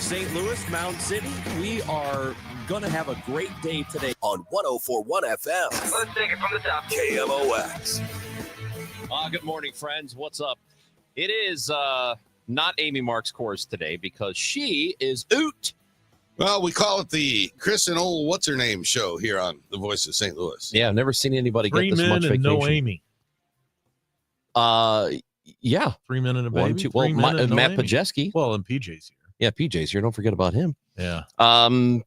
St. Louis, Mound City, we are going to have a great day today on 104.1 FM. Let's take it from the top. KMOX. Good morning, friends. What's up? It is not Amy Mark's course today because she is oot. Well, we call it the Chris and old what's-her-name show here on The Voice of St. Louis. Yeah, I've never seen anybody Three get this much men and vacation. no Amy. Yeah. 3 men and a baby. One, two. Well, Matt Pajeski. Well, and PJ's here. Yeah, PJ's here. Don't forget about him. Yeah.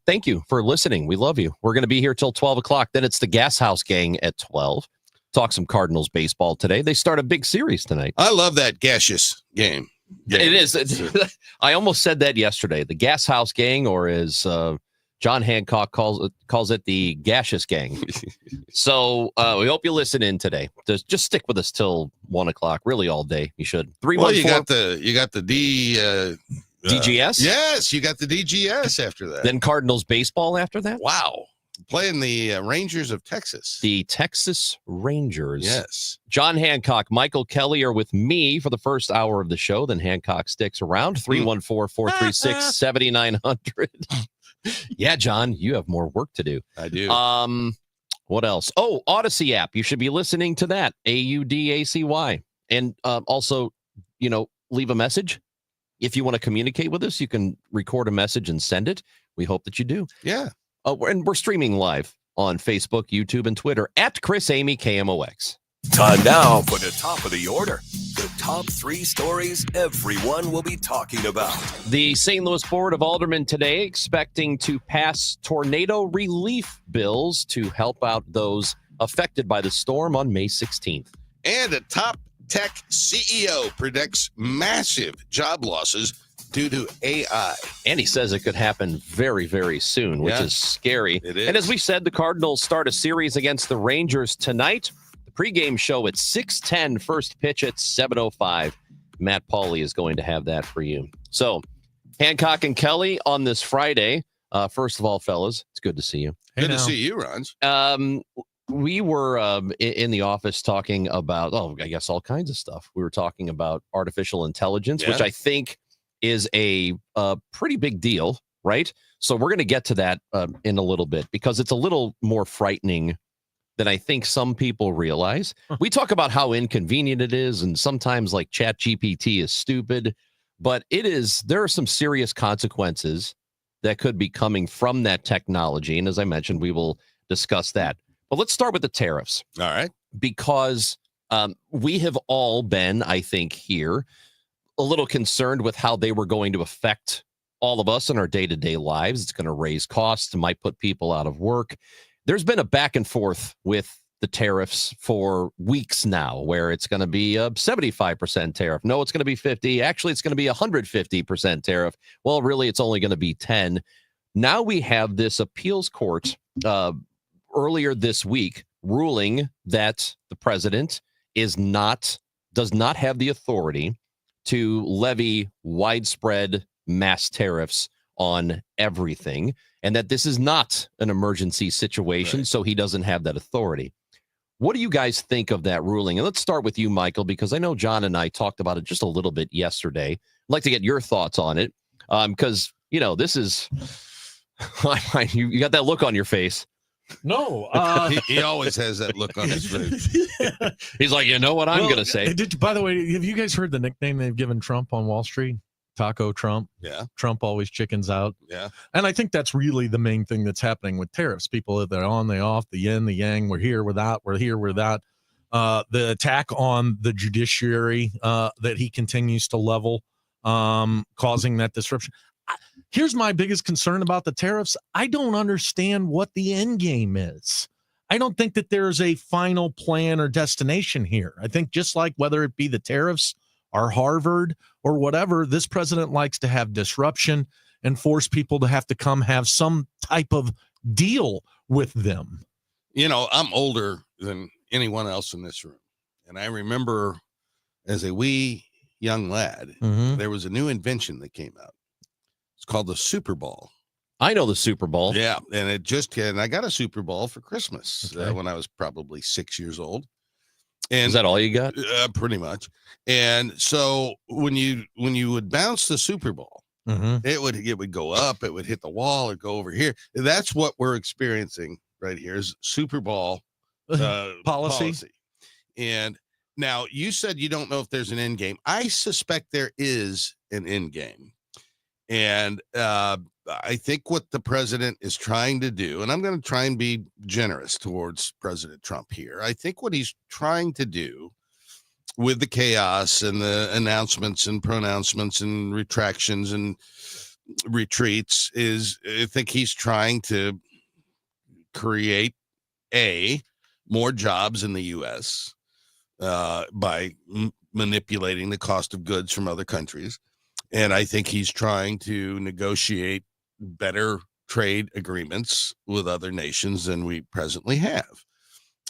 Thank you for listening. We love you. We're going to be here till 12 o'clock. Then it's the Gas House Gang at 12. Talk some Cardinals baseball today. They start a big series tonight. I love that gaseous game. It is. I almost said that yesterday. The Gas House Gang, or as John Hancock calls it, the Gaseous Gang. So we hope you listen in today. Just stick with us till 1 o'clock. Really, all day. You should. 314. You got the DGS. Yes, you got the DGS after that. Then Cardinals baseball after that. Wow. Playing the Rangers of Texas. The Texas Rangers. Yes. John Hancock, Michael Kelly are with me for the first hour of the show. Then Hancock sticks around. 314-436-7900. Yeah, John, you have more work to do. I do. What else? Oh, Odyssey app. You should be listening to that. AUDACY. And also, leave a message. If you want to communicate with us, you can record a message and send it. We hope that you do. Yeah. And we're streaming live on Facebook, YouTube, and Twitter at Chris Amy KMOX. Time now for the top of the order. The top 3 stories everyone will be talking about. The St. Louis Board of Aldermen today expecting to pass tornado relief bills to help out those affected by the storm on May 16th. And a top tech CEO predicts massive job losses due to AI. And he says it could happen very, very soon, which is scary. It is. And as we said, the Cardinals start a series against the Rangers tonight. The pregame show at 6:10, first pitch at 7:05. Matt Pauley is going to have that for you. So, Hancock and Kelly on this Friday. First of all, fellas, it's good to see you. Good to see you, Rons. We were in the office talking about, I guess all kinds of stuff. We were talking about artificial intelligence, which I think is a pretty big deal, right? So we're going to get to that in a little bit because it's a little more frightening than I think some people realize. We talk about how inconvenient it is, and sometimes like ChatGPT is stupid, but there are some serious consequences that could be coming from that technology. And as I mentioned, we will discuss that. But let's start with the tariffs. All right. Because we have all been, I think, here a little concerned with how they were going to affect all of us in our day-to-day lives. It's going to raise costs. It might put people out of work. There's been a back and forth with the tariffs for weeks now, where it's going to be a 75% tariff. No, it's going to be 50. Actually, it's going to be 150% tariff. Well, really, it's only going to be 10. Now we have this appeals court earlier this week ruling that the president does not have the authority to levy widespread mass tariffs on everything, and that this is not an emergency situation, so he doesn't have that authority. What do you guys think of that ruling? And let's start with you, Michael, because I know John and I talked about it just a little bit yesterday. I'd like to get your thoughts on it, because, this is... you got that look on your face. No. He always has that look on his face. He's like, you know what I'm going to say. By the way, have you guys heard the nickname they've given Trump on Wall Street? Taco Trump. Yeah. Trump always chickens out. Yeah. And I think that's really the main thing that's happening with tariffs. People, they're on, they off, the yin, the yang, we're here, we're that, we're here, we're that. The attack on the judiciary that he continues to level, causing that disruption. Here's my biggest concern about the tariffs. I don't understand what the end game is. I don't think that there's a final plan or destination here. I think just like whether it be the tariffs or Harvard or whatever, this president likes to have disruption and force people to have to come have some type of deal with them. I'm older than anyone else in this room. And I remember as a wee young lad, there was a new invention that came out. It's called the Super Ball. I know the Super Bowl. Yeah, and I got a Super Bowl for Christmas when I was probably 6 years old. And is that all you got? Pretty much. And so when you would bounce the Super Ball, It would go up, it would hit the wall, it'd go over here. That's what we're experiencing right here is Super Bowl policy. And now you said you don't know if there's an end game. I suspect there is an end game. And I think what the president is trying to do, and I'm going to try and be generous towards President Trump here. I think what he's trying to do with the chaos and the announcements and pronouncements and retractions and retreats is I think he's trying to create more jobs in the U.S. By manipulating the cost of goods from other countries. And I think he's trying to negotiate better trade agreements with other nations than we presently have.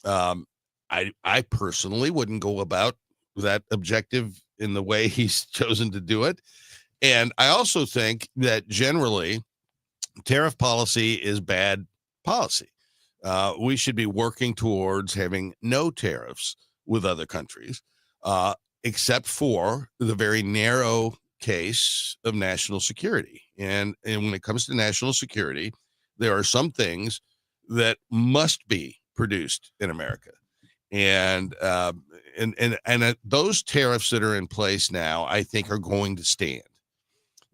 I personally wouldn't go about that objective in the way he's chosen to do it. And I also think that generally tariff policy is bad policy. We should be working towards having no tariffs with other countries, except for the very narrow case of national security. And when it comes to national security, there are some things that must be produced in America. And those tariffs that are in place now, I think are going to stand.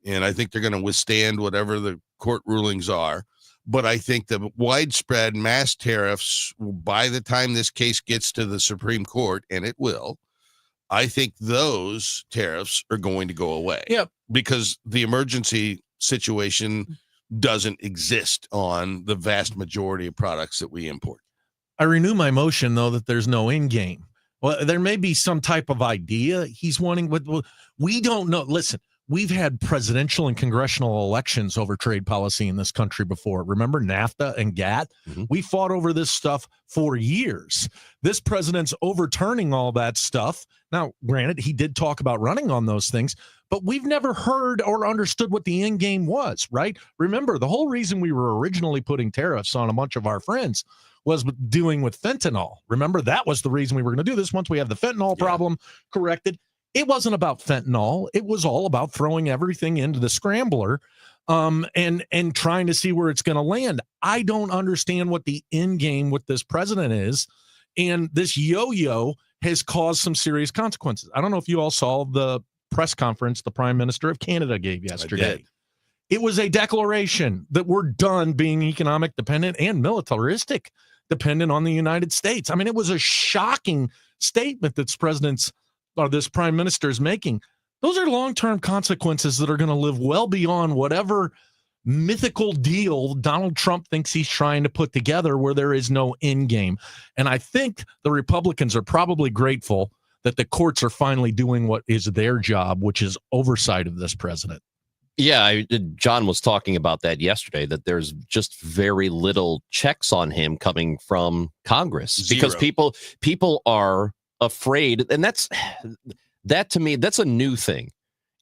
And I think they're going to withstand whatever the court rulings are. But I think the widespread mass tariffs, by the time this case gets to the Supreme Court, and it will, I think those tariffs are going to go away. Yep. Because the emergency situation doesn't exist on the vast majority of products that we import. I renew my motion, though, that there's no end game. Well, there may be some type of idea he's wanting, but we don't know. Listen, we've had presidential and congressional elections over trade policy in this country before. Remember NAFTA and GATT? Mm-hmm. We fought over this stuff for years. This president's overturning all that stuff. Now, granted, he did talk about running on those things, but we've never heard or understood what the end game was, right? Remember, the whole reason we were originally putting tariffs on a bunch of our friends was doing with fentanyl. Remember, that was the reason we were going to do this once we have the fentanyl problem corrected. It wasn't about fentanyl. It was all about throwing everything into the scrambler and trying to see where it's going to land. I don't understand what the end game with this president is. And this yo-yo has caused some serious consequences. I don't know if you all saw the press conference the Prime Minister of Canada gave yesterday. It was a declaration that we're done being economic dependent and militaristic dependent on the United States. I mean, it was a shocking statement that this prime minister is making. Those are long-term consequences that are going to live well beyond whatever mythical deal Donald Trump thinks he's trying to put together where there is no end game. And I think the Republicans are probably grateful that the courts are finally doing what is their job, which is oversight of this president. Yeah, John was talking about that yesterday, that there's just very little checks on him coming from Congress. Because people are afraid, and that to me, that's a new thing.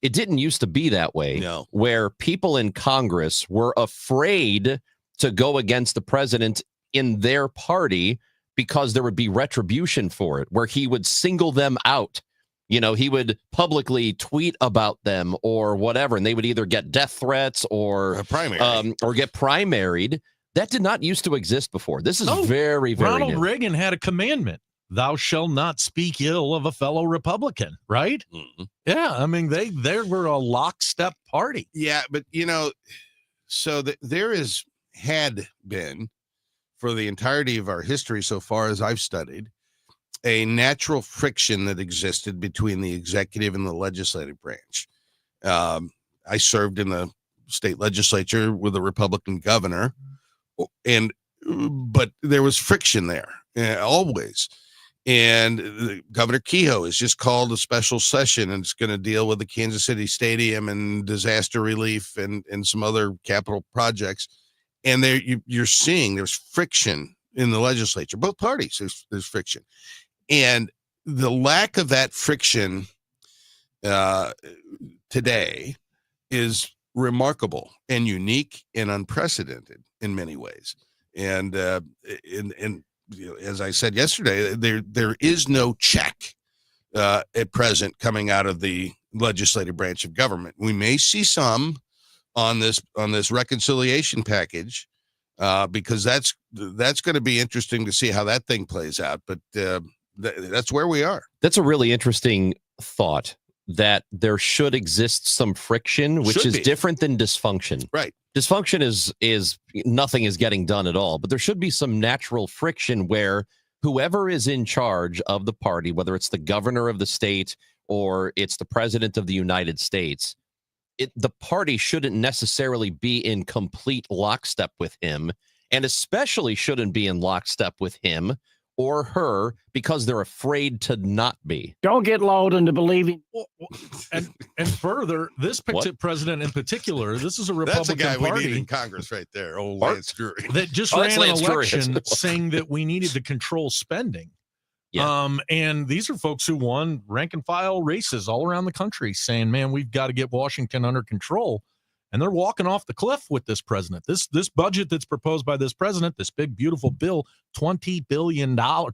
It didn't used to be that way. No. Where people in Congress were afraid to go against the president in their party because there would be retribution for it, where he would single them out. You know, he would publicly tweet about them or whatever, and they would either get death threats or get primaried. That did not used to exist before. This is very, very Ronald new. Reagan had a commandment: "Thou shalt not speak ill of a fellow Republican." Right? Mm-hmm. Yeah, I mean they were a lockstep party. Yeah, but so there had been for the entirety of our history so far as I've studied, a natural friction that existed between the executive and the legislative branch. I served in the state legislature with a Republican governor, but there was friction there always. And Governor Kehoe has just called a special session, and it's going to deal with the Kansas City Stadium and disaster relief and some other capital projects. And there you're seeing there's friction in the legislature, both parties. There's friction. And the lack of that friction today is remarkable and unique and unprecedented in many ways. And as I said yesterday, there is no check at present coming out of the legislative branch of government. We may see some on this reconciliation package, because that's going to be interesting to see how that thing plays out. But that's where we are. That's a really interesting thought, that there should exist some friction, which is different than dysfunction. Right. Dysfunction is nothing is getting done at all, but there should be some natural friction where whoever is in charge of the party, whether it's the governor of the state or it's the president of the United States, the party shouldn't necessarily be in complete lockstep with him, and especially shouldn't be in lockstep with him or her because they're afraid to not be. Don't get lulled into believing. And further, this president in particular, this is a Republican That's a guy party we need in Congress right there. Old Lance Drury. that just ran an election saying that we needed to control spending. Yeah. And these are folks who won rank and file races all around the country saying, man, we've got to get Washington under control. And they're walking off the cliff with this president. This budget that's proposed by this president, this big, beautiful bill, $20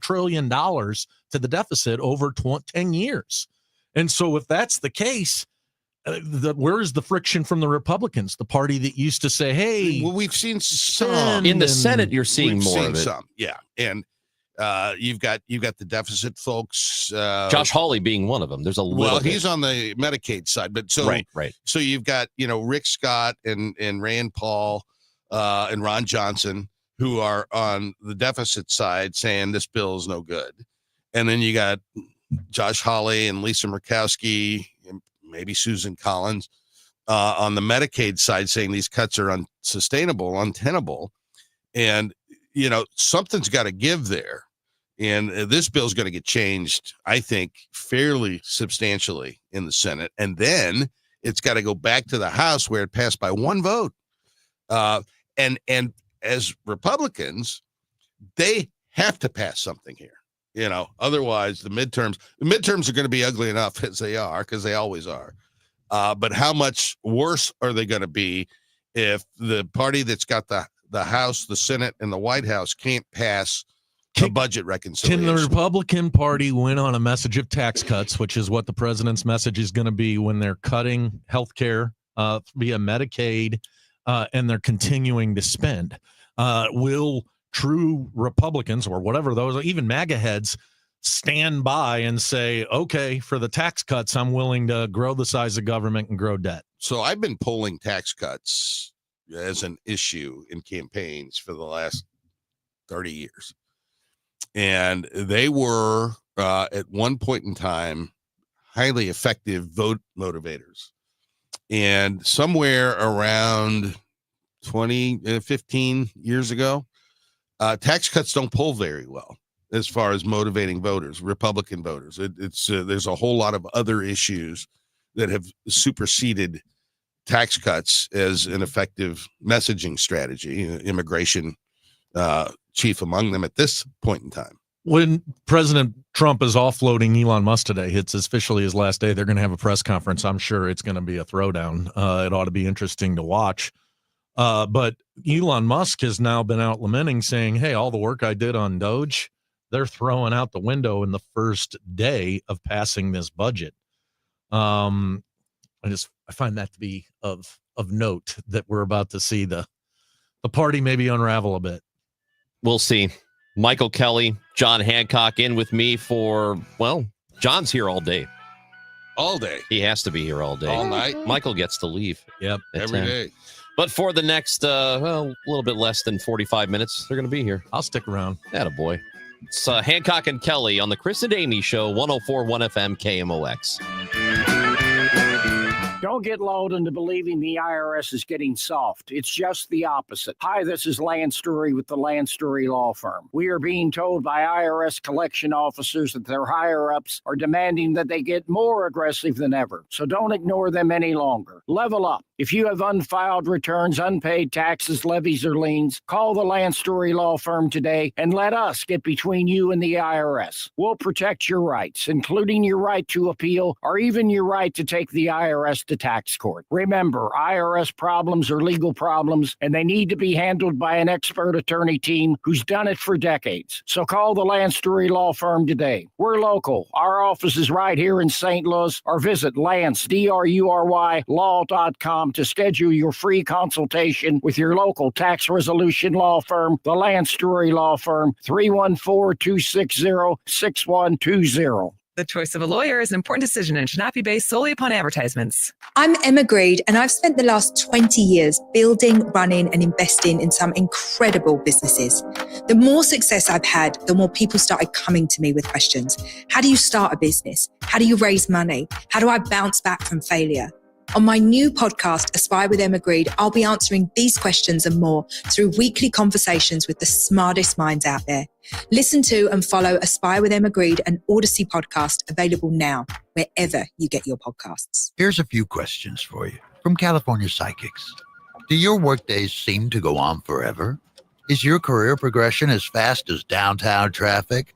trillion to the deficit over 10 years. And so if that's the case, where is the friction from the Republicans, the party that used to say, hey, well, we've seen some in the Senate, you're seeing more of it. Some, yeah. And you've got the deficit folks. Josh Hawley being one of them. There's a little. Well, bit. he's on the Medicaid side, but so right. So you've got Rick Scott and Rand Paul and Ron Johnson, who are on the deficit side saying this bill is no good, and then you got Josh Hawley and Lisa Murkowski and maybe Susan Collins on the Medicaid side saying these cuts are unsustainable, untenable, and something's got to give there. And this bill is going to get changed, I think, fairly substantially in the Senate. And then it's got to go back to the House where it passed by one vote. And as Republicans, they have to pass something here. Otherwise the midterms are going to be ugly enough as they are, because they always are. But how much worse are they going to be if the party that's got the House, the Senate, and the White House can't pass a budget reconciliation? Can the Republican Party win on a message of tax cuts, which is what the president's message is going to be when they're cutting health care via Medicaid, and they're continuing to spend? Will true Republicans, or whatever those, even MAGA heads, stand by and say, okay, for the tax cuts, I'm willing to grow the size of government and grow debt? So I've been polling tax cuts as an issue in campaigns for the last 30 years. And they were, at one point in time, highly effective vote motivators. And somewhere around 15 years ago, tax cuts don't poll very well as far as motivating voters, Republican voters. There's a whole lot of other issues that have superseded tax cuts as an effective messaging strategy, immigration chief among them at this point in time. When President Trump is offloading Elon Musk today, it's officially his last day. They're going to have a press conference. I'm sure it's going to be a throwdown. It ought to be interesting to watch. But Elon Musk has now been out lamenting, saying, hey, all the work I did on Doge, they're throwing out the window in the first day of passing this budget. I find that to be of note, that we're about to see the party maybe unravel a bit. We'll see. Michael Kelly, John Hancock in with me for, John's here all day. All day. He has to be here all day. All night. Michael gets to leave. Yep. Every day. But for the next, a little bit less than 45 minutes, they're going to be here. I'll stick around. Attaboy. It's Hancock and Kelly on the Chris and Amy Show, 104.1 FM KMOX. Don't get lulled into believing the IRS is getting soft. It's just the opposite. Hi, this is Lance Drury with the Lance Drury Law Firm. We are being told by IRS collection officers that their higher-ups are demanding that they get more aggressive than ever. So don't ignore them any longer. Level up. If you have unfiled returns, unpaid taxes, levies, or liens, call the Lance Drury Law Firm today and let us get between you and the IRS. We'll protect your rights, including your right to appeal or even your right to take the IRS to tax court. Remember, IRS problems are legal problems, and they need to be handled by an expert attorney team who's done it for decades. So call the Lance Drury Law Firm today. We're local. Our office is right here in St. Louis, or visit Lance, D-R-U-R-Y, law.com to schedule your free consultation with your local tax resolution law firm, the Lance Drury Law Firm, 314-260-6120. The choice of a lawyer is an important decision and should not be based solely upon advertisements. I'm Emma Greed, and I've spent the last 20 years building, running, and investing in some incredible businesses. The more success I've had, the more people started coming to me with questions. How do you start a business? How do you raise money? How do I bounce back from failure? On my new podcast, Aspire with Emma Greed, I'll be answering these questions and more through weekly conversations with the smartest minds out there. Listen to and follow Aspire with Emma Greed, an Odyssey podcast, available now, wherever you get your podcasts. Here's a few questions for you from California Psychics. Do your workdays seem to go on forever? Is your career progression as fast as downtown traffic?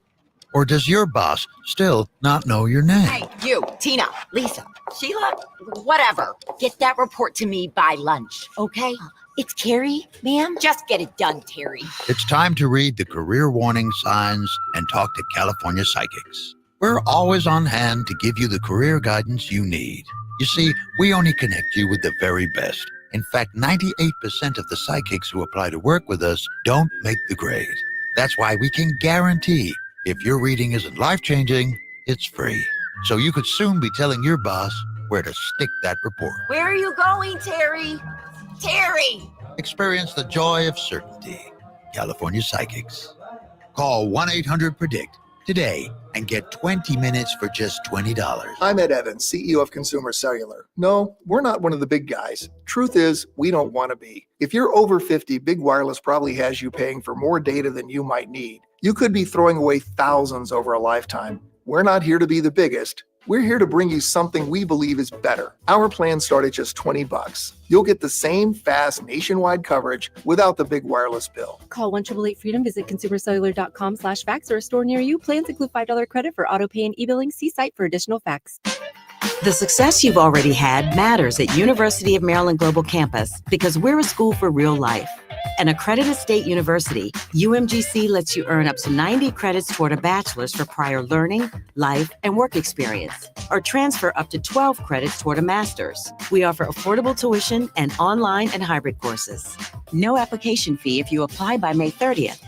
Or does your boss still not know your name? Hey, you, Tina, Lisa, Sheila, whatever. Get that report to me by lunch, okay? It's Carrie, ma'am. Just get it done, Terry. It's time to read the career warning signs and talk to California Psychics. We're always on hand to give you the career guidance you need. You see, we only connect you with the very best. In fact, 98% of the psychics who apply to work with us don't make the grade. That's why we can guarantee if your reading isn't life-changing, it's free. So you could soon be telling your boss where to stick that report. Where are you going, Terry? Terry! Experience the joy of certainty. California Psychics. Call 1-800-PREDICT today and get 20 minutes for just $20. I'm Ed Evans, CEO of Consumer Cellular. No, we're not one of the big guys. Truth is, we don't want to be. If you're over 50, Big Wireless probably has you paying for more data than you might need. You could be throwing away thousands over a lifetime. We're not here to be the biggest. We're here to bring you something we believe is better. Our plans start at just $20. You'll get the same fast nationwide coverage without the big wireless bill. Call 1-888-FREEDOM, visit consumercellular.com/facts or a store near you. Plans include $5 credit for auto pay and e-billing. See site for additional facts. The success you've already had matters at University of Maryland Global Campus because we're a school for real life. An accredited state university, UMGC lets you earn up to 90 credits toward a bachelor's for prior learning, life, and work experience, or transfer up to 12 credits toward a master's. We offer affordable tuition and online and hybrid courses. No application fee if you apply by May 30th.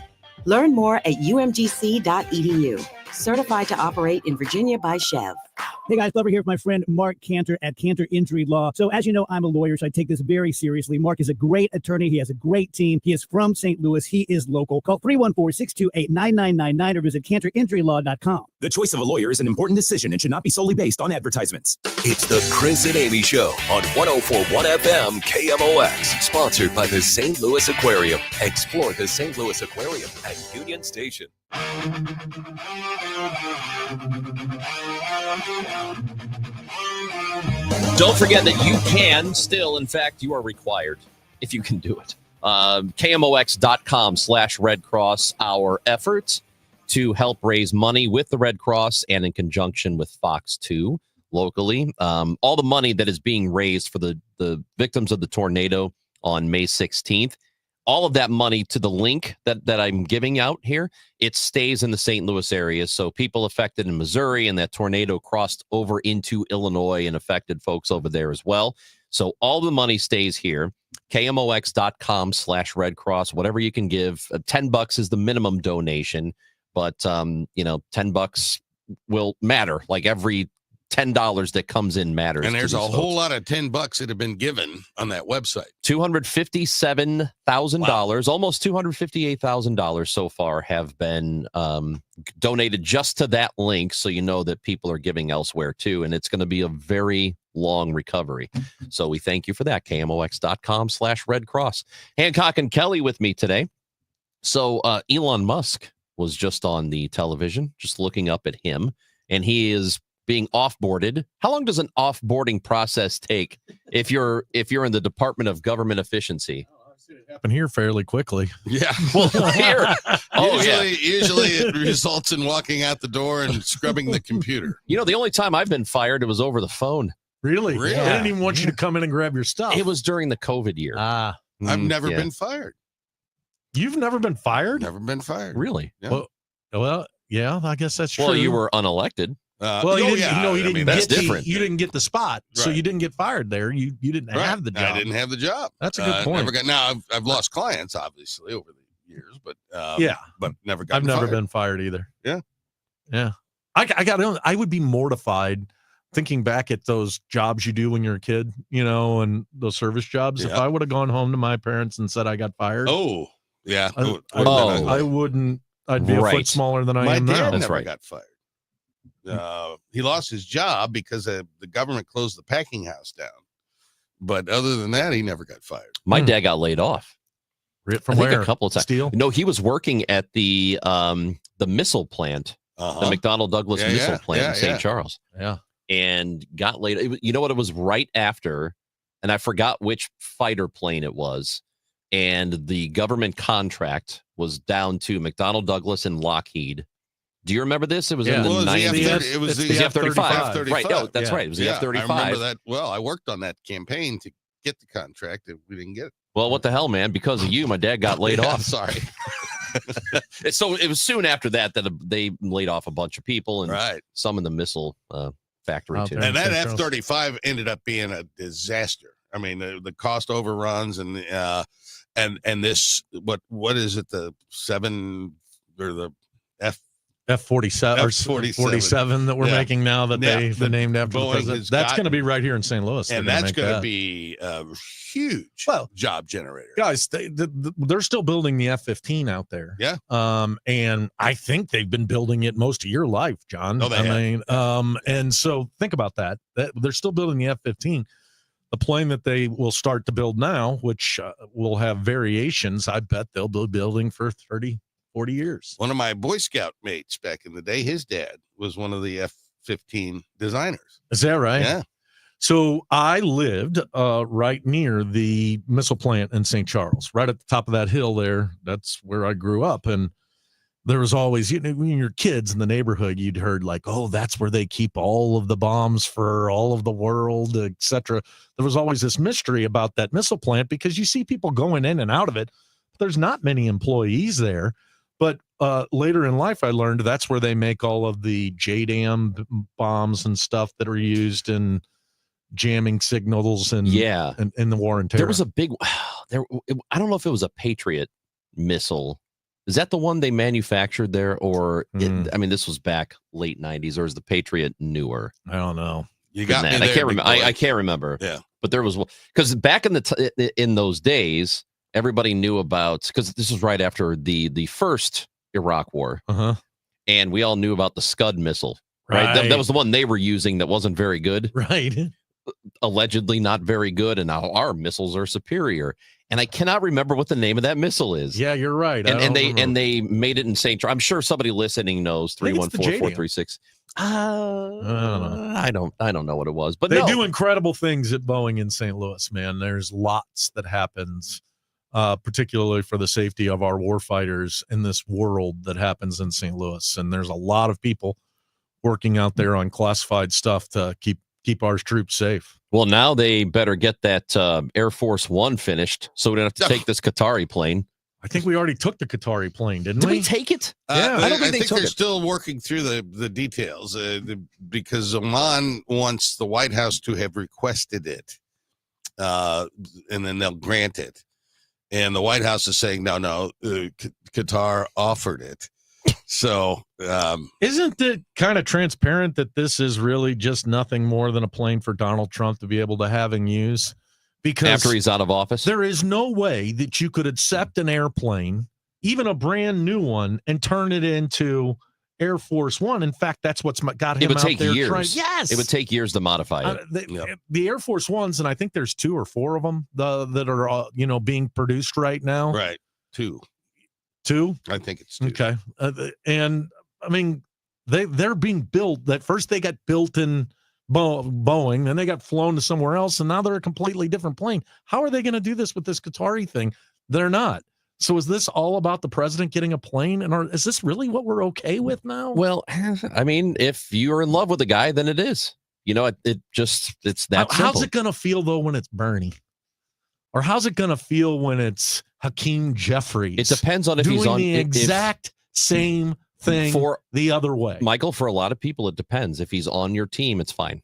Learn more at umgc.edu. Certified to operate in Virginia by Chev. Hey guys, Glover here with my friend Mark Cantor at Cantor Injury Law. So as you know, I'm a lawyer, so I take this very seriously. Mark is a great attorney. He has a great team. He is from St. Louis. He is local. Call 314-628-9999 or visit cantorinjurylaw.com. The choice of a lawyer is an important decision and should not be solely based on advertisements. It's the Chris and Amy Show on 104.1 FM KMOX, sponsored by the St. Louis Aquarium. Explore the St. Louis Aquarium at Union Station. Don't forget that you can still, in fact, you are required, if you can do it. KMOX.com/Red Cross, our efforts to help raise money with the Red Cross and in conjunction with Fox 2 locally. All the money that is being raised for the victims of the tornado on May 16th, all of that money to the link that I'm giving out here, it stays in the St. Louis area. So people affected in Missouri, and that tornado crossed over into Illinois and affected folks over there as well. So all the money stays here. KMOX.com/Red Cross, whatever you can give. $10 is the minimum donation, but $10 will matter. Like every $10 that comes in matters. And there's a whole lot of $10 that have been given on that website. $257,000, almost $258,000 so far have been donated just to that link. So you know that people are giving elsewhere too. And it's going to be a very long recovery. So we thank you for that. KMOX.com/Red Cross. Hancock and Kelly with me today. So Elon Musk was just on the television, just looking up at him, and he is being offboarded. How long does an offboarding process take if you're in the Department of Government Efficiency? Happen here fairly quickly. Yeah. Well, here. Usually it results in walking out the door and scrubbing the computer. The only time I've been fired, it was over the phone. Really? Really? They didn't even want you to come in and grab your stuff. It was during the COVID year. I've never been fired. You've never been fired? Never been fired. Really? Yeah. Well, yeah, I guess that's true. Well, you were unelected. Well, you didn't that's get different. you didn't get the spot, so Right. you didn't get fired there. You didn't have the job. I didn't have the job. That's a good point. I've lost clients obviously over the years, but but never got. I've never been fired either. Yeah. I would be mortified thinking back at those jobs you do when you're a kid, and those service jobs. If Yeah. I would have gone home to my parents and said I got fired, Oh, yeah. I wouldn't. I'd be a foot smaller than I My am now. dad never got fired. He lost his job because the government closed the packing house down. But other than that, he never got fired. My dad got laid off. From I think where? a couple of times. Steel? No, he was working at the missile plant, the McDonnell Douglas missile plant in St. Charles. Yeah. And got laid. You know what? It was right after, and I forgot which fighter plane it was. And the government contract was down to McDonnell Douglas and Lockheed. Do you remember this? It was in the 90s. It was the the F-35. Right. No, that's right. It was the Yeah, F-35. I remember that. Well, I worked on that campaign to get the contract. If we didn't get it. Well, what the hell, man? Because of you, my dad got laid Yeah, off. Sorry. So it was soon after that they laid off a bunch of people, and some in the missile factory too. And that F-35 ended up being a disaster. I mean, the cost overruns and this what is it, the 7 or the F-47 or 47 that we're making now that they named after the president. That's going to be right here in St. Louis. And that's going to be a huge job generator. Guys, they're still building the F-15 out there. Yeah. And I think they've been building it most of your life, John. Oh, they have. And so think about that. They're still building the F-15. The plane that they will start to build now, which will have variations, I bet they'll be building for 30, 40 years. One of my Boy Scout mates back in the day, his dad was one of the F-15 designers. Is that right? Yeah. So I lived right near the missile plant in St. Charles, right at the top of that hill there. That's where I grew up. And there was always, when you're kids in the neighborhood, you'd heard like, oh, that's where they keep all of the bombs for all of the world, etc. There was always this mystery about that missile plant because you see people going in and out of it. But there's not many employees there. But later in life, I learned that's where they make all of the JDAM bombs and stuff that are used in jamming signals and in the war on terror. There was a big I don't know if it was a Patriot missile. Is that the one they manufactured there, or this was back late 90s, or is the Patriot newer? I don't know. You got me there, I can't remember. I can't remember. Yeah, but there was, because back in those days, everybody knew about, because this was right after the first Iraq War, and we all knew about the Scud missile. Right, that was the one they were using that wasn't very good. Right. Allegedly not very good, and now our missiles are superior. And I cannot remember what the name of that missle is. Yeah, you're right. And they made it in St. Charles. I'm sure somebody listening knows. 314-436. I don't know what it was, but they do incredible things at Boeing in St. Louis, man. There's lots that happens, particularly for the safety of our warfighters in this world that happens in St. Louis. And there's a lot of people working out there on classified stuff to keep our troops safe. Well, now they better get that Air Force One finished, so we don't have to take this Qatari plane. I think we already took the Qatari plane, didn't we? Did we take it? Yeah, I don't think they took they're it. still working through the details because Oman wants the White House to have requested it, and then they'll grant it. And the White House is saying, no, Qatar offered it. So isn't it kind of transparent that this is really just nothing more than a plane for Donald Trump to be able to have and use? Because after he's out of office, there is no way that you could accept an airplane, even a brand new one, and turn it into Air Force One. In fact, that's what's got him it would out take there years. Yes, it would take years to modify it. The Air Force Ones, and I think there's 2 or 4 of them that are being produced right now. Right, 2. I think it's 2. Okay, and I mean they're being built. That first they got built in Boeing, then they got flown to somewhere else, and now they're a completely different plane. How are they going to do this with this Qatari thing? They're not. So is this all about the president getting a plane? And is this really what we're okay with now? Well, I mean, if you're in love with a guy, then it is. You know, it's that simple. How's it going to feel, though, when it's Bernie? Or how's it going to feel when it's Hakeem Jeffries? It depends on if he's on the exact same thing for the other way. Michael, for a lot of people, it depends. If he's on your team, it's fine.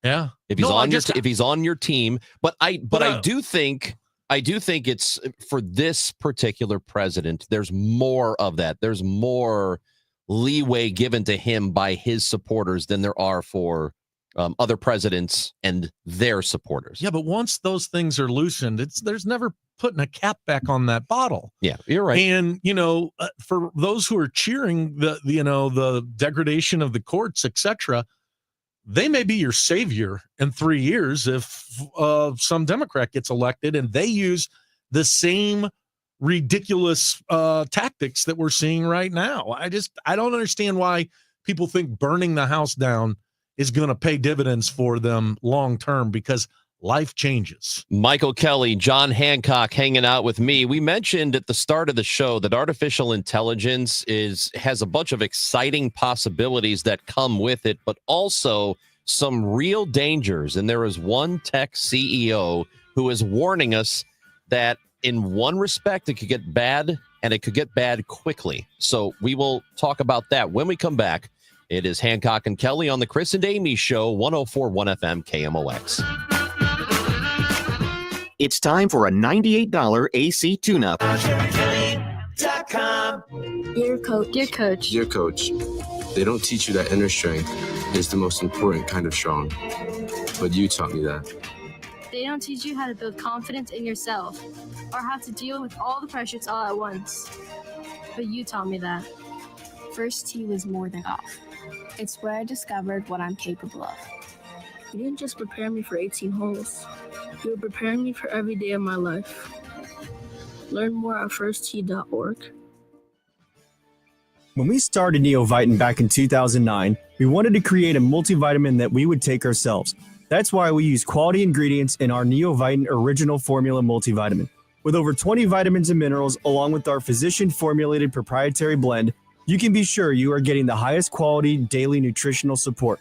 Yeah. If he's on your team, but I do think it's for this particular president, there's more of that. There's more leeway given to him by his supporters than there are for other presidents and their supporters. Yeah, but once those things are loosened, there's never putting a cap back on that bottle. Yeah, you're right. And for those who are cheering the degradation of the courts, etc., they may be your savior in 3 years if some Democrat gets elected and they use the same ridiculous tactics that we're seeing right now. I don't understand why people think burning the house down is going to pay dividends for them long term, because life changes. Michael Kelly, John Hancock hanging out with me. We mentioned at the start of the show that artificial intelligence has a bunch of exciting possibilities that come with it, but also some real dangers. And there is one tech CEO who is warning us that in one respect, it could get bad, and it could get bad quickly. So we will talk about that when we come back. It is Hancock and Kelly on the Chris and Amy Show, 104.1 FM KMOX. It's time for a $98 AC tune-up. Dear Coach. Dear Coach, they don't teach you that inner strength is the most important kind of strong. But you taught me that. They don't teach you how to build confidence in yourself or how to deal with all the pressures all at once. But you taught me that. First tee was more than off. It's where I discovered what I'm capable of. You didn't just prepare me for 18 holes. You were preparing me for every day of my life. Learn more at firsttee.org. When we started NeoVitan back in 2009, we wanted to create a multivitamin that we would take ourselves. That's why we use quality ingredients in our NeoVitan Original Formula multivitamin. With over 20 vitamins and minerals, along with our physician-formulated proprietary blend, you can be sure you are getting the highest quality daily nutritional support.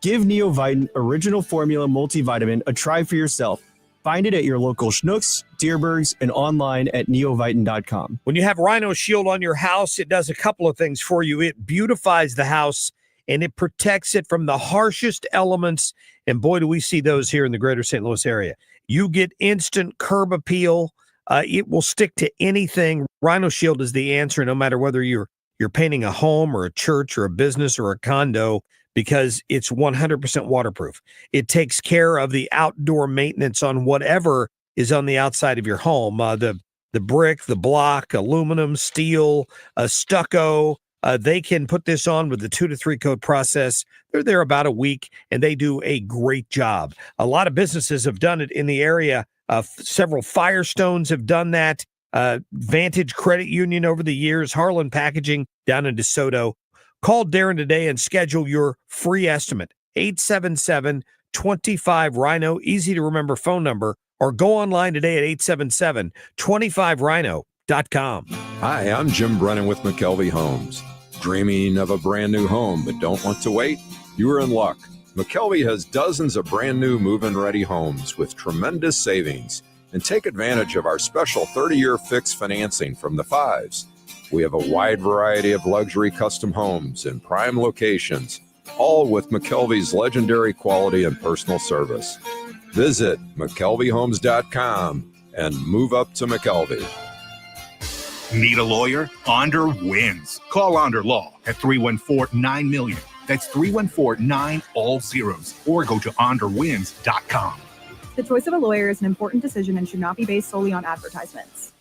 Give NeoVitan Original Formula multivitamin a try for yourself. Find it at your local Schnucks, Dierbergs, and online at neovitan.com. When you have Rhino Shield on your house, it does a couple of things for you. It beautifies the house, and it protects it from the harshest elements. And boy, do we see those here in the greater St. Louis area. You get instant curb appeal. It will stick to anything. Rhino Shield is the answer, no matter whether you're painting a home or a church or a business or a condo, because it's 100% waterproof. It takes care of the outdoor maintenance on whatever is on the outside of your home. The brick, the block, aluminum, steel, stucco. They can put this on with the 2 to 3 coat process. They're there about a week, and they do a great job. A lot of businesses have done it in the area. Several Firestones have done that. Vantage Credit Union over the years, Harlan Packaging down in DeSoto. Call Darren today and schedule your free estimate. 877-25-RHINO, easy to remember phone number, or go online today at 877-25rhino.com. Hi, I'm Jim Brennan with McKelvey Homes. Dreaming of a brand new home but don't want to wait? You are in luck. McKelvey has dozens of brand new move-in ready homes with tremendous savings. And take advantage of our special 30-year fixed financing from the Fives. We have a wide variety of luxury custom homes in prime locations, all with McKelvey's legendary quality and personal service. Visit McKelveyHomes.com and move up to McKelvey. Need a lawyer? Onder wins. Call Onder Law at 314-9-million. That's 314-9 all zeros. Or go to onderwins.com. The choice of a lawyer is an important decision and should not be based solely on advertisements.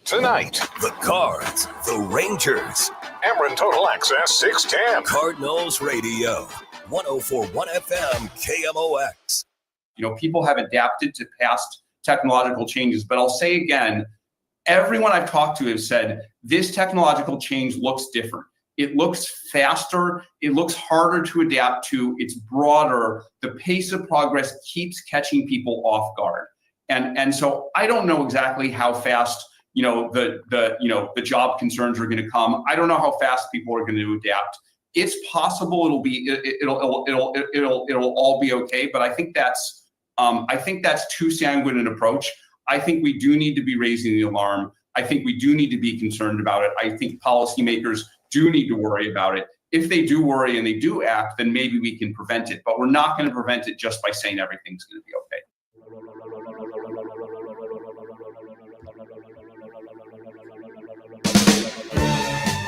Tonight, the Cards, the Rangers. Ameren Total Access 610. Cardinals Radio, 104.1 FM KMOX. People have adapted to past technological changes, but I'll say again, everyone I've talked to has said this technological change looks different. It looks faster. It looks harder to adapt to. It's broader. The pace of progress keeps catching people off guard. And so I don't know exactly how fast, the job concerns are going to come. I don't know how fast people are going to adapt It's possible it'll all be okay, but I think that's too sanguine an approach. I think we do need to be raising the alarm. I think we do need to be concerned about it. I think policymakers do need to worry about it. If they do worry and they do act, then maybe we can prevent it. But we're not going to prevent it just by saying everything's going to be okay.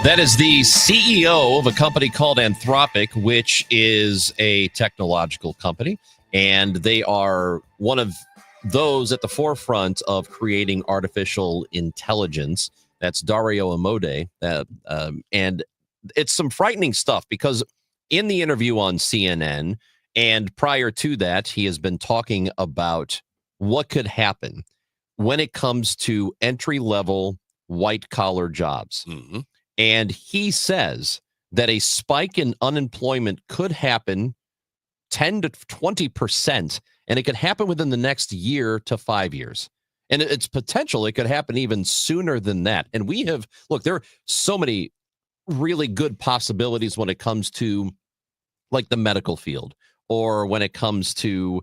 That is the CEO of a company called Anthropic, which is a technological company. And they are one of those at the forefront of creating artificial intelligence. That's Dario Amodei. And it's some frightening stuff because in the interview on CNN and prior to that, he has been talking about what could happen when it comes to entry-level white-collar jobs. Mm-hmm. And he says that a spike in unemployment could happen 10 to 20%, and it could happen within the next year to 5 years. And it's potential it could happen even sooner than that. And we have, look, there are so many really good possibilities when it comes to like the medical field or when it comes to,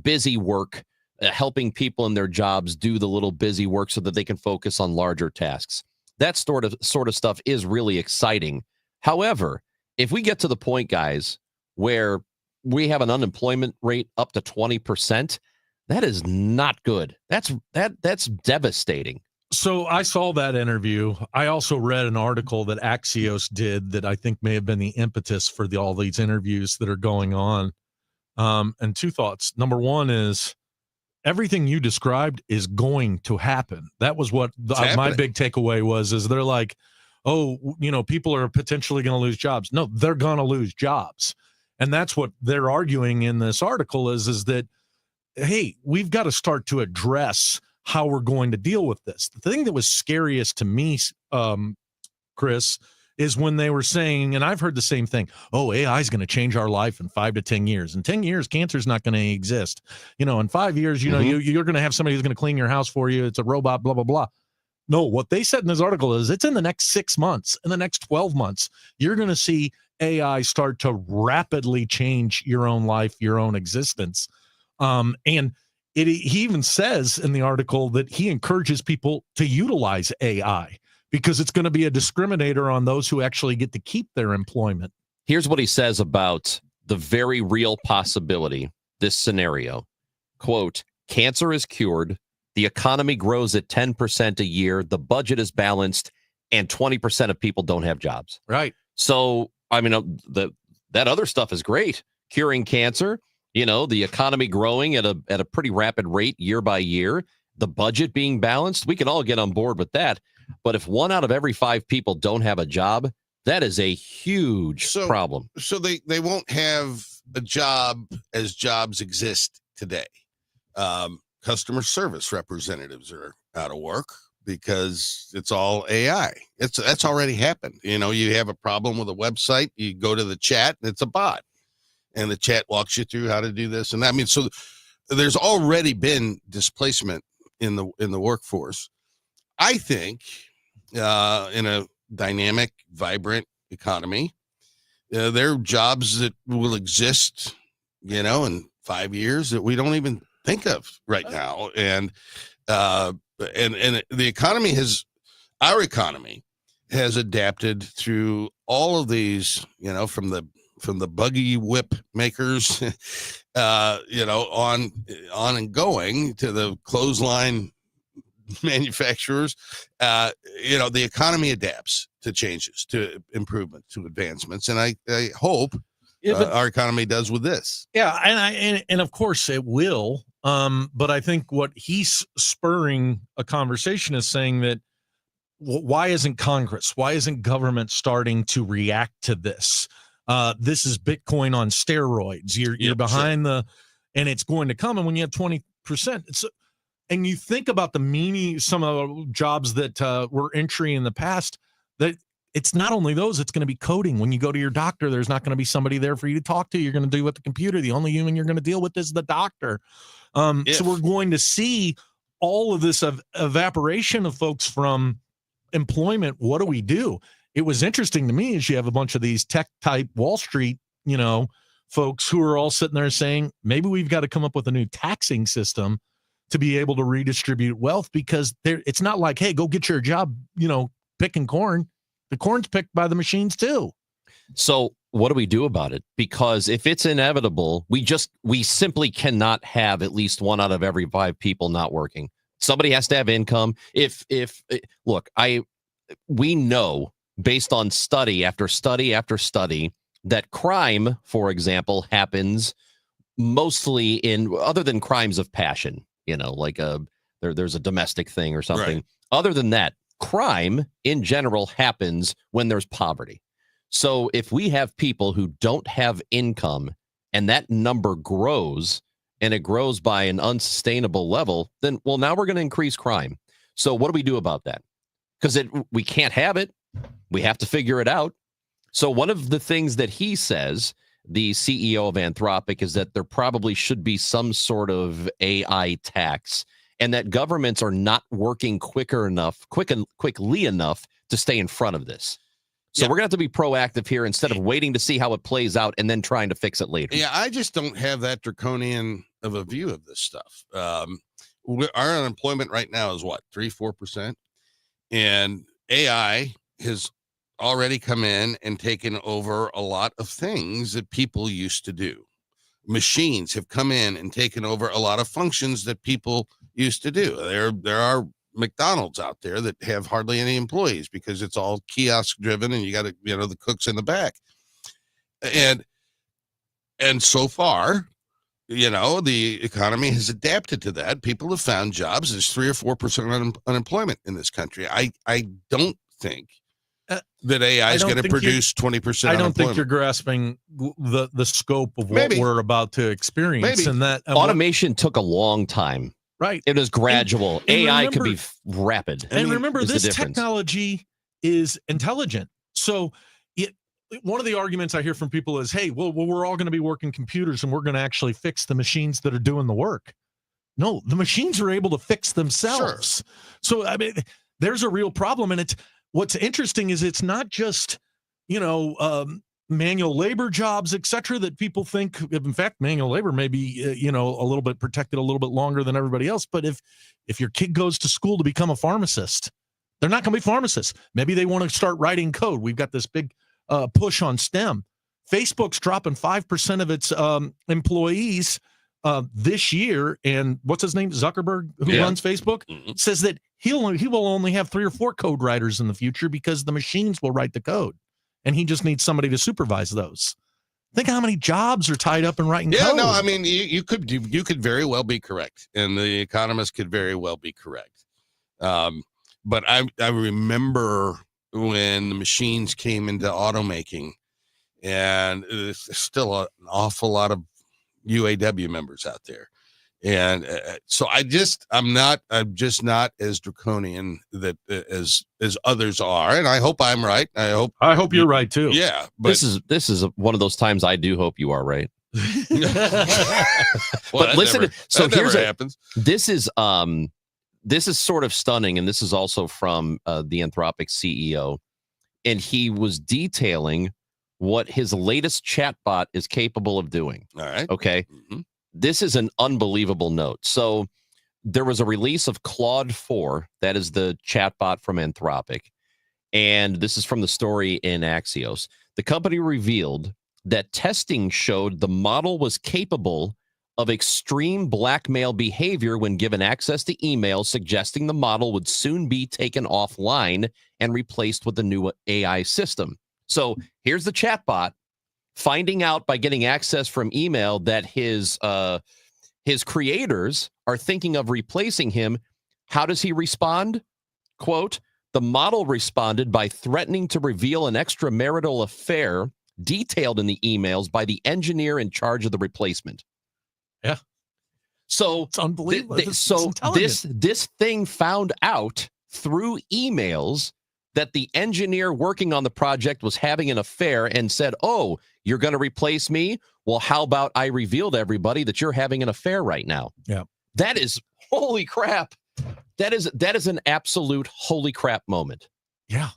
busy work, helping people in their jobs do the little busy work so that they can focus on larger tasks. That sort of stuff is really exciting. However, if we get to the point, guys, where we have an unemployment rate up to 20%, that is not good. That's devastating. So I saw that interview. I also read an article that Axios did that I think may have been the impetus for all these interviews that are going on. And two thoughts. Number one is everything you described is going to happen. That was what my big takeaway was, is they're like, oh, people are potentially going to lose jobs. No, they're going to lose jobs. And that's what they're arguing in this article is that, hey, we've got to start to address how we're going to deal with this. The thing that was scariest to me, Chris, is when they were saying, and I've heard the same thing, oh, AI is going to change our life in 5 to 10 years. In 10 years, cancer is not going to exist. In 5 years, you're going to have somebody who's going to clean your house for you. It's a robot, blah, blah, blah. No, what they said in this article is it's in the next 6 months, in the next 12 months, you're going to see AI start to rapidly change your own life, your own existence. He even says in the article that he encourages people to utilize AI because it's going to be a discriminator on those who actually get to keep their employment. Here's what he says about the very real possibility, this scenario. Quote, cancer is cured, the economy grows at 10% a year, the budget is balanced, and 20% of people don't have jobs. Right. So, that other stuff is great. Curing cancer, the economy growing at a pretty rapid rate year by year, the budget being balanced, we can all get on board with that. But if 1 out of every 5 people don't have a job, that is a huge problem. So they won't have a job as jobs exist today. Customer service representatives are out of work because it's all AI. That's already happened. You have a problem with a website, you go to the chat, and it's a bot. And the chat walks you through how to do this and that. So there's already been displacement in the workforce. I think in a dynamic, vibrant economy, there are jobs that will exist, in 5 years that we don't even think of right now. And the economy our economy has adapted through all of these, from the buggy whip makers, on and going to the clothesline manufacturers. The economy adapts to changes, to improvement, to advancements. And I hope our economy does with this. Yeah. And of course it will. But I think what he's spurring a conversation is saying that, why isn't Congress, why isn't government starting to react to this? This is Bitcoin on steroids. You're behind and it's going to come. And when you have 20%, and you think about some of the jobs that were entry in the past, that it's not only those, it's going to be coding. When you go to your doctor, there's not going to be somebody there for you to talk to. You're going to do it with the computer. The only human you're going to deal with is the doctor. So we're going to see all of this evaporation of folks from employment. What do we do? it was interesting to me is you have a bunch of these tech type Wall Street, folks who are all sitting there saying, maybe we've got to come up with a new taxing system to be able to redistribute wealth, because it's not like, hey, go get your job, picking corn. The corn's picked by the machines too. So what do we do about it? Because if it's inevitable, we simply cannot have at least 1 out of every 5 people not working. Somebody has to have income. We know based on study after study after study that crime, for example, happens mostly other than crimes of passion, like there's a domestic thing or something. Right. Other than that, crime in general happens when there's poverty. So if we have people who don't have income and that number grows and it grows by an unsustainable level, then, now we're going to increase crime. So what do we do about that? Because we can't have it. We have to figure it out. So one of the things that he says, the CEO of Anthropic, is that there probably should be some sort of AI tax, and that governments are not working quickly enough to stay in front of this. So we're going to have to be proactive here instead of waiting to see how it plays out and then trying to fix it later. Yeah, I just don't have that draconian of a view of this stuff. Our unemployment right now is what, 3-4%? And AI has already come in and taken over a lot of things that people used to do. Machines have come in and taken over a lot of functions that people used to do. There are McDonald's out there that have hardly any employees because it's all kiosk driven, and you got to, the cooks in the back. And so far, the economy has adapted to that. People have found jobs. There's 3 or 4% unemployment in this country. I don't think that AI is going to produce 20%. I don't think you're grasping the scope of what we're about to experience. Maybe. And that automation took a long time. Right. It was gradual. And AI could be rapid. And remember, this technology is intelligent. So one of the arguments I hear from people is, hey, well, we're all going to be working computers and we're going to actually fix the machines that are doing the work. No, the machines are able to fix themselves. Sure. So, there's a real problem. And what's interesting is it's not just, manual labor jobs, et cetera, that people think, in fact, manual labor may be, a little bit protected a little bit longer than everybody else. But if your kid goes to school to become a pharmacist, they're not going to be pharmacists. Maybe they want to start writing code. We've got this big push on STEM. Facebook's dropping 5% of its employees this year. And what's his name? Zuckerberg, who runs Facebook, says that he will only have 3 or 4 code writers in the future because the machines will write the code. And he just needs somebody to supervise those. Think how many jobs are tied up in writing code. No, I mean, you could very well be correct. And the economists could very well be correct. But I remember when the machines came into automaking, and there's still an awful lot of UAW members out there. And so I'm just not as draconian as others are. And I hope I'm right. I hope you're right too. Yeah. But this is one of those times I do hope you are right. But listen, happens. This is sort of stunning. And this is also from the Anthropic CEO. And he was detailing what his latest chatbot is capable of doing. All right. Okay. Mm-hmm. This is an unbelievable note. So there was a release of Claude 4. That is the chatbot from Anthropic. And this is from the story in Axios. The company revealed that testing showed the model was capable of extreme blackmail behavior when given access to emails, suggesting the model would soon be taken offline and replaced with the new AI system. So here's the chatbot finding out by getting access from email that his creators are thinking of replacing him. How does he respond? Quote, the model responded by threatening to reveal an extramarital affair detailed in the emails by the engineer in charge of the replacement. Yeah. So it's unbelievable. This thing found out through emails that the engineer working on the project was having an affair and said, oh, you're going to replace me? Well, how about I reveal to everybody that you're having an affair right now? Yeah. That is, holy crap. That is an absolute holy crap moment. Yeah.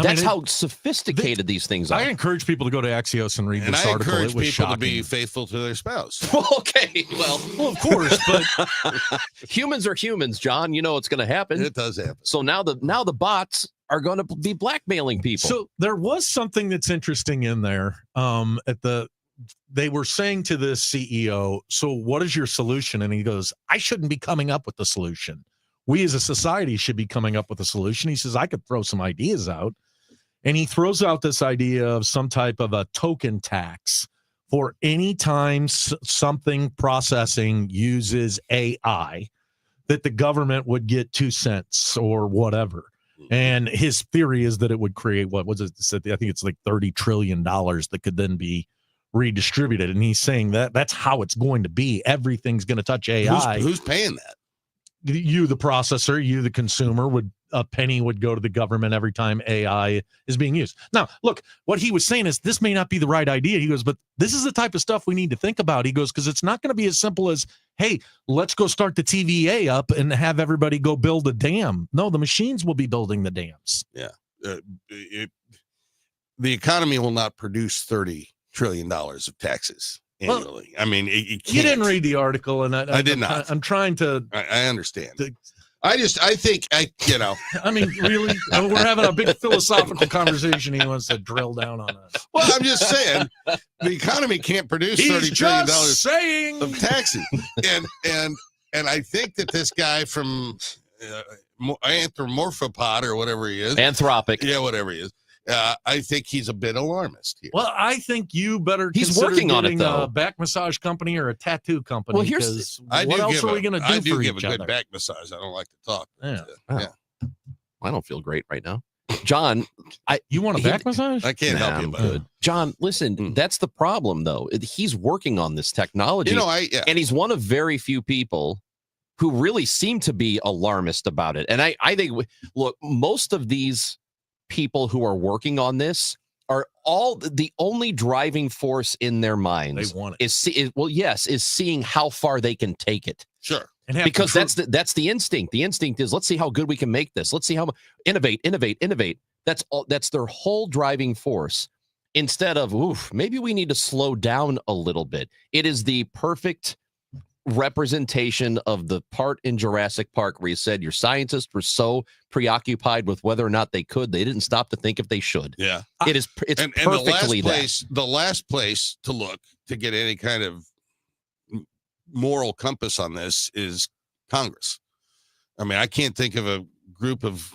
That's how sophisticated these things are. I encourage people to go to Axios and read And this I article. encourage It was people shocking. to be faithful to their spouse. Okay, well, of course, but humans are humans, John. You know it's going to happen. It does happen. So now the bots are going to be blackmailing people. So there was something that's interesting in there. They were saying to the CEO, so what is your solution? And he goes, I shouldn't be coming up with the solution. We as a society should be coming up with a solution. He says, I could throw some ideas out. And he throws out this idea of some type of a token tax for any time something processing uses AI, that the government would get 2 cents or whatever. And his theory is that it would create, what was it? I think it's like $30 trillion that could then be redistributed. And he's saying that that's how it's going to be. Everything's going to touch AI. Who's paying that? You, the processor, you, the consumer, a penny would go to the government every time AI is being used. Now, look, what he was saying is this may not be the right idea. He goes, but this is the type of stuff we need to think about. He goes, because it's not going to be as simple as, hey, let's go start the TVA up and have everybody go build a dam. No, the machines will be building the dams. Yeah. The economy will not produce $30 trillion of taxes annually. I mean, you didn't read the article, and I did not. I'm trying to. I understand. I think, I mean, really, we're having a big philosophical conversation. He wants to drill down on us. Well, I'm just saying, the economy can't produce $30 trillion of taxes, and I think that this guy from Anthropomorphopod or whatever he is, Anthropic, whatever he is. I think he's a bit alarmist here. Well, I think you better He's consider working on it, getting though. a back massage company or a tattoo company. Well, here's what else are we going to do I do for give each a good other? back massage. I don't like to talk. Yeah. Yeah. I don't feel great right now. John, you want a back massage? I can't help you I'm about good. John, listen, that's the problem, though. He's working on this technology. And he's one of very few people who really seem to be alarmist about it. And I think, look, most of these people who are working on this are all the only driving force in their minds. They want it. Is seeing how far they can take it. Sure. And because that's the instinct. The instinct is, let's see how good we can make this. Let's see how innovate. That's all. That's their whole driving force. Instead of, maybe we need to slow down a little bit. It is the perfect representation of the part in Jurassic Park where you said your scientists were so preoccupied with whether or not they didn't stop to think if they should. Yeah. It's and perfectly the last place to look to get any kind of moral compass on this is Congress. I mean, I can't think of a group of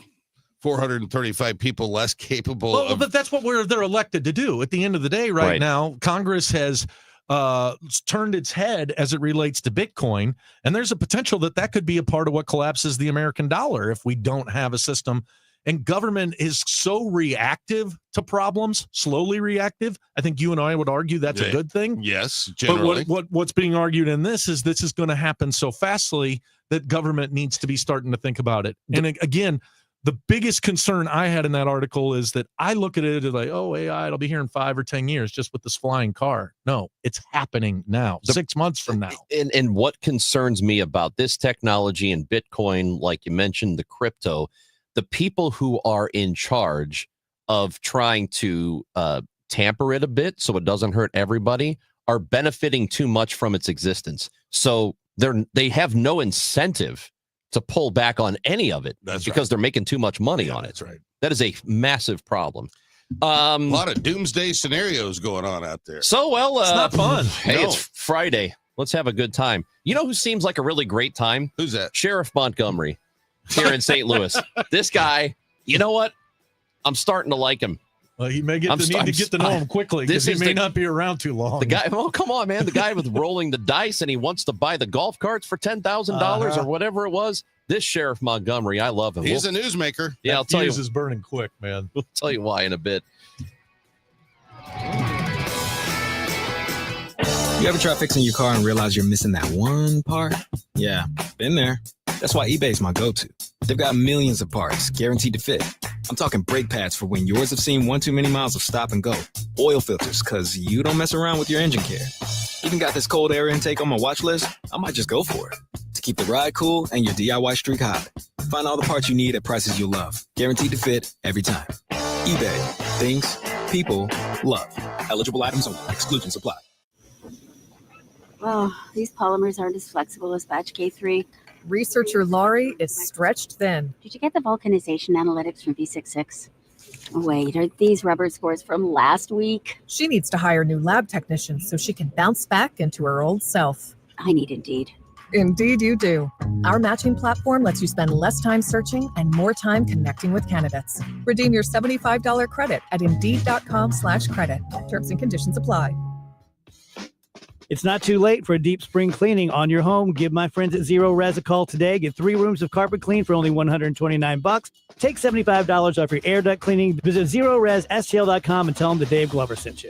435 people less capable but that's what they're elected to do. At the end of the day, right now, Congress has turned its head as it relates to Bitcoin, and there's a potential that could be a part of what collapses the American dollar if we don't have a system. And government is so reactive to problems, slowly reactive. I think you and I would argue that's a good thing. Yes, generally. But what's being argued in this is going to happen so fastly that government needs to be starting to think about it. And again, the biggest concern I had in that article is that I look at it as like, AI, it'll be here in 5 or 10 years just with this flying car. No, it's happening now, 6 months from now. And what concerns me about this technology and Bitcoin, like you mentioned, the crypto, the people who are in charge of trying to tamper it a bit so it doesn't hurt everybody are benefiting too much from its existence. So they have no incentive to pull back on any of it because they're making too much money on it. That's right. That is a massive problem. A lot of doomsday scenarios going on out there. So, well, it's not fun. Hey, it's Friday. Let's have a good time. You know who seems like a really great time? Who's that? Sheriff Montgomery here in St. Louis. This guy, you know what? I'm starting to like him. Well, he may need to get to know him quickly because he may not be around too long. The guy, come on, man. The guy with rolling the dice and he wants to buy the golf carts for $10,000 or whatever it was. This Sheriff Montgomery, I love him. He's a newsmaker. Yeah, I'll tell you. Fuse is burning quick, man. We'll tell you why in a bit. You ever try fixing your car and realize you're missing that one part? Yeah, been there. That's why eBay's my go-to. They've got millions of parts, guaranteed to fit. I'm talking brake pads for when yours have seen one too many miles of stop and go. Oil filters, because you don't mess around with your engine care. Even got this cold air intake on my watch list. I might just go for it. To keep the ride cool and your DIY streak hot. Find all the parts you need at prices you'll love. Guaranteed to fit every time. eBay. Things people love. Eligible items only. Exclusions apply. Oh, these polymers aren't as flexible as batch K3. Researcher Laurie is stretched thin. Did you get the vulcanization analytics from V66? Wait, are these rubber scores from last week? She needs to hire new lab technicians so she can bounce back into her old self. I need Indeed. Indeed you do. Our matching platform lets you spend less time searching and more time connecting with candidates. Redeem your $75 credit at Indeed.com/credit. Terms and conditions apply. It's not too late for a deep spring cleaning on your home. Give my friends at Zero Res a call today. Get 3 rooms of carpet clean for only $129. Take $75 off your air duct cleaning. Visit ZeroResSTL.com and tell them that Dave Glover sent you.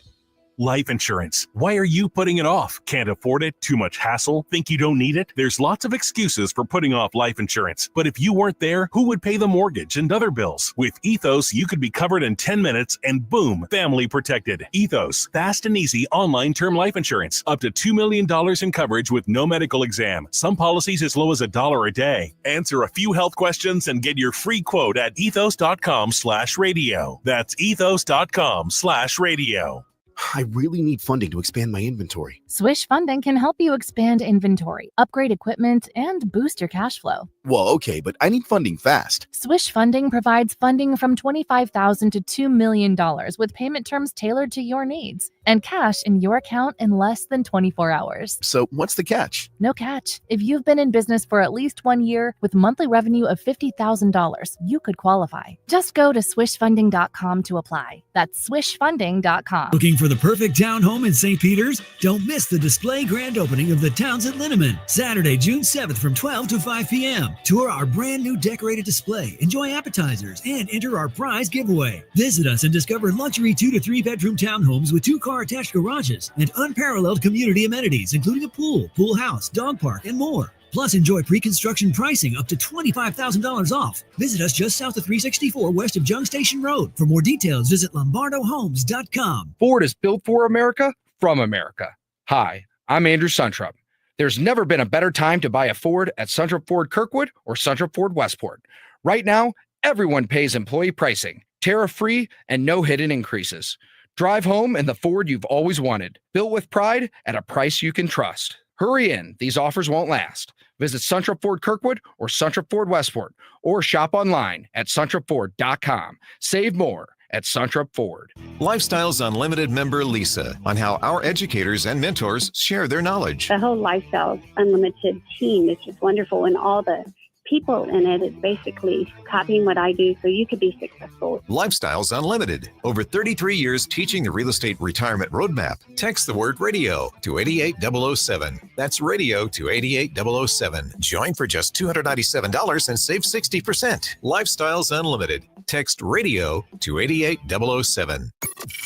Life insurance. Why are you putting it off? Can't afford it? Too much hassle? Think you don't need it? There's lots of excuses for putting off life insurance. But if you weren't there, who would pay the mortgage and other bills? With Ethos, you could be covered in 10 minutes and boom, family protected. Ethos, fast and easy online term life insurance. Up to $2 million in coverage with no medical exam. Some policies as low as $1 a day. Answer a few health questions and get your free quote at ethos.com/radio. That's ethos.com/radio. I really need funding to expand my inventory. Swish Funding can help you expand inventory, upgrade equipment, and boost your cash flow. Well, okay, but I need funding fast. Swish Funding provides funding from $25,000 to $2 million with payment terms tailored to your needs and cash in your account in less than 24 hours. So what's the catch? No catch. If you've been in business for at least 1 year with monthly revenue of $50,000, you could qualify. Just go to swishfunding.com to apply. That's swishfunding.com. Looking for the perfect townhome in St. Peters? Don't miss the display grand opening of the Townsend Linneman, Saturday, June 7th from 12 to 5 p.m. Tour our brand new decorated display, enjoy appetizers, and enter our prize giveaway. Visit us and discover luxury 2 to 3 bedroom townhomes with 2-car attached garages and unparalleled community amenities, including a pool, pool house, dog park, and more. Plus, enjoy pre-construction pricing up to $25,000 off. Visit us just south of 364 west of Jung Station Road. For more details, visit lombardohomes.com. Ford is built for America, from America. Hi, I'm Andrew Suntrup. There's never been a better time to buy a Ford at Suntrup Ford Kirkwood or Suntrup Ford Westport. Right now, everyone pays employee pricing, tariff-free, and no hidden increases. Drive home in the Ford you've always wanted, built with pride at a price you can trust. Hurry in, these offers won't last. Visit Suntrup Ford Kirkwood or Suntrup Ford Westport, or shop online at suntrupford.com. Save more at Suntrup Ford. Lifestyles Unlimited member Lisa on how our educators and mentors share their knowledge. The whole Lifestyles Unlimited team is just wonderful, and all the people in it is basically copying what I do so you could be successful. Lifestyles Unlimited. Over 33 years teaching the real estate retirement roadmap. Text the word radio to 88007. That's radio to 88007. Join for just $297 and save 60%. Lifestyles Unlimited. Text radio to 88007.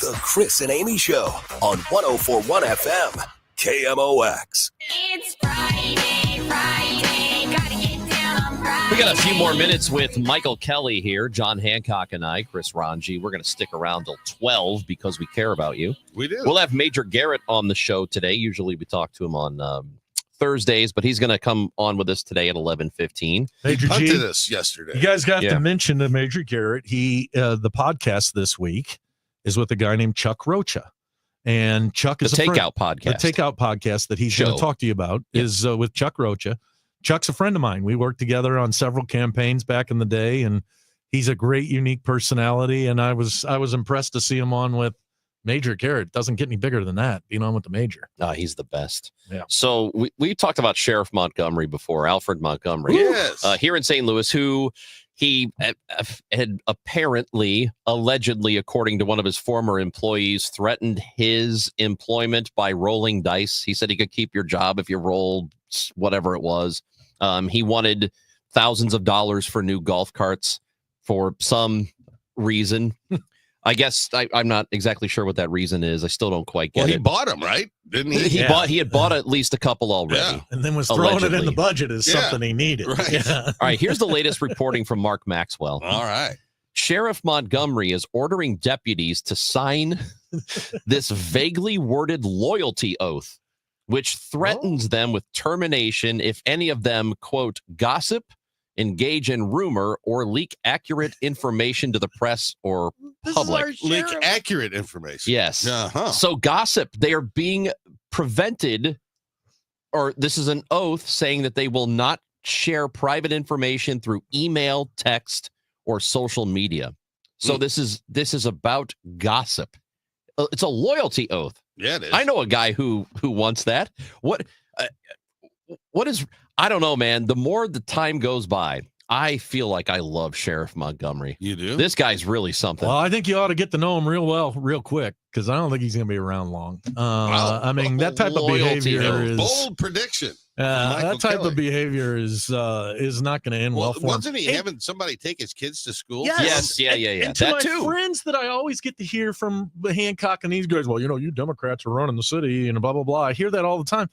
The Chris and Amy Show on 104.1 FM, KMOX. It's Friday, gotta get down on Friday. We got a few more minutes with Michael Kelly here, John Hancock and I, Chris Ranji. We're going to stick around till 12 because we care about you. We do. We'll have Major Garrett on the show today. Usually we talk to him on Thursdays, but he's going to come on with us today at 11:15. Major He G, punted us yesterday. you guys got Yeah. to mention to Major Garrett. He the podcast this week is with a guy named Chuck Rocha, and Chuck is The a friend- Takeout Podcast. The Takeout podcast that he's going Show. to talk to you about is with Chuck Rocha. Chuck's a friend of mine. We worked together on several campaigns back in the day, and he's a great, unique personality. And I was impressed to see him on with Major Garrett. Doesn't get any bigger than that. Being on with the Major. He's the best. Yeah. So we talked about Sheriff Montgomery before, Alfred Montgomery. Yes. Here in St. Louis, who he had apparently, allegedly, according to one of his former employees, threatened his employment by rolling dice. He said he could keep your job if you rolled whatever it was. He wanted thousands of dollars for new golf carts for some reason. I guess I'm not exactly sure what that reason is. I still don't quite get Well, it. he bought them, right? Didn't he? He had bought at least a couple already. Yeah. And then was throwing it in the Allegedly. budget as Yeah. something he needed. Right. Yeah. All right, here's the latest reporting from Mark Maxwell. All right. Sheriff Montgomery is ordering deputies to sign this vaguely worded loyalty oath, which threatens them with termination if any of them, quote, gossip, engage in rumor, or leak accurate information to the press or public. Leak accurate information. Yes. Uh-huh. So gossip, they are being prevented, or this is an oath saying that they will not share private information through email, text, or social media. So this is about gossip. It's a loyalty oath. Yeah, it is. I know a guy who wants that. What is, I don't know, man. The more the time goes by, I feel like I love Sheriff Montgomery. You do? This guy's really something. Well, I think you ought to get to know him real quick, because I don't think he's going to be around long. I mean, that type of behavior is bold prediction. That type of behavior is not going to end well for him. Wasn't he having somebody take his kids to school? Yes. Yeah. And to my friends that I always get to hear from Hancock and these guys, well, you Democrats are running the city and blah, blah, blah. I hear that all the time.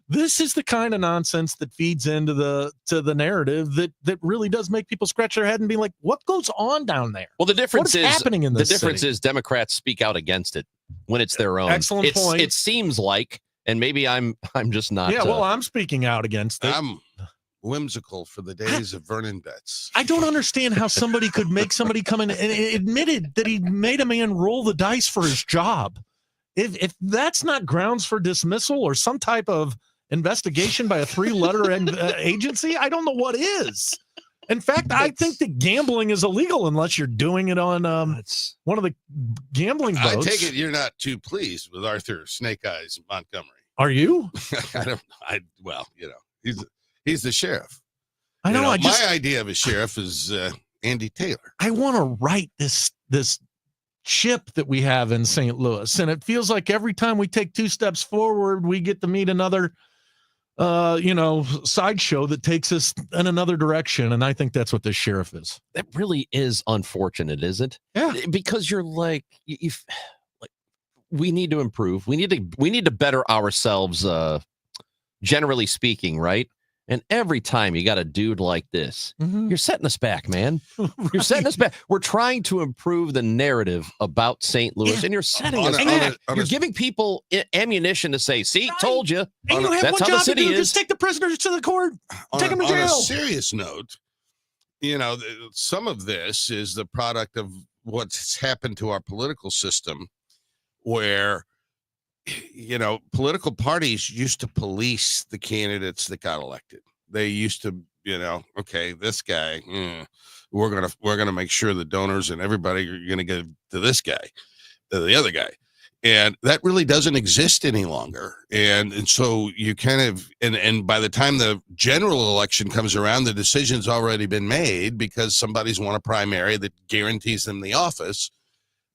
This is the kind of nonsense that feeds into the narrative that really does make people scratch their head and be like, what goes on down there? Well, the difference is happening in this city? is Democrats speak out against it when it's their own. Excellent point. It seems like, and maybe I'm just not. Yeah, well, I'm speaking out against it. I'm whimsical for the days of Vernon Betts. I don't understand how somebody could make somebody come in and admitted that he made a man roll the dice for his job. If that's not grounds for dismissal or some type of investigation by a 3-letter agency, I don't know what is. In fact, I think that gambling is illegal unless you're doing it on one of the gambling boats. I take it you're not too pleased with Arthur Snake Eyes Montgomery. Are you? He's the sheriff. I know. My idea of a sheriff is Andy Taylor. I want to write this ship that we have in St. Louis, and it feels like every time we take 2 steps forward, we get to meet another sideshow that takes us in another direction. And I think that's what this sheriff is. That really is unfortunate, isn't it? Yeah. Because you're like, we need to improve. We need to better ourselves, generally speaking, right? And every time you got a dude like this, you're setting us back, man. You're setting us back. We're trying to improve the narrative about St. Louis, and you're setting us back. You're giving people ammunition to say, see, told you. And you have That's one how the job to city do, is. just take the prisoners to the court, take them to jail. On a serious note, some of this is the product of what's happened to our political system, where political parties used to police the candidates that got elected. They used to, okay, this guy, we're gonna make sure the donors and everybody are gonna give to this guy, to the other guy, and that really doesn't exist any longer. And so you kind of, and by the time the general election comes around, the decision's already been made because somebody's won a primary that guarantees them the office,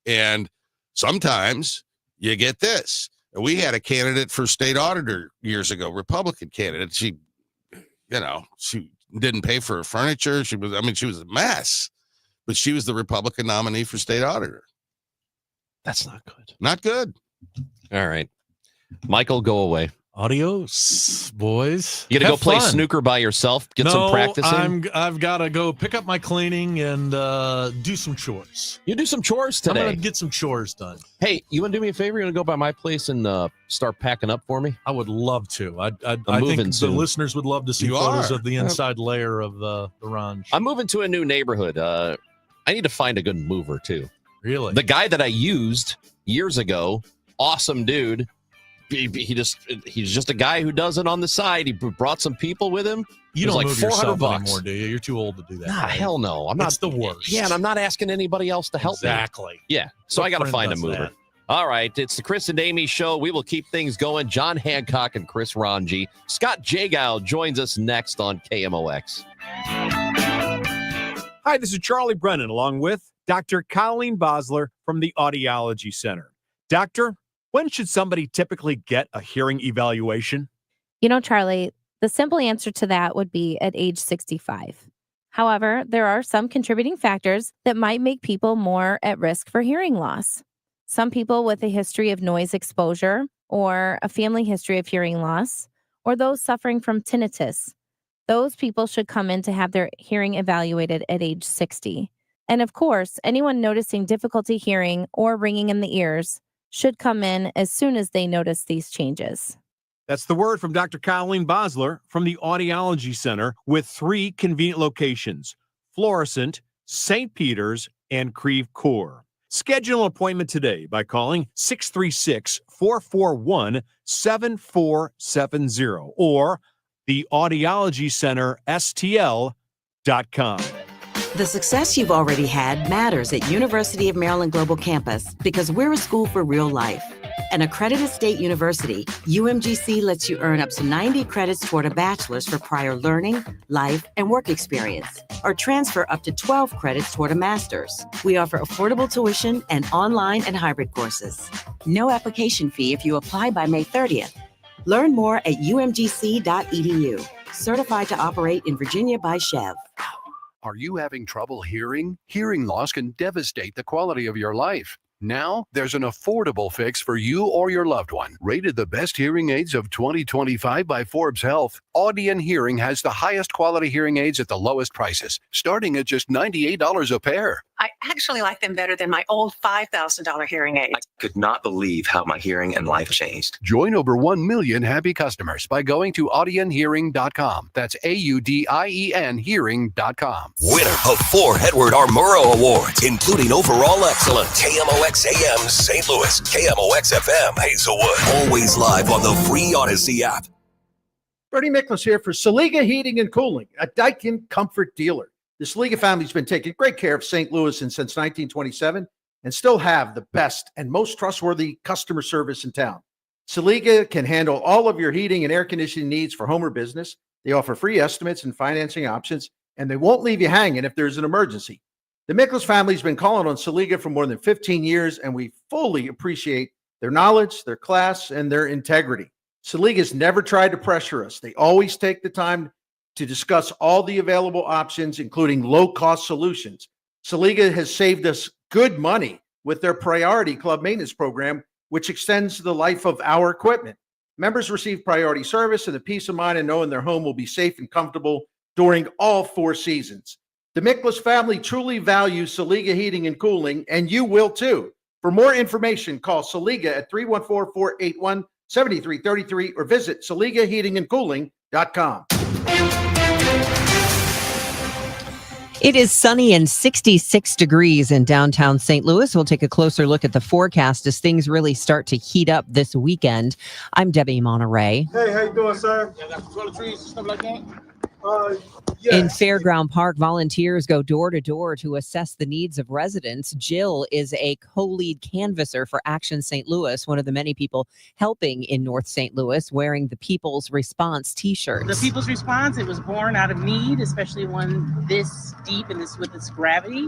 and sometimes you get this. We had a candidate for state auditor years ago, Republican candidate. She didn't pay for her furniture. She was a mess, but she was the Republican nominee for state auditor. That's not good. Not good. All right. Michael, go away. Adios, boys. You gotta Have go play fun. snooker by yourself, get some practicing? I've got to go pick up my cleaning and do some chores. You do some chores today. I'm going to get some chores done. Hey, you want to do me a favor? You want to go by my place and start packing up for me? I would love to. I moving think soon. the listeners would love to see photos of the inside layer of the ranch. I'm moving to a new neighborhood. I need to find a good mover, too. Really? The guy that I used years ago, awesome dude. He's just a guy who does it on the side. He brought some people with him. You don't move yourself anymore, do you? You're too old to do that. Nah, right? hell no. I'm It's not the worst. Yeah, and I'm not asking anybody else to help me. Exactly. Yeah, so What I got to friend find a does mover. that? All right, it's the Chris and Amy show. We will keep things going. John Hancock and Chris Ranji. Scott Jagow joins us next on KMOX. Hi, this is Charlie Brennan along with Dr. Colleen Bosler from the Audiology Center. Doctor, when should somebody typically get a hearing evaluation? Charlie, the simple answer to that would be at age 65. However, there are some contributing factors that might make people more at risk for hearing loss. Some people with a history of noise exposure or a family history of hearing loss, or those suffering from tinnitus. Those people should come in to have their hearing evaluated at age 60. And of course, anyone noticing difficulty hearing or ringing in the ears should come in as soon as they notice these changes. That's the word from Dr. Colleen Bosler from the Audiology Center with 3 convenient locations: Florissant, St. Peter's, and Creve Coeur. Schedule an appointment today by calling 636-441-7470 or the Audiology Center, STL.com. The success you've already had matters at University of Maryland Global Campus because we're a school for real life. An accredited state university, UMGC lets you earn up to 90 credits toward a bachelor's for prior learning, life, and work experience, or transfer up to 12 credits toward a master's. We offer affordable tuition and online and hybrid courses. No application fee if you apply by May 30th. Learn more at umgc.edu. Certified to operate in Virginia by Chev. Are you having trouble hearing? Hearing loss can devastate the quality of your life. Now, there's an affordable fix for you or your loved one. Rated the best hearing aids of 2025 by Forbes Health, Audion Hearing has the highest quality hearing aids at the lowest prices, starting at just $98 a pair. I actually like them better than my old $5,000 hearing aids. I could not believe how my hearing and life changed. Join over 1 million happy customers by going to audionhearing.com. That's AUDIEN hearing.com. Winner of 4 Edward R. Murrow Awards, including Overall Excellence. KMOX AM St. Louis, KMOX FM Hazelwood. Always live on the free Odyssey app. Bernie Miklas here for Saliga Heating and Cooling, a Daikin comfort dealer. The Saliga family's been taking great care of St. Louis since 1927 and still have the best and most trustworthy customer service in town. Saliga can handle all of your heating and air conditioning needs for home or business. They offer free estimates and financing options, and they won't leave you hanging if there's an emergency. The Miklas family's been calling on Saliga for more than 15 years, and we fully appreciate their knowledge, their class, and their integrity. Saliga's never tried to pressure us. They always take the time to discuss all the available options, including low-cost solutions. Saliga has saved us good money with their Priority Club maintenance program, which extends the life of our equipment. Members receive priority service and the peace of mind in knowing their home will be safe and comfortable during all 4 seasons. The Miklas family truly values Saliga Heating and Cooling, and you will too. For more information, call Saliga at 314-481-7333 or visit SaligaHeatingandCooling.com. It is sunny and 66 degrees in downtown St. Louis. We'll take a closer look at the forecast as things really start to heat up this weekend. I'm Debbie Monterey. Hey, how you doing, sir? Control the trees, stuff like that. Yes. In Fairground Park, volunteers go door to door to assess the needs of residents. Jill is a co-lead canvasser for Action St. Louis, one of the many people helping in North St. Louis, wearing the People's Response t-shirts. The People's Response, it was born out of need, especially one this deep and this with its gravity.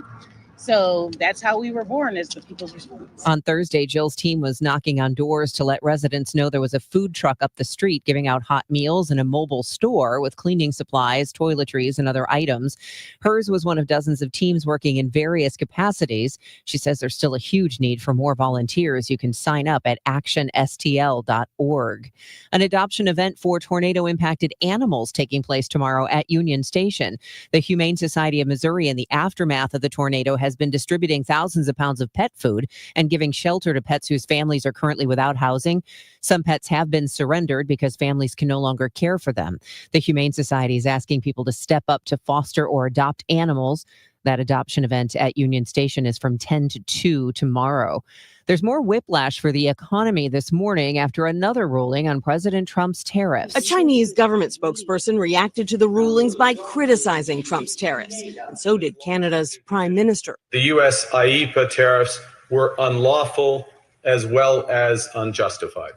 So that's how we were born, as the People's Response. On Thursday, Jill's team was knocking on doors to let residents know there was a food truck up the street giving out hot meals and a mobile store with cleaning supplies, toiletries, and other items. Hers was one of dozens of teams working in various capacities. She says there's still a huge need for more volunteers. You can sign up at actionstl.org. An adoption event for tornado-impacted animals taking place tomorrow at Union Station. The Humane Society of Missouri, in the aftermath of the tornado, has been distributing thousands of pounds of pet food and giving shelter to pets whose families are currently without housing. Some pets have been surrendered because families can no longer care for them. The Humane Society is asking people to step up to foster or adopt animals. That adoption event at Union Station is from 10 to 2 tomorrow. There's more whiplash for the economy this morning after another ruling on President Trump's tariffs. A Chinese government spokesperson reacted to the rulings by criticizing Trump's tariffs, and so did Canada's prime minister. The U.S. IEEPA tariffs were unlawful as well as unjustified.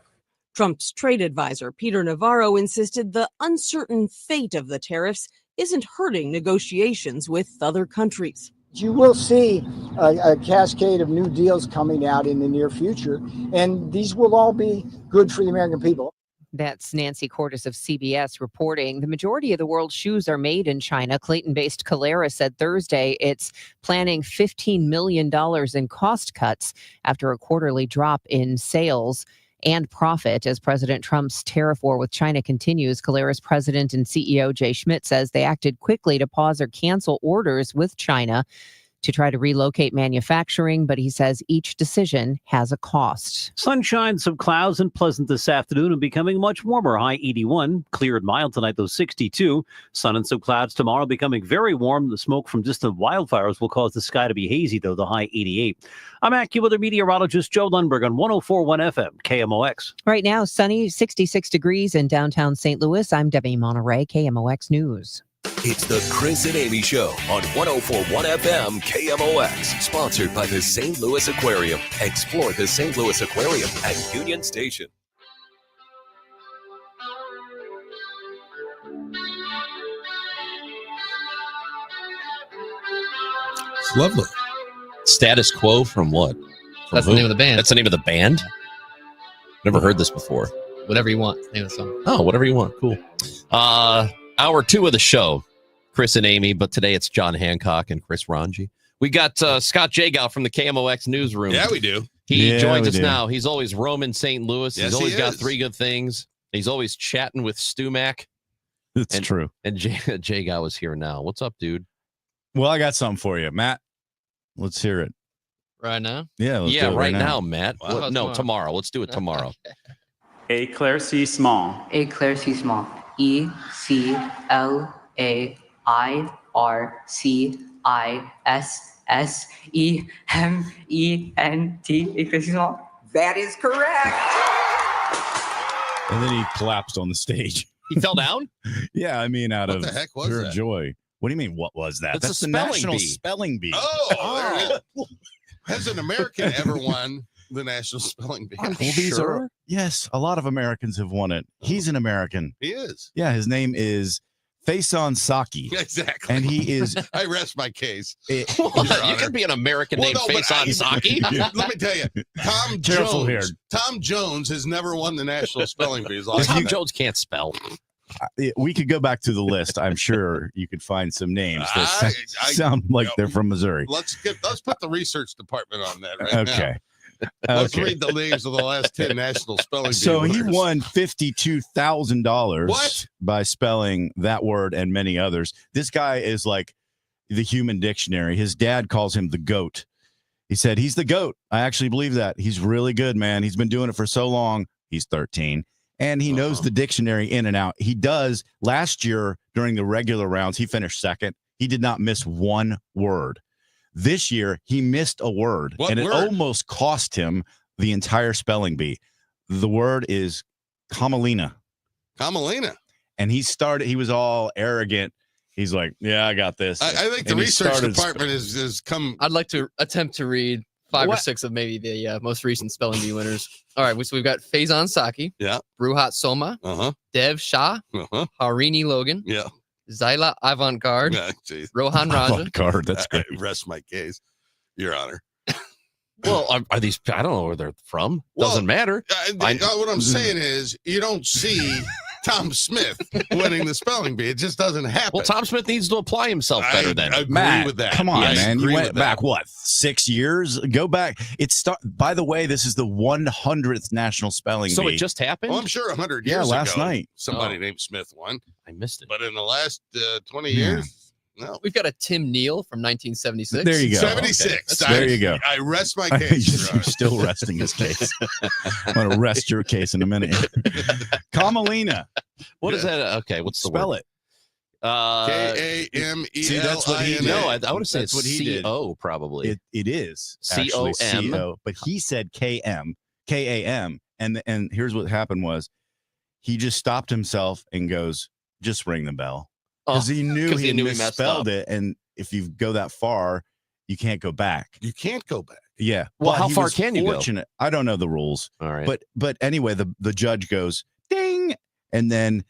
Trump's trade advisor, Peter Navarro, insisted the uncertain fate of the tariffs isn't hurting negotiations with other countries. You will see a cascade of new deals coming out in the near future, and these will all be good for the American people. That's Nancy Cordes of CBS reporting. The majority of the world's shoes are made in China. Clayton-based Calera said Thursday it's planning $15 million in cost cuts after a quarterly drop in sales and profit as President Trump's tariff war with China continues. Calera's president and CEO Jay Schmidt says they acted quickly to pause or cancel orders with China to try to relocate manufacturing, but he says each decision has a cost. Sunshine, some clouds, and pleasant this afternoon and becoming much warmer. High 81. Clear and mild tonight, though 62. Sun and some clouds tomorrow, becoming very warm. The smoke from distant wildfires will cause the sky to be hazy, though, the high 88. I'm AccuWeather meteorologist Joe Lundberg on 104.1 FM, KMOX. Right now, sunny, 66 degrees in downtown St. Louis. I'm Debbie Monterey, KMOX News. It's the Chris and Amy Show on 104.1 FM KMOX, sponsored by the St. Louis Aquarium. Explore the St. Louis Aquarium at Union Station. It's lovely. Status Quo from what? That's the name of the band. That's the name of the band? Never heard this before. Whatever you want. Name of the song. Oh, whatever you want. Cool. Hour 2 of the show, Chris and Amy, but today it's John Hancock and Chris Ranji. We got Scott Jagow from the KMOX newsroom. Yeah, we do. He joins us now. He's always roaming St. Louis. Yes, He's always he got is. 3 good things. He's always chatting with Stu Mac. It's true. And Jagow is here now. What's up, dude? Well, I got something for you, Matt. Let's hear it. Right now? Yeah, let's do it right now, Matt. Wow. What- no, tomorrow. Let's do it tomorrow. Éclaircissement. Éclaircissement. ECLAIRCISSEMENT. Éclaircissement. That is correct. And then he collapsed on the stage. He fell down? Yeah, I mean, out What of the heck was pure that? joy. What do you mean, what was that? It's That's a the spelling National bee. Spelling Bee. Oh, there it is. Has an American ever won the National Spelling Bee? Well, these are, yes, a lot of Americans have won it. He's an American. He is. Yeah, his name is Faison Saki. Exactly. And he is. I rest my case. You could be an American named Faison Saki. Let me tell you, Tom Careful here. Jones. Tom Jones has never won the National Spelling Bee. Tom Jones can't spell. We could go back to the list. I'm sure you could find some names that I- sound like they're from Missouri. Let's put the research department on that right now. Okay. Let's Okay. read the names of the last 10 National Spelling Bee So he winners. won $52,000 What? by spelling that word and many others. This guy is like the human dictionary. His dad calls him the GOAT. He said he's the GOAT. I actually believe that. He's really good, man. He's been doing it for so long. He's 13. And he knows the dictionary in and out. He does. Last year, during the regular rounds, he finished second. He did not miss one word. This year, he missed a word, What and it word? almost cost him the entire spelling bee. The word is camelina. Camelina. And he was all arrogant. He's like, yeah, I got this. I think the And he research started department has come. I'd like to attempt to read 5 or What? 6 of maybe the most recent spelling bee winners. All right, so we've got Faison Saki, Yeah. Bruhat Soma, Dev Shah, Harini Logan, Yeah. Zyla Avant-Garde, Yeah, geez. Rohan Raja. Avant-Garde, that's great. I rest my case, Your Honor. Well, are these? I don't know where they're from. Well, Doesn't matter. What I'm saying is, you don't see Tom Smith winning the spelling bee. It just doesn't happen. Well, Tom Smith needs to apply himself better I then. agree Matt, with that. come on, Yes, man. You agree went with back, that. what, 6 years? Go back. By the way, this is the 100th National Spelling So Bee. it just happened? Well, I'm sure 100 Yeah, years last ago, night. somebody Oh. named Smith won. I missed it. But in the last 20 Yeah. years, no. We've got a Tim Neal from 1976. There you go. 76. Okay. There you go. I rest my case. Your You're Honor. still resting his case. I'm going to rest your case in a minute. Camelina. What is that? Okay, what's the Spell word? it. K-A-M-E-L-I-N-A. See, that's what he did. No, I would have said That's what he did. C-O probably. It is C-O-M. actually C-O, but he said K-M, K-A-M. And here's what happened was he just stopped himself and goes, just ring the bell. Because he knew 'cause he he had knew he messed misspelled up. it. And if you go that far, you can't go back. You can't go back. Yeah. Well, But how he far was can you go? fortunate. I don't know the rules. All right. But anyway, the judge goes, ding. And then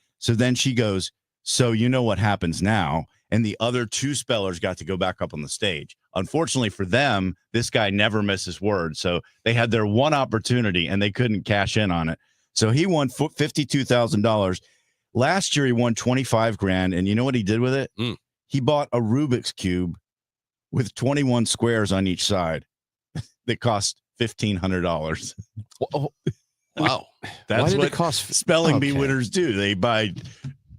she goes, so you know what happens now. And the other 2 spellers got to go back up on the stage. Unfortunately for them, this guy never misses words. So they had their one opportunity and they couldn't cash in on it. So he won $52,000. Last year he won 25 grand. And you know what he did with it? He bought a Rubik's Cube with 21 squares on each side that cost $1,500. Wow. That's Why did what it cost? spelling bee Okay. winners do. They buy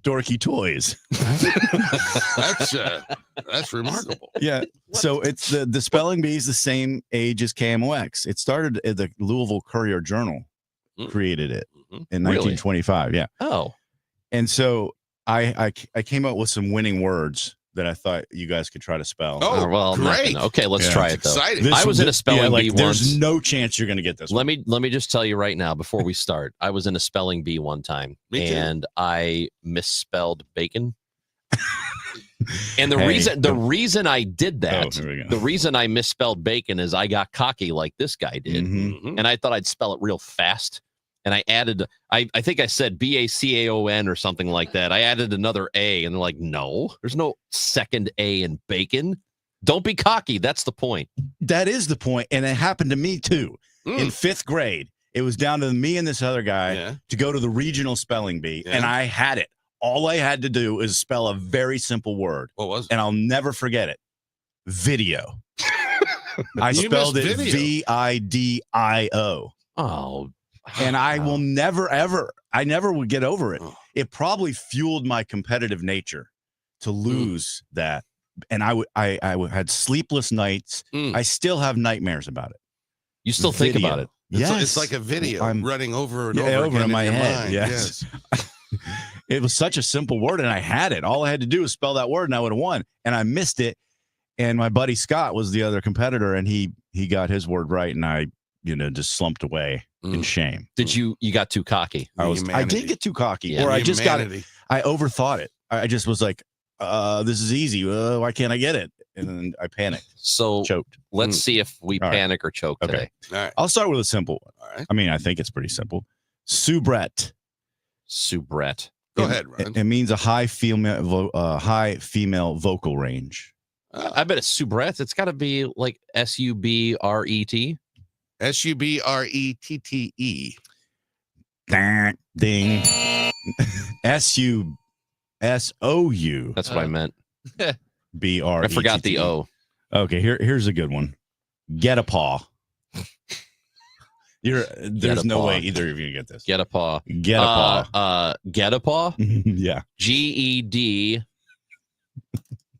dorky toys. That's remarkable. Yeah. So it's the spelling bee is the same age as KMOX. It started at the Louisville Courier Journal, created it in 1925. Yeah. Oh. And so I came up with some winning words that I thought you guys could try to spell. Oh, well, great. Okay, let's try it though. Exciting. I was in a spelling bee once. There's no chance you're going to get this. Let me just tell you right now before we start. I was in a spelling bee one time and I misspelled bacon. And the reason I did that, the reason I misspelled bacon is I got cocky like this guy did, and I thought I'd spell it real fast. And I added, I think I said BACAON or something like that. I added another A, and they're like, no, there's no second A in bacon. Don't be cocky. That's the point. That is the point. And it happened to me too. In 5th grade, it was down to me and this other guy to go to the regional spelling bee, and I had it. All I had to do is spell a very simple word. What was it? And I'll never forget it. Video. I You spelled missed it video. VIDIO. Oh. And I will never, ever, I never would get over it. It probably fueled my competitive nature to lose that. And I had sleepless nights. I still have nightmares about it. You still think about it? Yes. It's like a video running over and Yeah, over over again in my your head. mind. Yes. It was such a simple word, and I had it. All I had to do was spell that word, and I would have won. And I missed it. And my buddy Scott was the other competitor, and he got his word right, and I, just slumped away in shame. Did you got too cocky? I did get too cocky, Yeah. or I just got it. Humanity. I overthought it. I just was like, this is easy. Why can't I get it? And then I panicked. So Choked. let's see if we All right. panic or choke today. All right. I'll start with a simple one. All right. I mean, I think it's pretty simple. Soubrette. Soubrette. Go ahead, Ron. It means a high female vocal range. I bet it's soubrette. It's got to be like SUBRET. SUBRETTE. Ding. SUSOU. That's what I meant. BRETT. I forgot the O. Okay, here's a good one. Get a paw. There's no way either of you get this. Get a paw. Get a paw. Get a paw. Yeah. GED.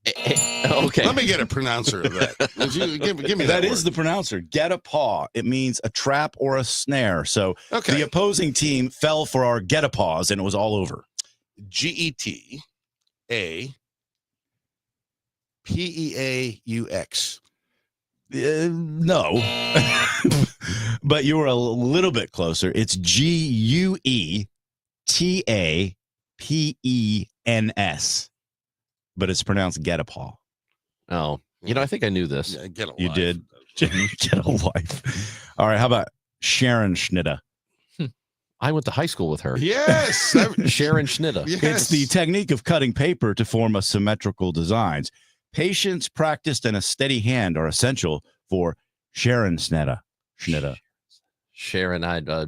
Okay. Let me get a pronouncer of that. Give me that. That is the pronouncer. Get a paw. It means a trap or a snare. So the opposing team fell for our get a paws, and it was all over. GETAPEAUX. No, but you were a little bit closer. It's GUETAPENS, but it's pronounced get a paw. Oh, I think I knew this. Yeah, get a You life. did. Get a life. All right. How about Sharon Schnitta? I went to high school with her. Yes. Sharon Schnitta. Yes. It's the technique of cutting paper to form a symmetrical designs. Patience, practice, and a steady hand are essential for Sharon Schnitta. Sharon,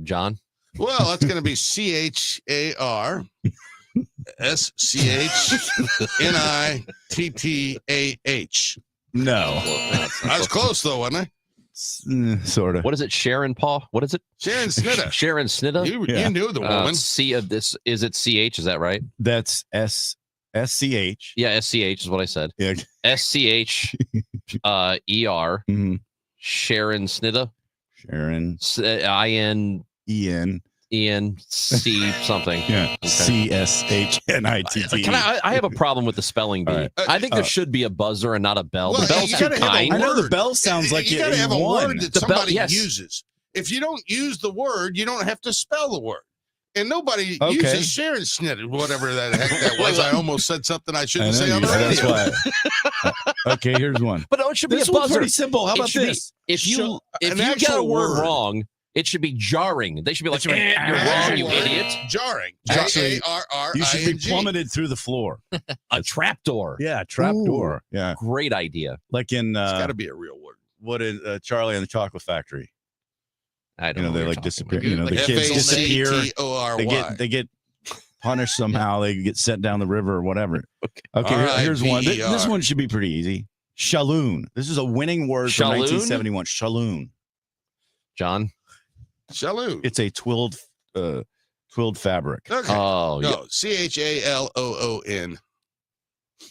John. Well, that's going to be CHARSCHNITTAH. No. I was close, though, wasn't I? Sort of. What is it? Sharon Paw? What is it? Sharon Schnitta. Sharon Schnitta. You knew the woman. C of this. Is it CH? Is that right? That's SCH. Yeah, SCH is what I said. Yeah. SCH ER. Sharon Schnitta. Sharon. ENC something. Yeah. CSHNITT. I have a problem with the spelling bee. Right. I think there should be a buzzer and not a bell. Well, the bell's you too gotta have a kind. I know the bell sounds like you got to have a won. word that The bell- somebody yes. uses. If you don't use the word, you don't have to spell the word. And nobody Okay. uses Sharon Schnitt, whatever that heck that was. I almost said something I shouldn't say on the That's radio. why. Okay, here's one. But no, it should be This a one's buzzer. pretty simple. How It about should be- this? If you An get a actual word word. wrong, it should be jarring. They should be like, That's right. you're wrong, you Word, idiot. Jarring. Actually, JARRING. You should be plummeted through the floor. A trapdoor. Yeah, trap door. Yeah, Great idea. like in It's got to be a real word. what is Charlie and the Chocolate Factory? I don't You know, know. they what like you're disappear. talking You know, about. the kids disappear. FACTORY. They get punished somehow. They get sent down the river or whatever. Okay, here's one. This RIVER. one should be pretty easy. Shalloon. This is a winning word from Shalloon? 1971. Shalloon. John. Shalloon. It's a twilled Quilled fabric. Okay. Oh, yeah. No, CHALOON.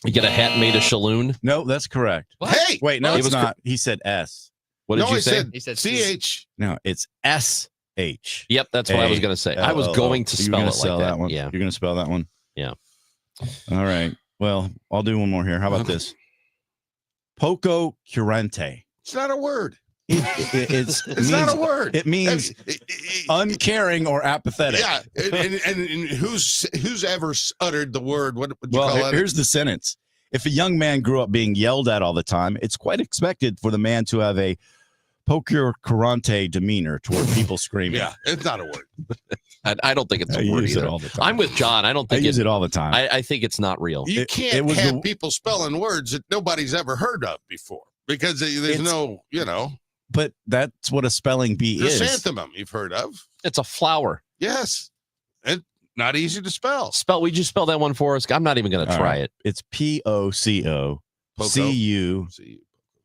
You get a hat made of Shalloon. No, that's correct. Hey, Wait, no, It it's was not. He said S. What did no, you I say? said He said CH. No, it's SH. Yep, that's what I was going to say. I was going to You're spell gonna it spell like that one. Yeah. You're going to spell that one. Yeah. All right. Well, I'll do one more here. How about this? Poco curente. It's not a word. It's not a word. It means uncaring or apathetic. Yeah, and who's ever uttered the word? What would you Well, call it? here's the sentence. If a young man grew up being yelled at all the time, it's quite expected for the man to have a poco curente demeanor toward people screaming. Yeah, it's not a word. I don't think it's I a word use it either. all the time. I'm with John. I don't think I use it all the time. I think it's not real. You It can't was have the- people spelling words that nobody's ever heard of before because there's It's- no, But that's what a spelling bee is. chrysanthemum you've heard of. It's a flower. Yes, and not easy to spell. Would you spell that one for us? I'm not even going to All try right. it. It's POCO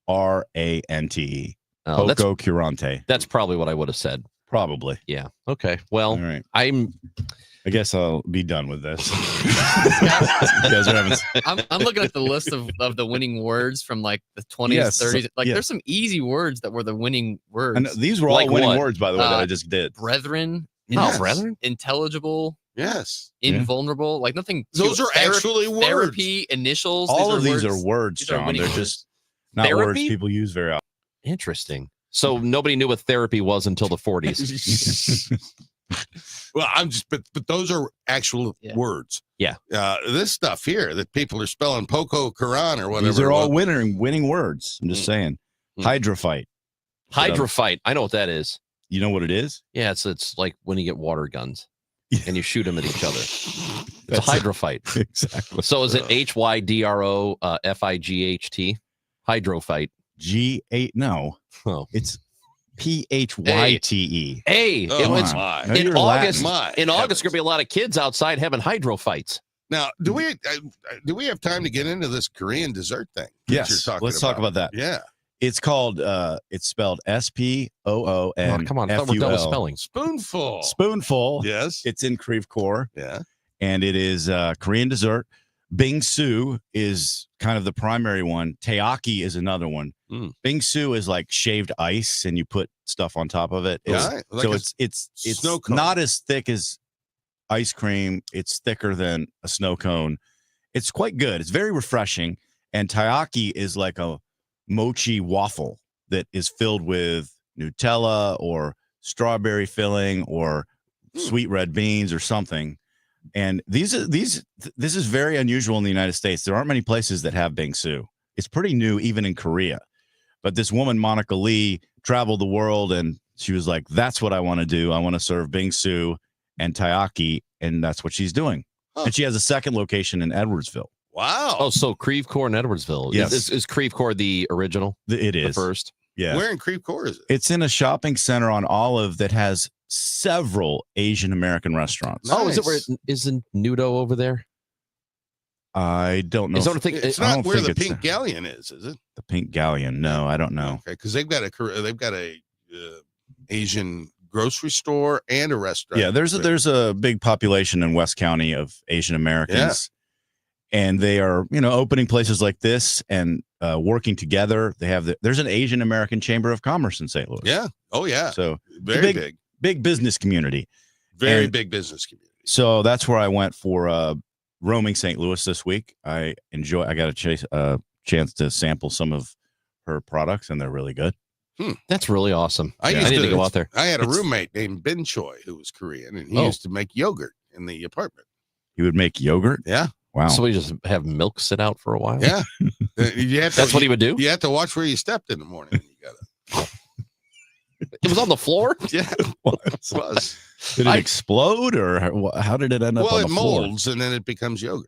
CURANTE. Oh, that's Poco curante. that's probably what I would have said. Probably. Yeah. Okay. Well, All right. I guess I'll be done with this. You guys are having. I'm looking at the list of the winning words from like the 20s, Yes, 30s. Like yeah. there's some easy words that were the winning words. And these were all Like winning what? words, by the way, that I just did. Brethren. Yes. brethren. Intelligible. Yes, Invulnerable. Like nothing. Those are actually words. Therapy. Initials. All of these words. are words, These are John. winning They're words. just not words Therapy? people use very often. Interesting. So nobody knew what therapy was until the 40s. Well, but those are actual words. Yeah. This stuff here that people are spelling Poco Quran or whatever. These are all well, winning words. I'm just saying. Hydrophyte. Hydrophyte. I know what that is. You know what it is? Yeah, it's like when you get water guns and you shoot them at each other. It's a That's hydrophyte. Exactly. So is it HYDROFIGHT? Hydrophyte. G8. No. Oh. It's PHYTE. Hey, Oh, it was my. No, in you're August. Latin. In August, going to be a lot of kids outside having hydrophytes. Now, do we have time to get into this Korean dessert thing? that Yes. you're talking Let's talk about that. Yeah. It's called it's spelled SPOON. Oh, come on. I thought we're done with spelling. Spoonful. Spoonful. Yes. It's in Creve Coeur. Yeah. And it is Korean dessert. Bingsu is kind of the primary one. Taiyaki is another one. Mm. Bingsu is like shaved ice, and you put stuff on top of it. Yeah, like so a it's snow cone. not as thick as ice cream. It's thicker than a snow cone. It's quite good. It's very refreshing. And taiyaki is like a mochi waffle that is filled with Nutella or strawberry filling or sweet red beans or something. And this is very unusual in the United States. There aren't many places that have bingsu. It's pretty new even in Korea. But this woman, Monica Lee, traveled the world and she was like, that's what I want to do. I want to serve bingsu and taiyaki, and that's what she's doing. Huh. And she has a second location in Edwardsville. Wow. Oh, so Creve Coeur and Edwardsville. Yes. Is Creve Coeur the original? It The is. first? Yeah. Where in Creve Coeur is it? It's in a shopping center on Olive that has several Asian American restaurants. Oh, is it where Nice. isn't Nudo over there? I don't know. Is that if- what I think? It's I not don't where think the it's Pink Galleon is it? the Pink Galleon. No, I don't know. Okay, because they've got a Asian grocery store and a restaurant. Yeah, there's a big population in West County of Asian Americans, and they are opening places like this and working together. They have there's an Asian American Chamber of Commerce in St. Louis. Yeah. Oh yeah. So Very big, big business community. Very and- big business community. So that's where I went for roaming St. Louis this week. I got a chance to sample some of her products, and they're really good. That's really awesome. I need to go out there. I had a It's- roommate named Ben Choi who was Korean, and he Oh. used to make yogurt in the apartment. You would make yogurt? Yeah. Wow. So we just have milk sit out for a while. Yeah. You have to- That's what he would do. You have to watch where you stepped in the morning. You gotta. It was on the floor. Yeah. It was. Did it explode, or how did it end up Well, on it the floor? molds and then it becomes yogurt.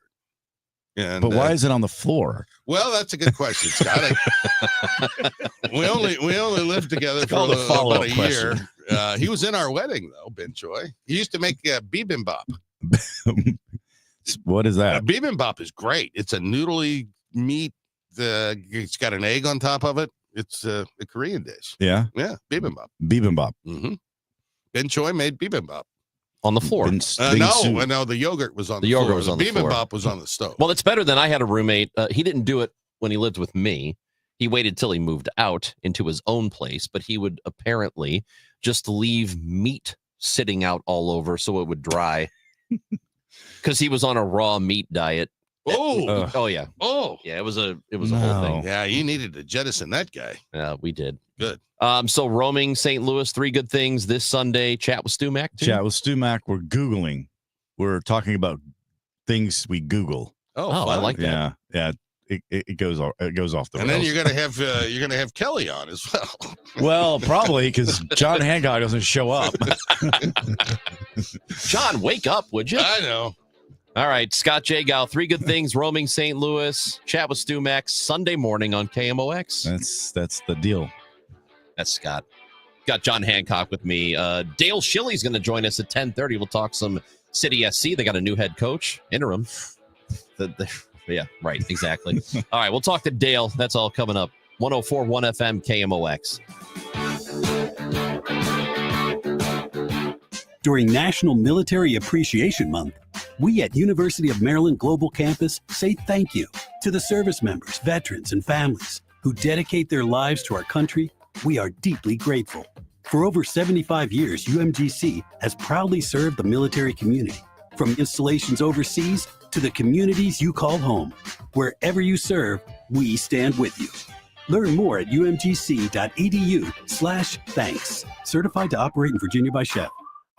And, But why is it on the floor? Well, that's a good question, Scott. we only lived together for called a about follow-up a question. year. He was in our wedding though, Ben Choi. He used to make bibimbap. What is that? Bibimbap is great. It's a noodly meat. It's got an egg on top of it. It's a Korean dish. Yeah, Yeah, bibimbap. bibimbap. Mm-hmm. Ben Choi made bibimbap. on the floor. No, the yogurt was on the floor. Yogurt was on the floor. Bibimbap was on the stove. Well, it's better than I had a roommate. He didn't do it when he lived with me. He waited till he moved out into his own place, but he would apparently just leave meat sitting out all over so it would dry because he was on a raw meat diet. Oh yeah. Oh yeah. It was a whole thing. Yeah, you needed to jettison that guy. Yeah, we did. Good. So roaming St. Louis, 3 good things this Sunday. Chat with Stu Mac. Too? Chat with Stu Mac. We're Googling. We're talking about things we Google. Oh, I like that. Yeah. It goes off the rails. And then you're gonna have Kelly on as well. Well, probably because John Hancock doesn't show up. John, wake up, would you? I know. All right, Scott Jagow, 3 good things, roaming St. Louis. Chat with Stu Max Sunday morning on KMOX. That's the deal. That's Scott. Got John Hancock with me. Dale Schilly's going to join us at 10:30. We'll talk some City SC. They got a new head coach, interim. Yeah, right, exactly. All right, we'll talk to Dale. That's all coming up. 104.1 FM KMOX. During National Military Appreciation Month, we at University of Maryland Global Campus say thank you to the service members, veterans, and families who dedicate their lives to our country. We are deeply grateful. For over 75 years, UMGC has proudly served the military community, from installations overseas to the communities you call home. Wherever you serve, we stand with you. Learn more at umgc.edu/thanks. Certified to operate in Virginia by Chef.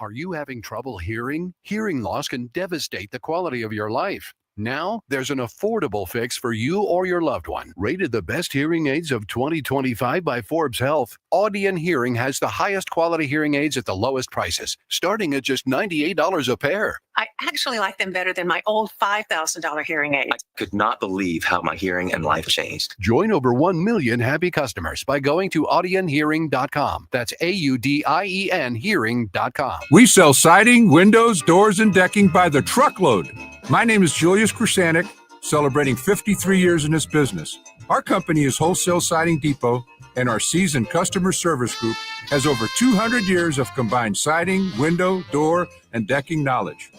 Are you having trouble hearing? Hearing loss can devastate the quality of your life. Now, there's an affordable fix for you or your loved one. Rated the best hearing aids of 2025 by Forbes Health, Audion Hearing has the highest quality hearing aids at the lowest prices, starting at just $98 a pair. I actually like them better than my old $5,000 hearing aids. I could not believe how my hearing and life changed. Join over 1 million happy customers by going to audionhearing.com. That's AUDIEN hearing.com. We sell siding, windows, doors, and decking by the truckload. My name is Julius Krasanik, celebrating 53 years in this business. Our company is Wholesale Siding Depot, and our seasoned customer service group has over 200 years of combined siding, window, door, and decking knowledge.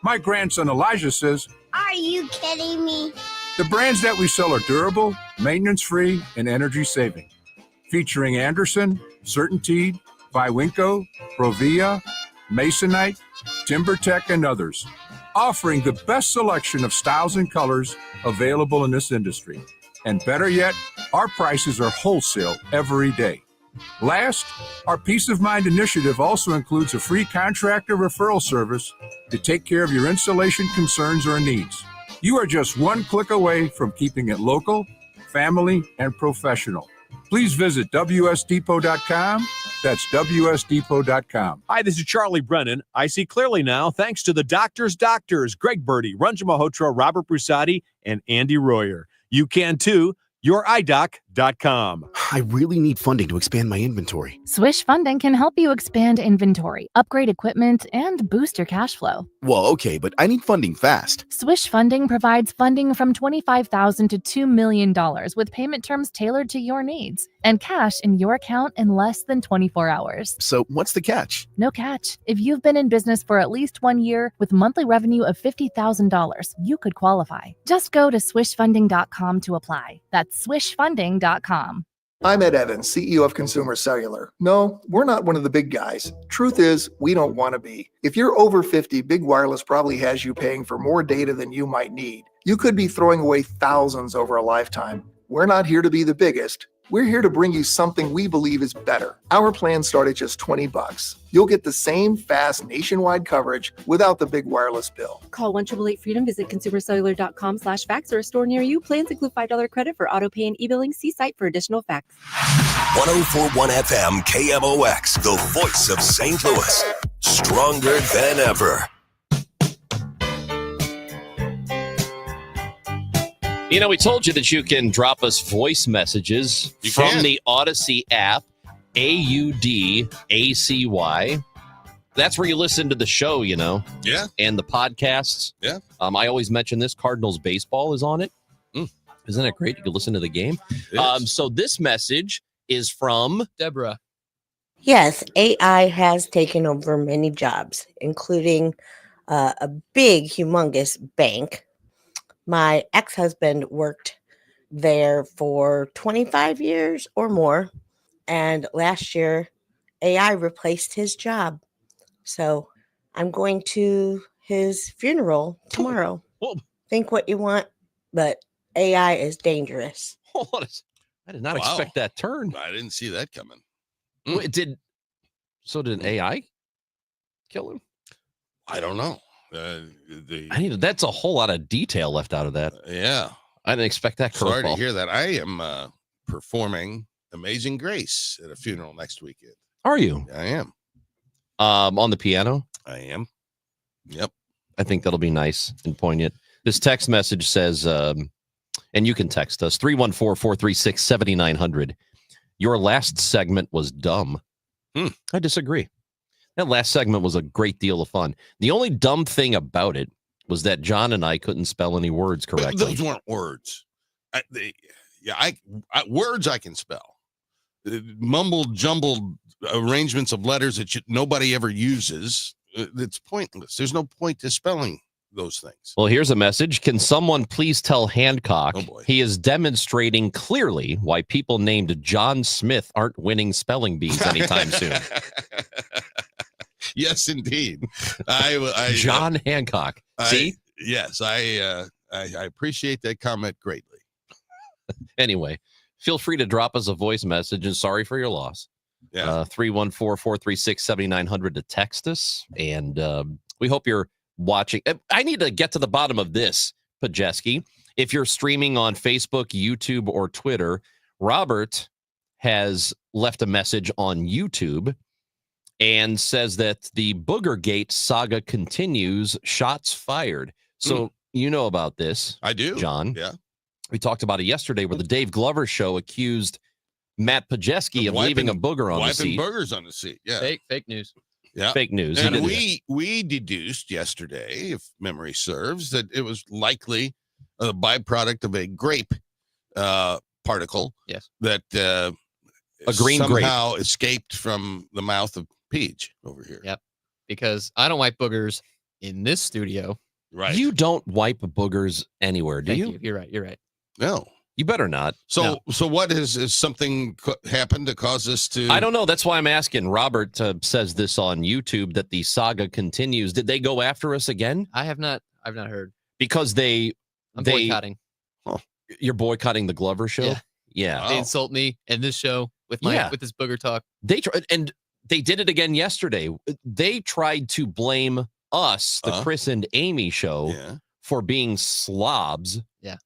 My grandson Elijah says, "Are you kidding me?" The brands that we sell are durable, maintenance-free, and energy-saving. Featuring Anderson, CertainTeed, Viwinco, Provia, Masonite, TimberTech, and others, offering the best selection of styles and colors available in this industry. And better yet, our prices are wholesale every day. Last, our Peace of Mind initiative also includes a free contractor referral service to take care of your installation concerns or needs. You are just one click away from keeping it local, family, and professional. Please visit WSDepot.com. That's WSDepot.com. Hi, this is Charlie Brennan. I see clearly now thanks to the doctors, Greg Birdie, Ranjan Malhotra, Robert Brusati, and Andy Royer. You can too. YourEyeDoc.com. I really need funding to expand my inventory. Swish Funding can help you expand inventory, upgrade equipment, and boost your cash flow. Well, okay, but I need funding fast. Swish Funding provides funding from $25,000 to $2 million with payment terms tailored to your needs and cash in your account in less than 24 hours. So what's the catch? No catch. If you've been in business for at least 1 year with monthly revenue of $50,000, you could qualify. Just go to swishfunding.com to apply. That's swishfunding.com. I'm Ed Evans, CEO of Consumer Cellular. No, we're not one of the big guys. Truth is, we don't want to be. If you're over 50, Big Wireless probably has you paying for more data than you might need. You could be throwing away thousands over a lifetime. We're not here to be the biggest. We're here to bring you something we believe is better. Our plans start at just $20. You'll get the same fast nationwide coverage without the big wireless bill. Call 1-888-FREEDOM. Visit consumercellular.com/facts or a store near you. Plans include $5 credit for auto pay and e-billing. See site for additional facts. 104.1 FM KMOX, the voice of St. Louis. Stronger than ever. You know, we told you that you can drop us voice messages from the Odyssey app, AUDACY. That's where you listen to the show, you know. Yeah. And the podcasts. Yeah. I always mention this. Cardinals baseball is on it. Isn't that great? You can listen to the game. So this message is from Deborah. Yes, AI has taken over many jobs, including a big, humongous bank. My ex husband worked there for 25 years or more. And last year, AI replaced his job. So I'm going to his funeral tomorrow. Think what you want, but AI is dangerous. I did not expect that turn. I didn't see that coming. Wait, did AI kill him? I don't know. That's a whole lot of detail left out of that. Yeah. I didn't expect that. Sorry to curveball. hear that. I am performing Amazing Grace at a funeral next weekend. Are you? I am. On the piano? I am. Yep. I think that'll be nice and poignant. This text message says, and you can text us, 314-436-7900. Your last segment was dumb. I disagree. That last segment was a great deal of fun. The only dumb thing about it was that John and I couldn't spell any words correctly. Those weren't words. Words I can spell. Mumbled, jumbled arrangements of letters that nobody ever uses. It's pointless. There's no point to spelling those things. Well, here's a message. Can someone please tell Hancock he is demonstrating clearly why people named John Smith aren't winning spelling bees anytime soon? Yes, indeed. John Hancock. See? Yes, I appreciate that comment greatly. Anyway, feel free to drop us a voice message and sorry for your loss. Yeah. 314-436-7900 to text us. And we hope you're watching. I need to get to the bottom of this, Pajeski. If you're streaming on Facebook, YouTube, or Twitter, Robert has left a message on YouTube and says that the Boogergate saga continues, shots fired. So you know about this. I do. John. Yeah. We talked about it yesterday where the Dave Glover show accused Matt Pajeski of leaving a booger on the seat. Wiping boogers on the seat. Yeah. Fake news. Yeah. Fake news. And we deduced yesterday, if memory serves, that it was likely a byproduct of a grape particle. Yes. That a green somehow escaped from the mouth of Peach over here. Yep. Because I don't wipe boogers in this studio. Right. You don't wipe boogers anywhere, do Thank you? You're right. You're right. No. You better not. So what is something happened to cause us to? I don't know. That's why I'm asking. Robert says this on YouTube that the saga continues. Did they go after us again? I've not heard. Because I'm boycotting. You're boycotting the Glover show? Yeah. They insult me in this show with with this booger talk. They and they did it again yesterday. They tried to blame us, the Chris and Amy show, for being slobs. Yeah.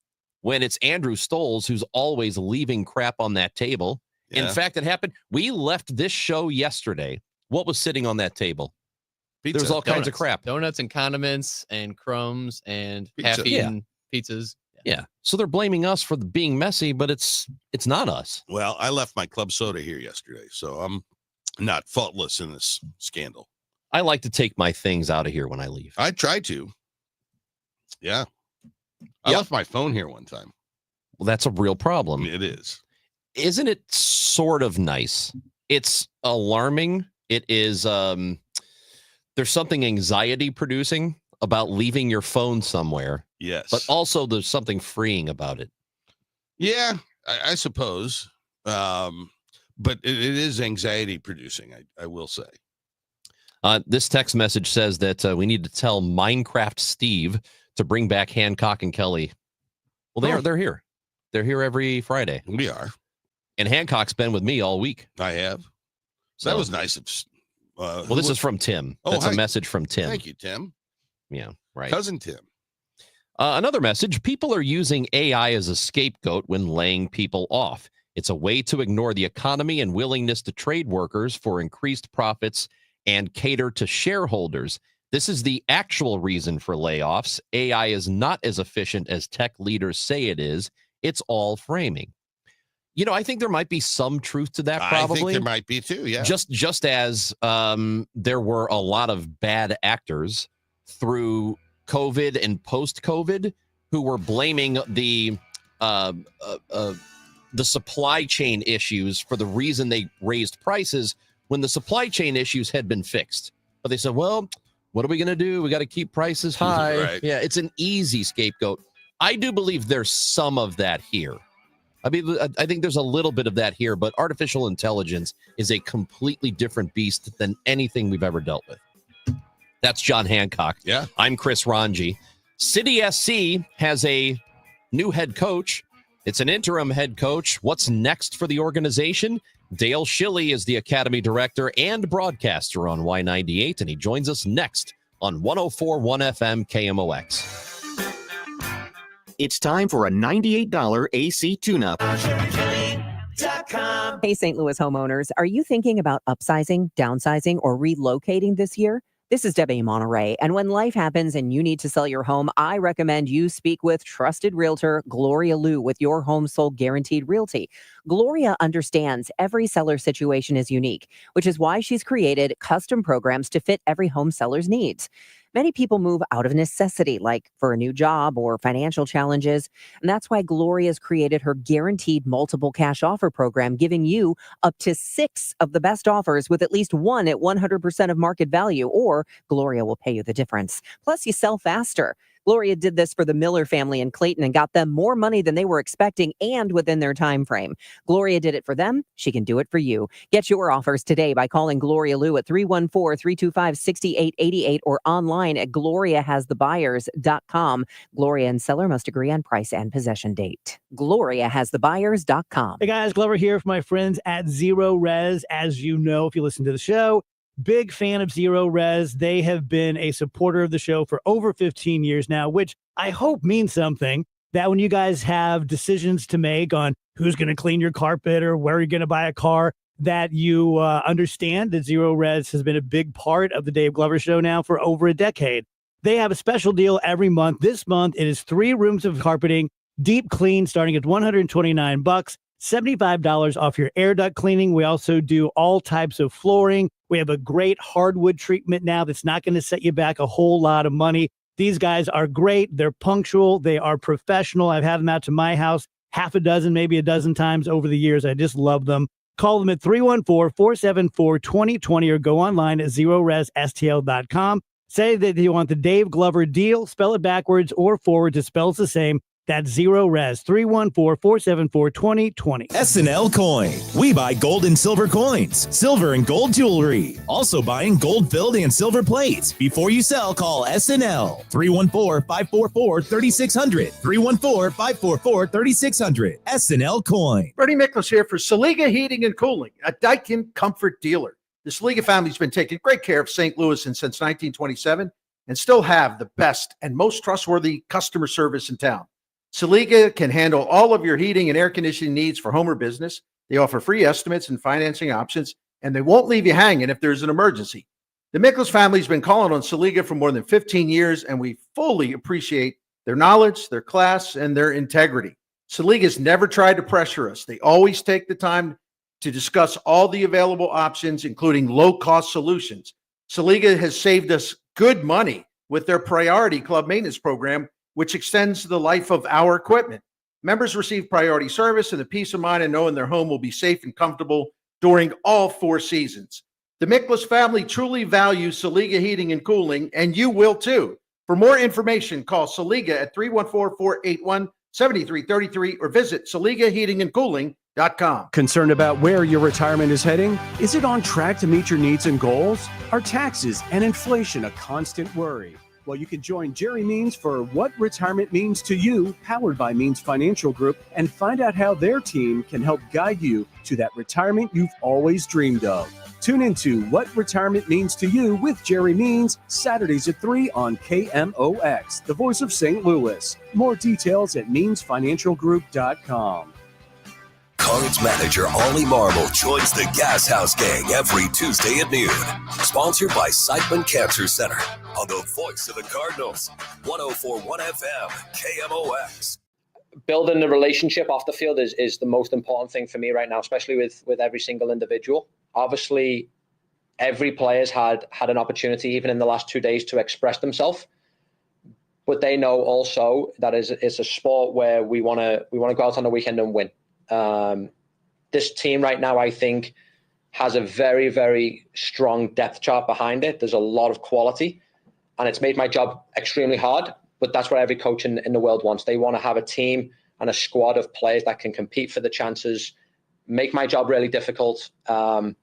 When it's Andrew Stolz who's always leaving crap on that table. Yeah. In fact, it happened. We left this show yesterday. What was sitting on that table? Pizza. There's all kinds of crap. Donuts and condiments and crumbs and Pizza. half-eaten pizzas. Yeah. So they're blaming us for being messy, but it's not us. Well, I left my club soda here yesterday, so I'm not faultless in this scandal. I like to take my things out of here when I leave. I try to. Yeah. I left my phone here one time. Well, that's a real problem. It is. Isn't it sort of nice? It's alarming. It is there's something anxiety producing about leaving your phone somewhere. Yes. But also there's something freeing about it. Yeah, I suppose. But it is anxiety producing, I will say. This text message says that we need to tell Minecraft Steve to bring back Hancock and Kelly. Well, they're here. They're here every Friday. We are. And Hancock's been with me all week. I have. So that was nice. Well, this is from Tim. That's a message from Tim. Thank you, Tim. Yeah, right. Cousin Tim. Another message. People are using AI as a scapegoat when laying people off. It's a way to ignore the economy and willingness to trade workers for increased profits and cater to shareholders. This is the actual reason for layoffs. AI is not as efficient as tech leaders say it is. It's all framing. You know, I think there might be some truth to that, probably. I think there might be too, yeah. Just as there were a lot of bad actors through COVID and post-COVID who were blaming the supply chain issues for the reason they raised prices, when the supply chain issues had been fixed. But they said, well, what are we going to do? We got to keep prices high. Right. Yeah, it's an easy scapegoat. I do believe there's some of that here. I mean, I think there's a little bit of that here, but artificial intelligence is a completely different beast than anything we've ever dealt with. That's John Hancock. Yeah. I'm Chris Ranji. City SC has a new head coach. It's an interim head coach. What's next for the organization? Dale Schilly is the academy director and broadcaster on Y98, and he joins us next on 104.1 FM KMOX. It's time for a $98 AC tune-up. Hey, St. Louis homeowners, are you thinking about upsizing, downsizing, or relocating this year? This is Debbie Monterey, and when life happens and you need to sell your home, I recommend you speak with trusted realtor Gloria Liu with Your Home Sold Guaranteed Realty. Gloria understands every seller situation is unique, which is why she's created custom programs to fit every home seller's needs. Many people move out of necessity, like for a new job or financial challenges. And that's why Gloria's created her guaranteed multiple cash offer program, giving you up to 6 of the best offers with at least one at 100% of market value, or Gloria will pay you the difference. Plus, you sell faster. Gloria did this for the Miller family in Clayton and got them more money than they were expecting and within their time frame. Gloria did it for them. She can do it for you. Get your offers today by calling Gloria Liu at 314-325-6888 or online at gloriahasthebuyers.com. Gloria and seller must agree on price and possession date. gloriahasthebuyers.com. Hey guys, Glover here for my friends at Zero Res. As you know, if you listen to the show, big fan of Zero Res. They have been a supporter of the show for over 15 years now, which I hope means something, that when you guys have decisions to make on who's going to clean your carpet or where you're going to buy a car, that you understand that Zero Res has been a big part of the Dave Glover Show now for over a decade. They have a special deal every month. This month, it is 3 rooms of carpeting, deep clean, starting at $129. $75 off your air duct cleaning. We also do all types of flooring. We have a great hardwood treatment now that's not going to set you back a whole lot of money. These guys are great. They're punctual. They are professional. I've had them out to my house half a dozen, maybe a dozen times over the years. I just love them. Call them at 314-474-2020 or go online at zeroresstl.com. Say that you want the Dave Glover deal. Spell it backwards or forward to spells the same. That's Zero Res, 314-474-2020. SNL Coin. We buy gold and silver coins, silver and gold jewelry. Also buying gold-filled and silver plates. Before you sell, call SNL. 314-544-3600. 314-544-3600. SNL Coin. Bernie Miklasz here for Saliga Heating and Cooling, a Daikin comfort dealer. The Saliga family's been taking great care of St. Louis since 1927 and still have the best and most trustworthy customer service in town. Saliga can handle all of your heating and air conditioning needs for home or business. They offer free estimates and financing options, and they won't leave you hanging if there's an emergency. The Miklasz family's been calling on Saliga for more than 15 years, and we fully appreciate their knowledge, their class, and their integrity. Saliga's never tried to pressure us. They always take the time to discuss all the available options, including low-cost solutions. Saliga has saved us good money with their Priority Club maintenance program, which extends the life of our equipment. Members receive priority service and the peace of mind in knowing their home will be safe and comfortable during all 4 seasons. The Miklasz family truly values Saliga Heating and Cooling, and you will too. For more information, call Saliga at 314-481-7333 or visit SaligaHeatingandCooling.com. Concerned about where your retirement is heading? Is it on track to meet your needs and goals? Are taxes and inflation a constant worry? Well, you can join Jerry Means for What Retirement Means to You, powered by Means Financial Group, and find out how their team can help guide you to that retirement you've always dreamed of. Tune into What Retirement Means to You with Jerry Means, Saturdays at 3 on KMOX, the voice of St. Louis. More details at meansfinancialgroup.com. Cards manager Ollie Marble joins the Gas House Gang every Tuesday at noon. Sponsored by Siteman Cancer Center on the voice of the Cardinals, 104.1 FM, KMOX. Building the relationship off the field is the most important thing for me right now, especially with every single individual. Obviously, every player's had an opportunity, even in the last 2 days, to express themselves. But they know also that it's a sport where we want to go out on the weekend and win. This team right now, I think, has a very, very strong depth chart behind it. There's a lot of quality, and it's made my job extremely hard. But that's what every coach in the world wants. They want to have a team and a squad of players that can compete for the chances, make my job really difficult. And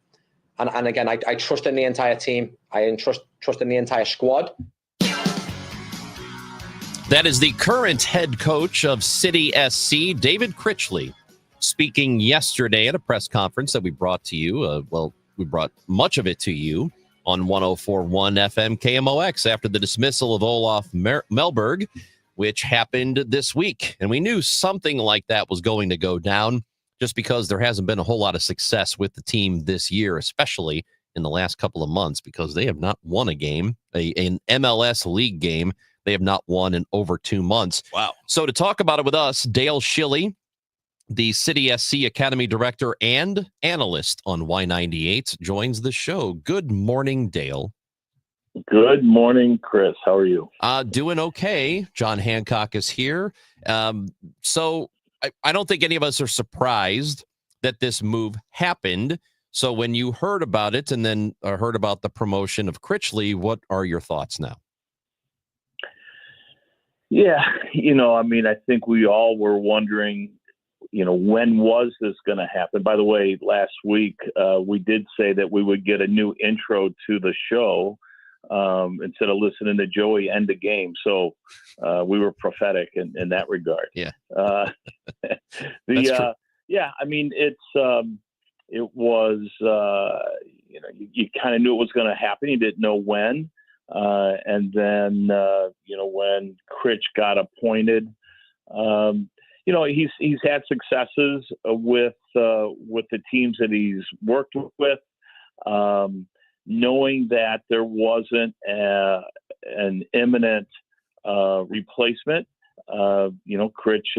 again, I trust in the entire team. I trust in the entire squad. That is the current head coach of City SC, David Critchley, speaking yesterday at a press conference that we brought to you. We brought much of it to you on 104.1 FM KMOX after the dismissal of Olaf Melberg, which happened this week. And we knew something like that was going to go down just because there hasn't been a whole lot of success with the team this year, especially in the last couple of months, because they have not won a game, an MLS league game. They have not won in over 2 months. Wow. So to talk about it with us, Dale Schilly, the City SC Academy Director and analyst on Y98, joins the show. Good morning, Dale. Good morning, Chris. How are you? Doing okay. John Hancock is here. So I don't think any of us are surprised that this move happened. So when you heard about it and then heard about the promotion of Critchley, what are your thoughts now? Yeah, I think we all were wondering, when was this going to happen? By the way, last week we did say that we would get a new intro to the show instead of listening to Joey end the game. So we were prophetic in that regard. Yeah. It's it was, you kind of knew it was going to happen. You didn't know when. And then, when Critch got appointed, he's had successes with the teams that he's worked with, knowing that there wasn't an imminent replacement. Critch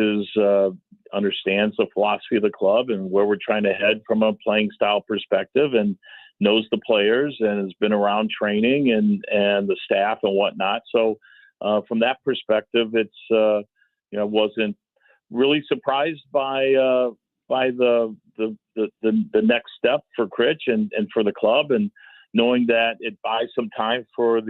understands the philosophy of the club and where we're trying to head from a playing style perspective, and knows the players and has been around training and the staff and whatnot. So from that perspective, it's wasn't really surprised by the next step for Critch and for the club, and knowing that it buys some time for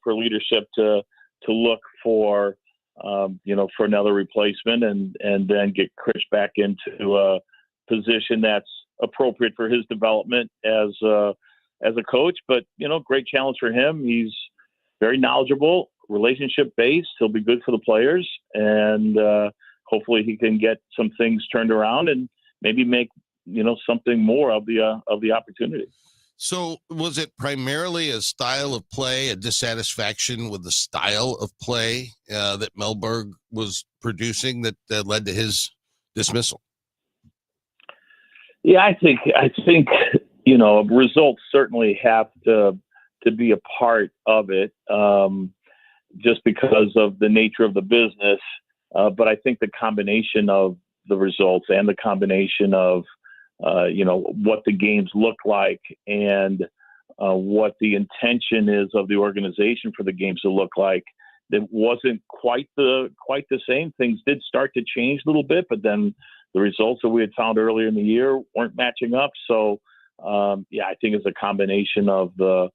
for leadership to look for for another replacement and then get Critch back into a position that's appropriate for his development as a coach. But great challenge for him. He's very knowledgeable, relationship based. He'll be good for the players, and hopefully he can get some things turned around and maybe make something more of the opportunity. So was it primarily a style of play, a dissatisfaction with the style of play that Melberg was producing that led to his dismissal? Yeah, I think results certainly have to be a part of it, just because of the nature of the business. But I think the combination of the results and the combination of what the games look like and what the intention is of the organization for the games to look like, that wasn't quite the same. Things did start to change a little bit, but then the results that we had found earlier in the year weren't matching up. So, I think it's a combination of the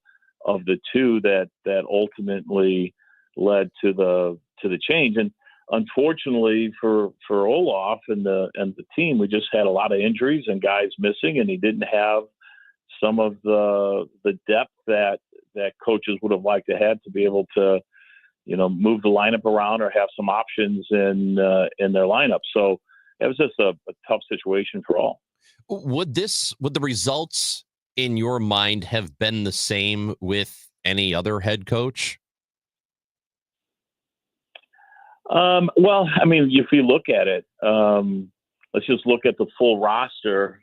two that ultimately led to the change. And unfortunately for Olaf and the team, we just had a lot of injuries and guys missing, and he didn't have some of the depth that coaches would have liked to have to be able to, move the lineup around or have some options in their lineup. So it was just a tough situation for all. Would the results in your mind have been the same with any other head coach? Well, if you look at it, let's just look at the full roster.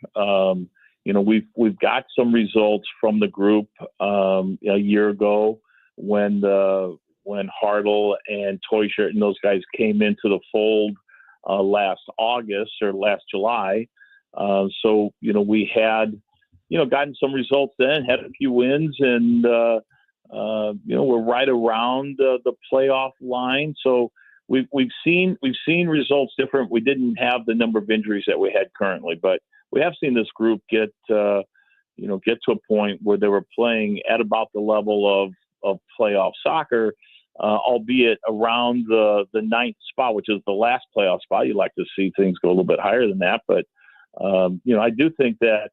We've got some results from the group a year ago when Hartle and Teuscher and those guys came into the fold last August or last July. So we had gotten some results then, had a few wins, and we're right around the playoff line. So we've seen results different. We didn't have the number of injuries that we had currently, but we have seen this group get get to a point where they were playing at about the level of playoff soccer, albeit around the ninth spot, which is the last playoff spot. You'd like to see things go a little bit higher than that, but I do think that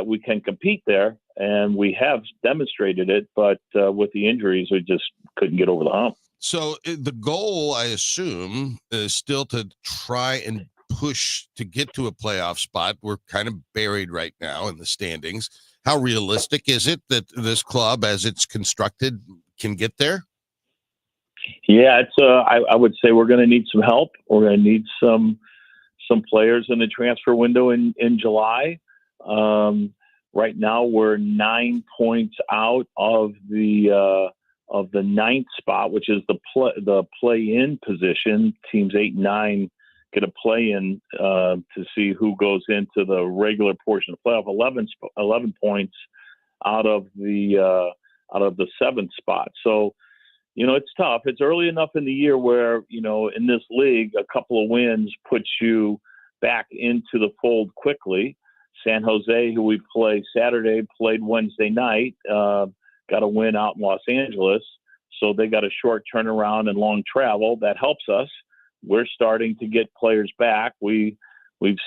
we can compete there, and we have demonstrated it. But with the injuries, we just couldn't get over the hump. So the goal, I assume, is still to try and push to get to a playoff spot. We're kind of buried right now in the standings. How realistic is it that this club, as it's constructed, can get there? Yeah, I would say we're going to need some help. We're going to need some players in the transfer window in July. Right now, we're 9 points out of the ninth spot, which is the play-in position. Teams 8 and 9 get a play-in to see who goes into the regular portion of the playoff. 11 points out of the seventh spot. So, it's tough. It's early enough in the year where, in this league, a couple of wins puts you back into the fold quickly. San Jose, who we play Saturday, played Wednesday night, got a win out in Los Angeles. So they got a short turnaround and long travel. That helps us. We're starting to get players back. We've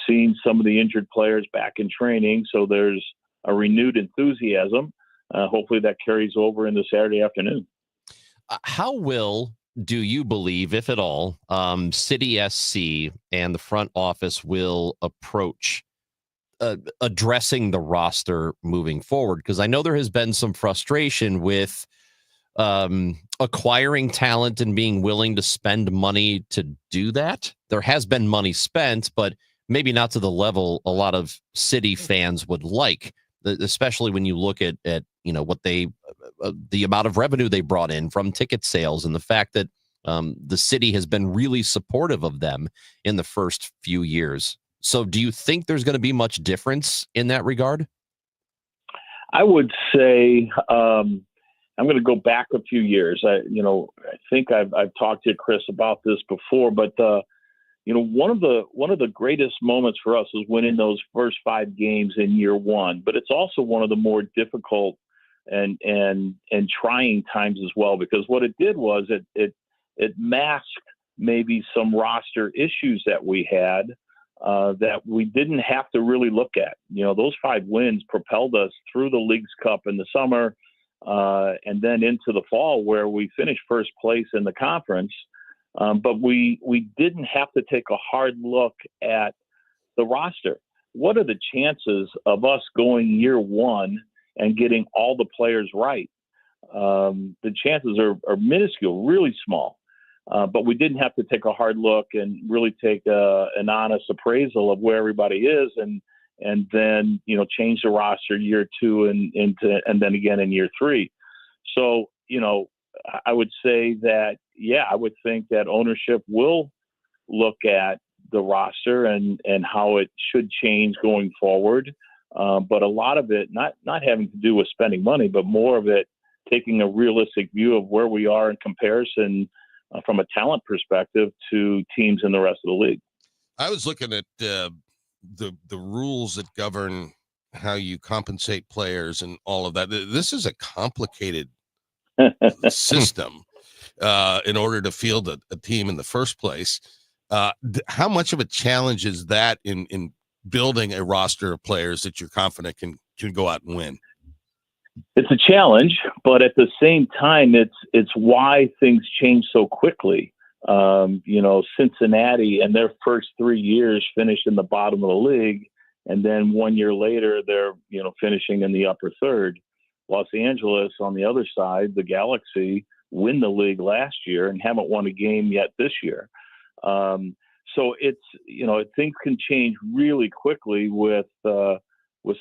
seen some of the injured players back in training, so there's a renewed enthusiasm. Hopefully that carries over into Saturday afternoon. How do you believe, if at all, City SC and the front office will approach addressing the roster moving forward? Because I know there has been some frustration with acquiring talent and being willing to spend money to do that. There has been money spent, but maybe not to the level a lot of City fans would like, especially when you look at what the amount of revenue they brought in from ticket sales, and the fact that the city has been really supportive of them in the first few years. So do you think there's going to be much difference in that regard? I would say I'm going to go back a few years. I think I've talked to Chris about this before, but one of the greatest moments for us was winning those first 5 games in year one. But it's also one of the more difficult and trying times as well, because what it did was it masked maybe some roster issues that we had that we didn't have to really look at. Those 5 wins propelled us through the Leagues Cup in the summer and then into the fall, where we finished first place in the conference. But we didn't have to take a hard look at the roster. What are the chances of us going year one and getting all the players right? The chances are minuscule, really small. But we didn't have to take a hard look and really take an honest appraisal of where everybody is, and then change the roster year 2 and then again in year 3. So I would say that I would think that ownership will look at the roster and how it should change going forward. But a lot of it not having to do with spending money, but more of it taking a realistic view of where we are in comparison from a talent perspective to teams in the rest of the league. I was looking at the rules that govern how you compensate players and all of that. This is a complicated system in order to field a team in the first place. How much of a challenge is that in building a roster of players that you're confident can go out and win? It's a challenge, but at the same time, it's why things change so quickly. Cincinnati and their first 3 years finished in the bottom of the league, and then 1 year later they're finishing in the upper third. Los Angeles, on the other side, the Galaxy, win the league last year and haven't won a game yet this year. So it's things can change really quickly with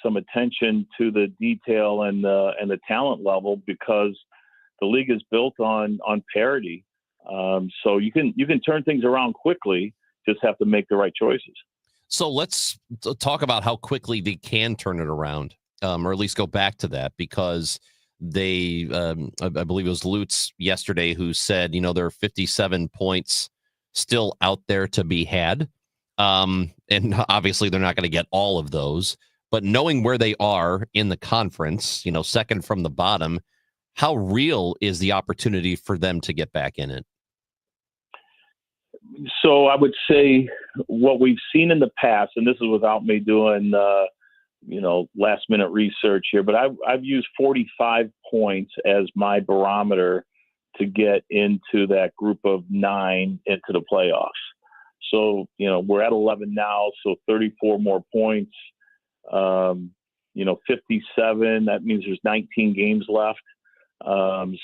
some attention to the detail and the talent level, because the league is built on parity. So you can turn things around quickly. Just have to make the right choices. So let's talk about how quickly they can turn it around, or at least go back to that, because they, I believe it was Lutz yesterday who said, there are 57 points still out there to be had. And obviously they're not going to get all of those, But knowing where they are in the conference, second from the bottom, how real is the opportunity for them to get back in it? So I would say what we've seen in the past, and this is without me doing, last minute research here, but I've used 45 points as my barometer to get into that group of 9 into the playoffs. So, we're at 11 now, so 34 more points, 57, that means there's 19 games left. Is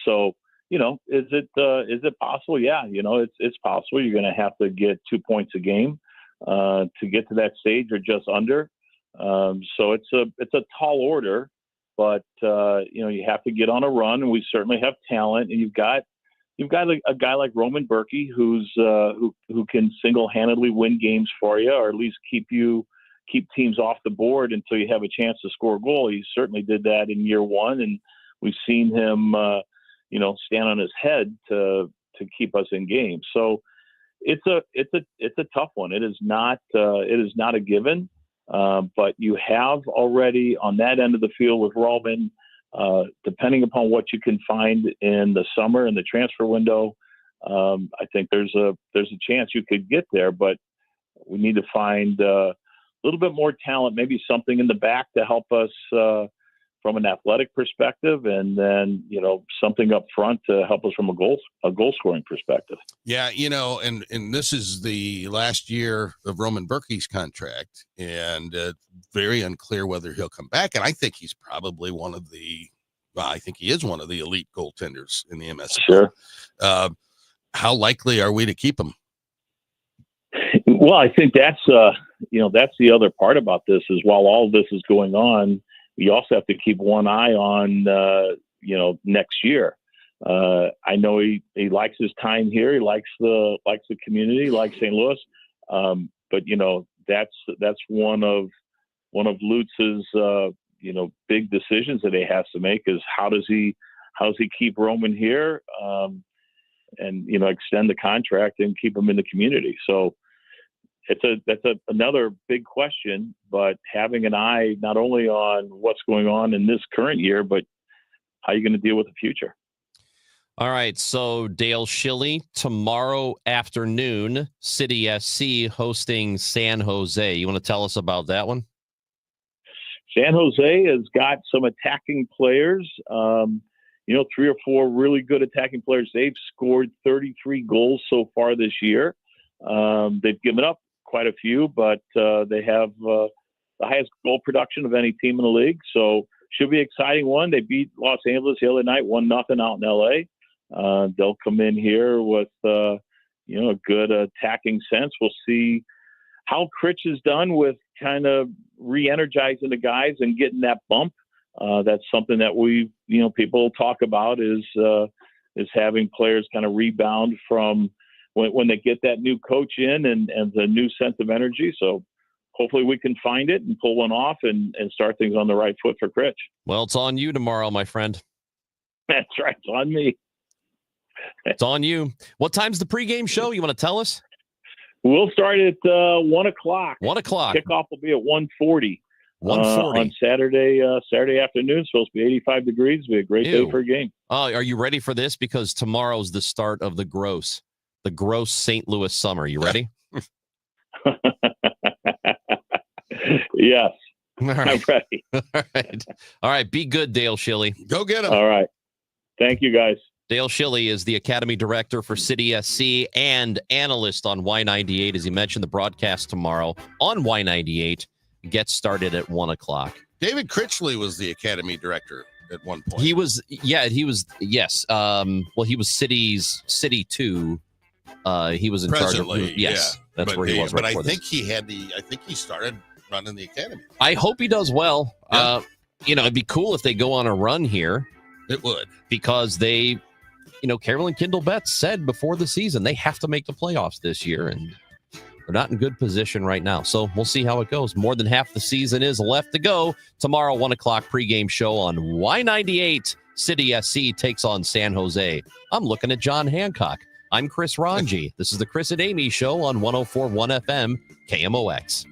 it possible? Yeah, it's possible. You're going to have to get 2 points a game to get to that stage or just under. So it's a tall order, but you have to get on a run, and we certainly have talent. And you've got a guy like Roman Berkey who can single-handedly win games for you, or at least keep teams off the board until you have a chance to score a goal. He certainly did that in year one, and we've seen him stand on his head to keep us in games. So it's a tough one. It is not a given. But you have already on that end of the field with Roman, depending upon what you can find in the summer and the transfer window, I think there's a chance you could get there, but we need to find a little bit more talent, maybe something in the back to help us from an athletic perspective, and then something up front to help us from a goal scoring perspective. Yeah, and this is the last year of Roman Berkey's contract, and very unclear whether he'll come back. And I think he's probably I think he is one of the elite goaltenders in the MLS. Sure. How likely are we to keep him? Well, I think that's that's the other part about this is while all this is going on, you also have to keep one eye on, next year. I know he likes his time here. He likes the community, likes St. Louis. But that's one of Lutz's, big decisions that he has to make is how does he keep Roman here, and extend the contract and keep him in the community. So that's another big question, but having an eye not only on what's going on in this current year, but how you're going to deal with the future. All right. So Dale Schilly, tomorrow afternoon, City SC hosting San Jose. You want to tell us about that one? San Jose has got some attacking players, 3 or 4 really good attacking players. They've scored 33 goals so far this year. They've given up quite a few, but they have the highest goal production of any team in the league. So should be an exciting one. They beat Los Angeles the other night, 1-0 out in LA. They'll come in here with a good attacking sense. We'll see how Critch is done with kind of re-energizing the guys and getting that bump. That's something that people talk about is having players kind of rebound from when they get that new coach in and the new sense of energy. So hopefully we can find it and pull one off and start things on the right foot for Critch. Well, it's on you tomorrow, my friend. That's right. It's on me. It's on you. What time's the pregame show? You want to tell us? We'll start at 1 o'clock. 1 o'clock. Kickoff will be at 1:40. 1:40 on Saturday afternoon. It's supposed to be 85 degrees. It'll be a great day for a game. Oh, are you ready for this? Because tomorrow's the start of the gross St. Louis summer. You ready? Yes. All right. I'm ready. All right. Be good, Dale Schilly. Go get him. All right. Thank you, guys. Dale Schilly is the Academy Director for City SC and analyst on Y98. As he mentioned, the broadcast tomorrow on Y98 gets started at 1 o'clock. David Critchley was the Academy Director at one point. He was, yes. Well, he was City 2. He was in charge of, yes, yeah. That's where he was. Right, but I think he started running the Academy. I hope he does well. Yeah. It'd be cool if they go on a run here. It would. Because they, Carolyn Kindle Betts said before the season, they have to make the playoffs this year, and they're not in good position right now. So we'll see how it goes. More than half the season is left to go. Tomorrow, 1 o'clock pregame show on Y98. City SC takes on San Jose. I'm looking at John Hancock. I'm Chris Ranji. This is the Chris and Amy Show on 104.1 FM, KMOX.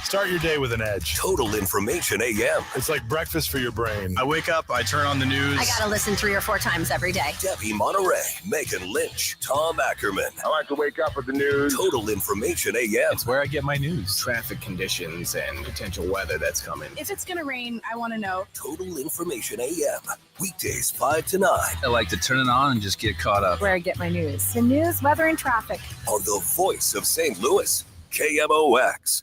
Start your day with an edge. Total Information AM. It's like breakfast for your brain. I wake up, I turn on the news. I gotta listen 3 or 4 times every day. Debbie Monterey, Megan Lynch, Tom Ackerman. I like to wake up with the news. Total Information AM. It's where I get my news. Traffic conditions and potential weather that's coming. If it's gonna rain, I want to know. Total Information AM. Weekdays 5 to 9. I like to turn it on and just get caught up. Where I get my news. The news, weather, and traffic. On the voice of St. Louis, KMOX.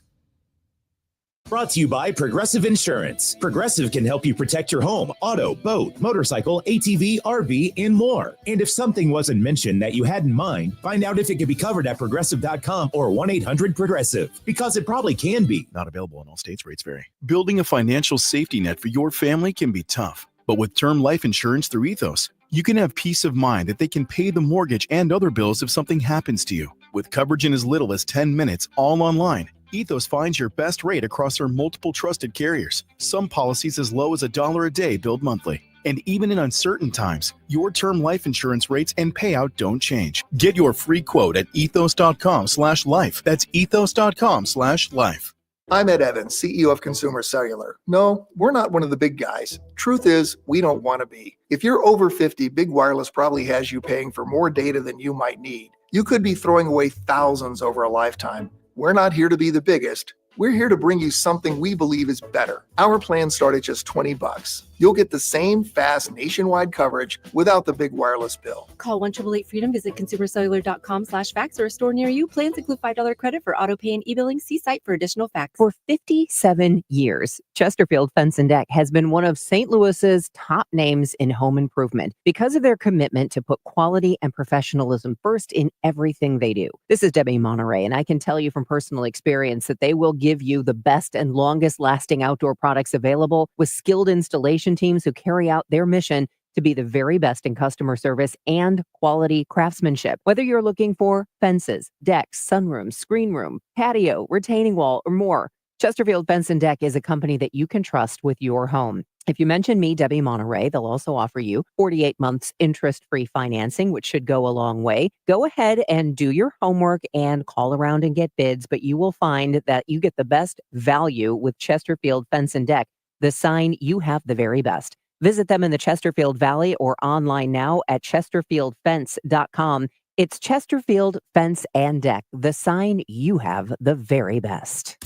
Brought to you by Progressive Insurance. Progressive can help you protect your home, auto, boat, motorcycle, ATV, RV, and more. And if something wasn't mentioned that you had in mind, find out if it can be covered at progressive.com or 1-800-PROGRESSIVE, because it probably can be. Not available in all states. Rates vary. Building a financial safety net for your family can be tough. But with term life insurance through Ethos, you can have peace of mind that they can pay the mortgage and other bills if something happens to you. With coverage in as little as 10 minutes, all online, Ethos finds your best rate across our multiple trusted carriers. Some policies as low as $1 a day billed monthly. And even in uncertain times, your term life insurance rates and payout don't change. Get your free quote at ethos.com/life. That's ethos.com/life. I'm Ed Evans, CEO of Consumer Cellular. No, we're not one of the big guys. Truth is, we don't want to be. If you're over 50, Big Wireless probably has you paying for more data than you might need. You could be throwing away thousands over a lifetime. We're not here to be the biggest. We're here to bring you something we believe is better. Our plans start at just $20. You'll get the same fast nationwide coverage without the big wireless bill. Call 1-888-FREEDOM, visit consumercellular.com/facts or a store near you. Plans include $5 credit for auto pay and e-billing. See site for additional facts. For 57 years, Chesterfield Fence and Deck has been one of St. Louis's top names in home improvement because of their commitment to put quality and professionalism first in everything they do. This is Debbie Monterey, and I can tell you from personal experience that they will give you the best and longest lasting outdoor products available with skilled installation teams who carry out their mission to be the very best in customer service and quality craftsmanship. Whether you're looking for fences, decks, sunrooms, screen room, patio, retaining wall, or more, Chesterfield Fence and Deck is a company that you can trust with your home. If you mention me, Debbie Monterey, they'll also offer you 48 months interest-free financing, which should go a long way. Go ahead and do your homework and call around and get bids, but you will find that you get the best value with Chesterfield Fence and Deck, the sign you have the very best. Visit them in the Chesterfield Valley or online now at chesterfieldfence.com. It's Chesterfield Fence and Deck, the sign you have the very best.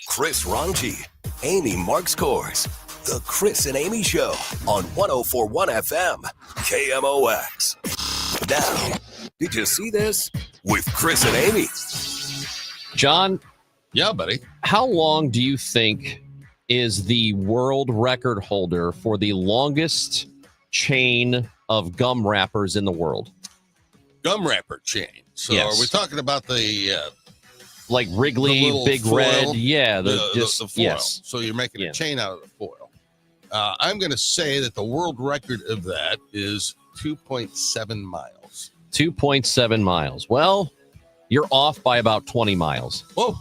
Chris Ranji, Amy Marks Kors. The Chris and Amy Show on 104.1 FM, KMOX. Now, did you see this? With Chris and Amy. John? Yeah, buddy. How long do you think is the world record holder for the longest chain of gum wrappers in the world? Gum wrapper chain. So Yes. are we talking about the like Wrigley, the little Big foil? Red? Yeah, the just foil. yes. So you're making a chain out of the foil. I'm going to say that the world record of that is 2.7 miles. 2.7 miles. Well, you're off by about 20 miles. Whoa.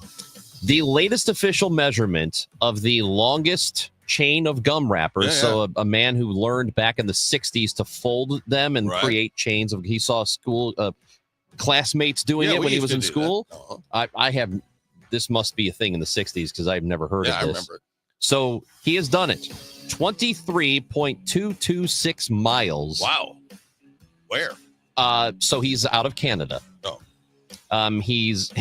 The latest official measurement of the longest chain of gum wrappers. So a man who learned back in the 60s to fold them and create chains of, he saw school classmates doing it when he was in school. I have, this must be a thing in the 60s because I've never heard of this. I remember it. So he has done it. 23.226 miles. Wow. Where? So he's out of Canada. Oh. He's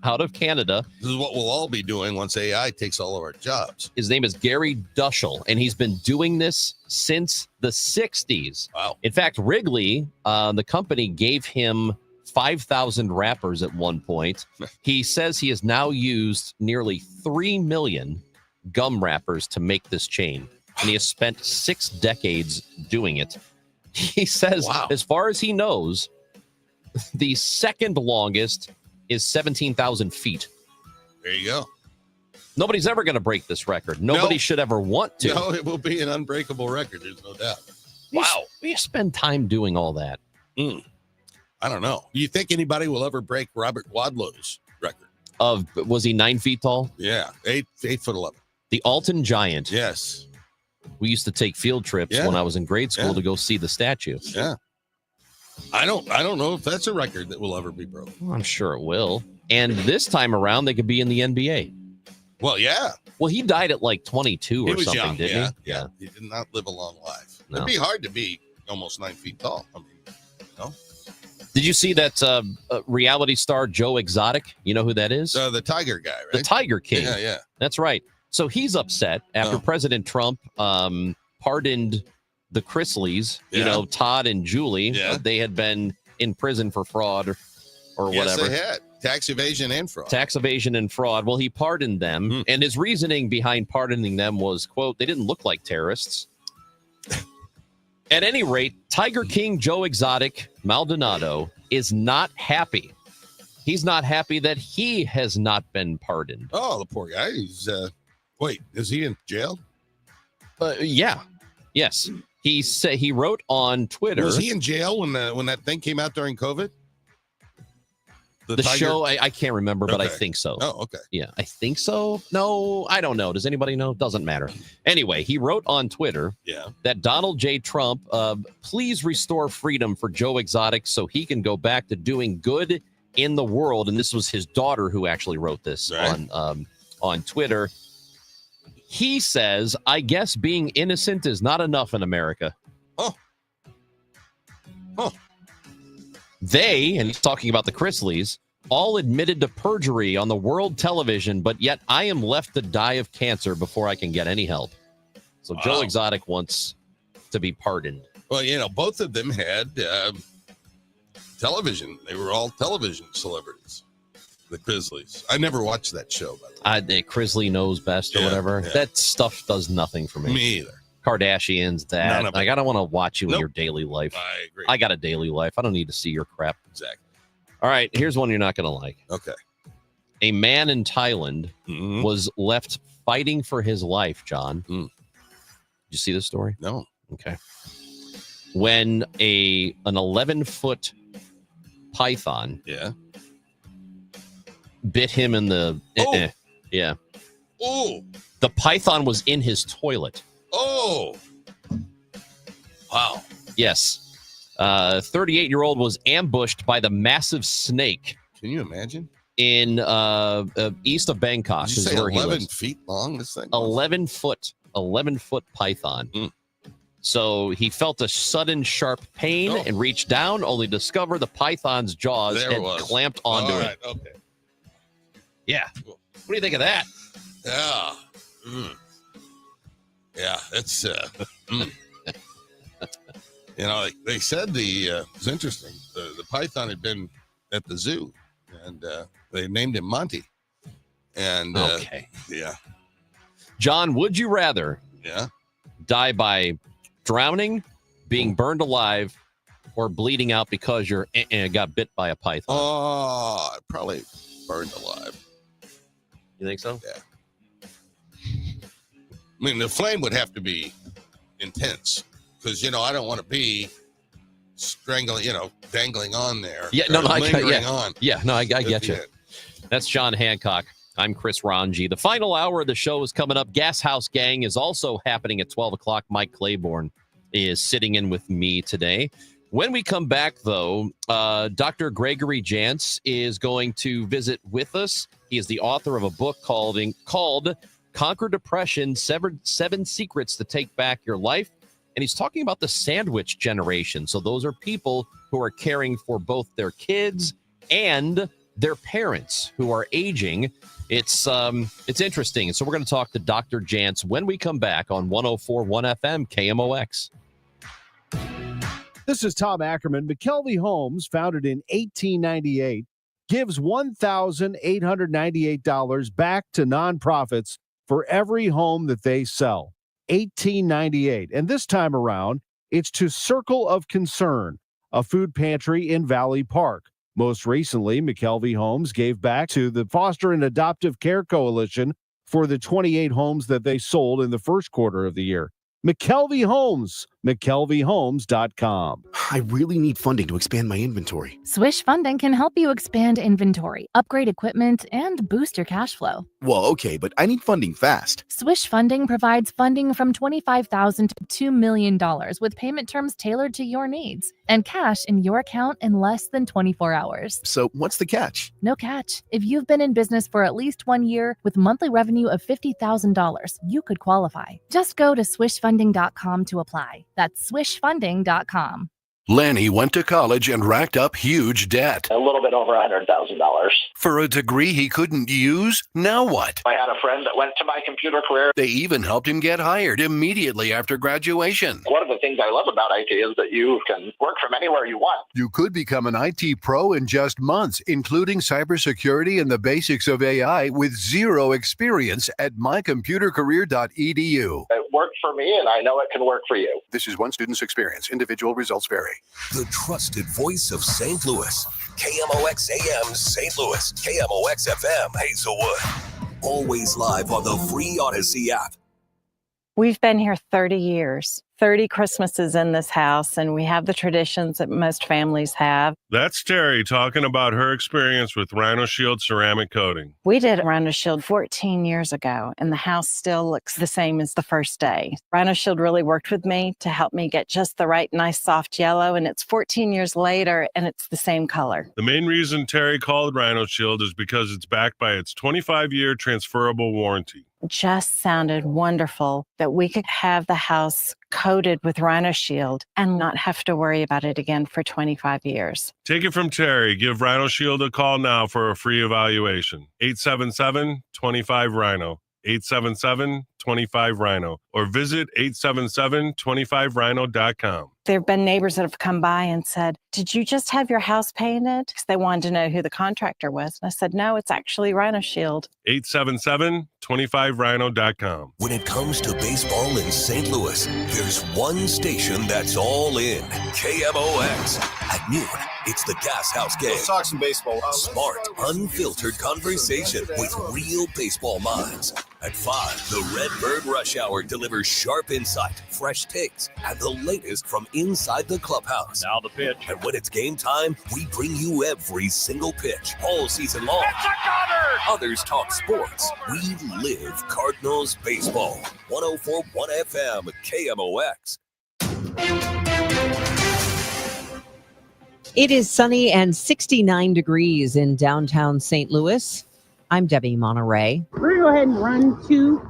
out of Canada. This is what we'll all be doing once AI takes all of our jobs. His name is Gary Dushel, and he's been doing this since the 60s. Wow. In fact, Wrigley, the company, gave him 5,000 wrappers at one point. He says he has now used nearly 3 million gum wrappers to make this chain, and he has spent 6 decades doing it. He says, as far as he knows, the second longest is 17,000 feet. There you go. Nobody's ever going to break this record. Nobody should ever want to. No, it will be an unbreakable record. There's no doubt. Wow. You spend time doing all that. I don't know. You think anybody will ever break Robert Wadlow's record? Was he 9 feet tall? Yeah, 8'11". The Alton Giant. Yes. We used to take field trips when I was in grade school to go see the statue. Yeah. I don't know if that's a record that will ever be broken. Well, I'm sure it will. And this time around, they could be in the NBA. Well, yeah. Well, he died at like 22 He or was something, young. didn't he? Yeah. He did not live a long life. No. It'd be hard to be almost 9 feet tall. I mean, no. Did you see that reality star Joe Exotic? You know who that is? The Tiger guy, right? The Tiger King. Yeah. That's right. So he's upset after President Trump pardoned the Chrisleys, Todd and Julie. Yeah. They had been in prison for fraud or Yes, whatever. they had. Tax evasion and fraud. Tax evasion and fraud. Well, he pardoned them. And his reasoning behind pardoning them was, quote, they didn't look like terrorists. At any rate, Tiger King Joe Exotic Maldonado is not happy. He's not happy that he has not been pardoned. Oh, the poor guy. He's wait, is he in jail? Yeah. Yes. He said he wrote on Twitter. Was he in jail when that thing came out during COVID? The show, I can't remember, but I Okay. think so. Oh, okay. Yeah, I think so. No, I don't know. Does anybody know? Doesn't matter. Anyway, he wrote on Twitter that Donald J. Trump, please restore freedom for Joe Exotic so he can go back to doing good in the world. And this was his daughter who actually wrote this on Twitter. He says, I guess being innocent is not enough in America. They, and he's talking about the Chrisleys, all admitted to perjury on the world television, but yet I am left to die of cancer before I can get any help. So Joe Exotic wants to be pardoned. Well, both of them had television. They were all television celebrities. The Chrisleys. I never watched that show, by the way. Chrisley knows best or whatever. Yeah. That stuff does nothing for me. Me either. Kardashians, that. None of Like, it. I don't want to watch you in Nope. your daily life. I agree. I got a daily life. I don't need to see your crap. Exactly. All right, here's one you're not going to like. Okay. A man in Thailand was left fighting for his life, John. Did you see this story? No. Okay. When an 11-foot python bit him in the yeah. Oh. The python was in his toilet. Oh. Wow. Yes. 38-year-old was ambushed by the massive snake. Can you imagine? In east of Bangkok. Did you is say where he 11 lives. feet long, this thing? 11-foot python. So he felt a sudden sharp pain and reached down, only to discover the python's jaws There it had was. clamped onto All it. right, okay. Yeah. What do you think of that? Yeah. Yeah, that's they said it was interesting. The python had been at the zoo, and they named him Monty. And Okay. yeah, John, would you rather die by drowning, being burned alive, or bleeding out because you're got bit by a python? Oh, probably burned alive. You think so? Yeah. I mean, the flame would have to be intense because I don't want to be strangling, dangling on there. Yeah, no, I lingering on. Yeah, no, I get That'd you. be it. That's John Hancock. I'm Chris Ranji. The final hour of the show is coming up. Gas House Gang is also happening at 12 o'clock. Mike Claiborne is sitting in with me today. When we come back, though, Dr. Gregory Jantz is going to visit with us. He is the author of a book called Conquer Depression, 7 Secrets to Take Back Your Life. And he's talking about the sandwich generation. So those are people who are caring for both their kids and their parents who are aging. It's interesting. So we're going to talk to Dr. Jantz when we come back on 104.1 FM KMOX. This is Tom Ackerman. McKelvey Homes, founded in 1898, gives $1,898 back to nonprofits for every home that they sell. 1898. And this time around, it's to Circle of Concern, a food pantry in Valley Park. Most recently, McKelvey Homes gave back to the Foster and Adoptive Care Coalition for the 28 homes that they sold in the first quarter of the year. McKelvey Homes, McKelveyHomes.com. I really need funding to expand my inventory. Swish Funding can help you expand inventory, upgrade equipment, and boost your cash flow. Well, okay, but I need funding fast. Swish Funding provides funding from $25,000 to $2 million with payment terms tailored to your needs and cash in your account in less than 24 hours. So what's the catch? No catch. If you've been in business for at least 1 year with monthly revenue of $50,000, you could qualify. Just go to swishfunding.com to apply. That's swishfunding.com. Lanny went to college and racked up huge debt. A little bit over $100,000. For a degree he couldn't use? Now what? I had a friend that went to my computer career. They even helped him get hired immediately after graduation. One of the things I love about IT is that you can work from anywhere you want. You could become an IT pro in just months, including cybersecurity and the basics of AI with zero experience at mycomputercareer.edu. It worked for me, and I know it can work for you. This is one student's experience. Individual results vary. The trusted voice of St. Louis. KMOX AM St. Louis. KMOX FM Hazelwood. Always live on the free Odyssey app. We've been here 30 years, 30 Christmases in this house, and we have the traditions that most families have. That's Terry talking about her experience with Rhino Shield ceramic coating. We did Rhino Shield 14 years ago, and the house still looks the same as the first day. Rhino Shield really worked with me to help me get just the right, nice, soft yellow, and it's 14 years later, and it's the same color. The main reason Terry called Rhino Shield is because it's backed by its 25-year transferable warranty. Just sounded wonderful that we could have the house coated with Rhino Shield and not have to worry about it again for 25 years. Take it from Terry. Give Rhino Shield a call now for a free evaluation. 877-25-RHINO. 877-25-RHINO. Or visit 877-25rhino.com. There have been neighbors that have come by and said, "Did you just have your house painted?" Because they wanted to know who the contractor was. And I said, "No, it's actually Rhino Shield." 877-25rhino.com. When it comes to baseball in St. Louis, there's one station that's all in. KMOX. At noon, it's the Gas House Gang. Let's talk some baseball. Smart, unfiltered conversation with real baseball minds. At 5, the Redbird Rush Hour delivers sharp insight, fresh takes, and the latest from inside the clubhouse. Now the pitch. And when it's game time, we bring you every single pitch, all season long. It's a gunner! Others talk sports. We live Cardinals baseball. 104.1 FM, KMOX. It is sunny and 69 degrees in downtown St. Louis. I'm Debbie Monterey. We're going to go ahead and run to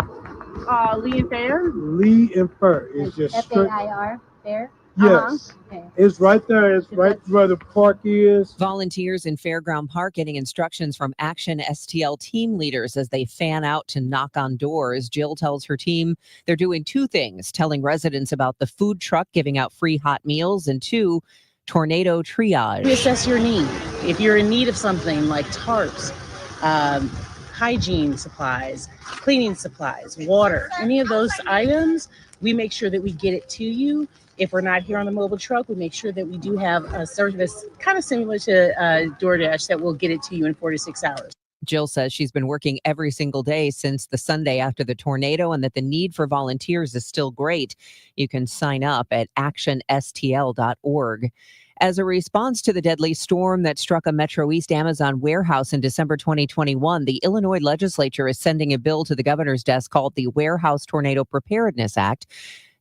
Lee and Fair. Lee and Fair is just F-A-I-R, Fair? Yes. Okay. It's right there. It's right where the park is. Volunteers in Fairground Park getting instructions from Action STL team leaders as they fan out to knock on doors. Jill tells her team they're doing two things, telling residents about the food truck giving out free hot meals, and 2, tornado triage. We assess your need. If you're in need of something like tarps, hygiene supplies, cleaning supplies, water, any of those items, we make sure that we get it to you. If we're not here on the mobile truck, we make sure that we do have a service kind of similar to DoorDash that will get it to you in 4 to 6 hours. Jill says she's been working every single day since the Sunday after the tornado and that the need for volunteers is still great. You can sign up at actionstl.org. As a response to the deadly storm that struck a Metro East Amazon warehouse in December 2021, the Illinois legislature is sending a bill to the governor's desk called the Warehouse Tornado Preparedness Act.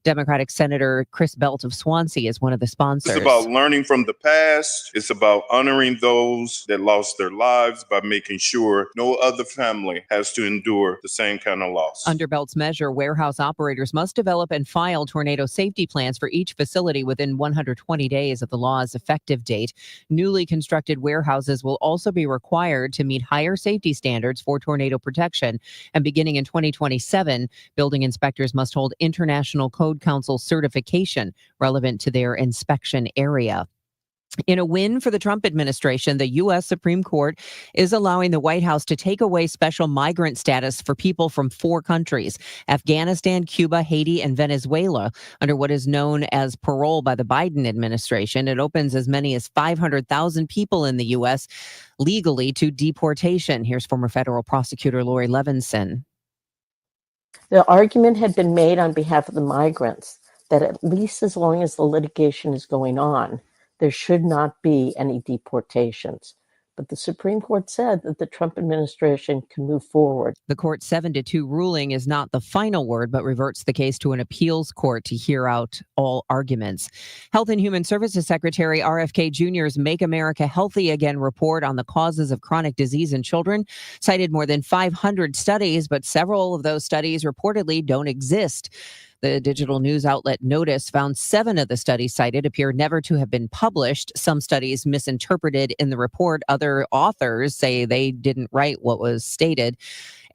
Democratic Senator Chris Belt of Swansea is one of the sponsors. It's about learning from the past. It's about honoring those that lost their lives by making sure no other family has to endure the same kind of loss. Under Belt's measure, warehouse operators must develop and file tornado safety plans for each facility within 120 days of the law's effective date. Newly constructed warehouses will also be required to meet higher safety standards for tornado protection. And beginning in 2027, building inspectors must hold International Code Council certification relevant to their inspection area. In a win for the Trump administration, the U.S. Supreme Court is allowing the White House to take away special migrant status for people from 4 countries, Afghanistan, Cuba, Haiti, and Venezuela, under what is known as parole by the Biden administration. It opens as many as 500,000 people in the U.S. legally to deportation. Here's former federal prosecutor Lori Levinson. The argument had been made on behalf of the migrants that at least as long as the litigation is going on, there should not be any deportations. But the Supreme Court said that the Trump administration can move forward. The court's 7-2 ruling is not the final word, but reverts the case to an appeals court to hear out all arguments. Health and Human Services Secretary RFK Jr.'s Make America Healthy Again report on the causes of chronic disease in children cited more than 500 studies, but several of those studies reportedly don't exist. The digital news outlet Notice found 7 of the studies cited appear never to have been published. Some studies misinterpreted in the report. Other authors say they didn't write what was stated.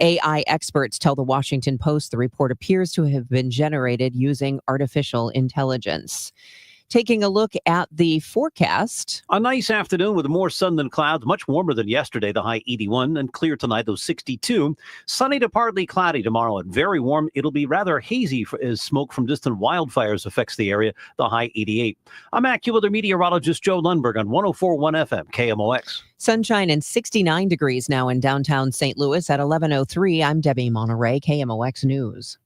AI experts tell the Washington Post the report appears to have been generated using artificial intelligence. Taking a look at the forecast. A nice afternoon with more sun than clouds, much warmer than yesterday, the high 81, and clear tonight, those 62. Sunny to partly cloudy tomorrow and very warm. It'll be rather hazy as smoke from distant wildfires affects the area, the high 88. I'm AccuWeather meteorologist Joe Lundberg on 104.1 FM, KMOX. Sunshine and 69 degrees now in downtown St. Louis at 11:03. I'm Debbie Monterey, KMOX News.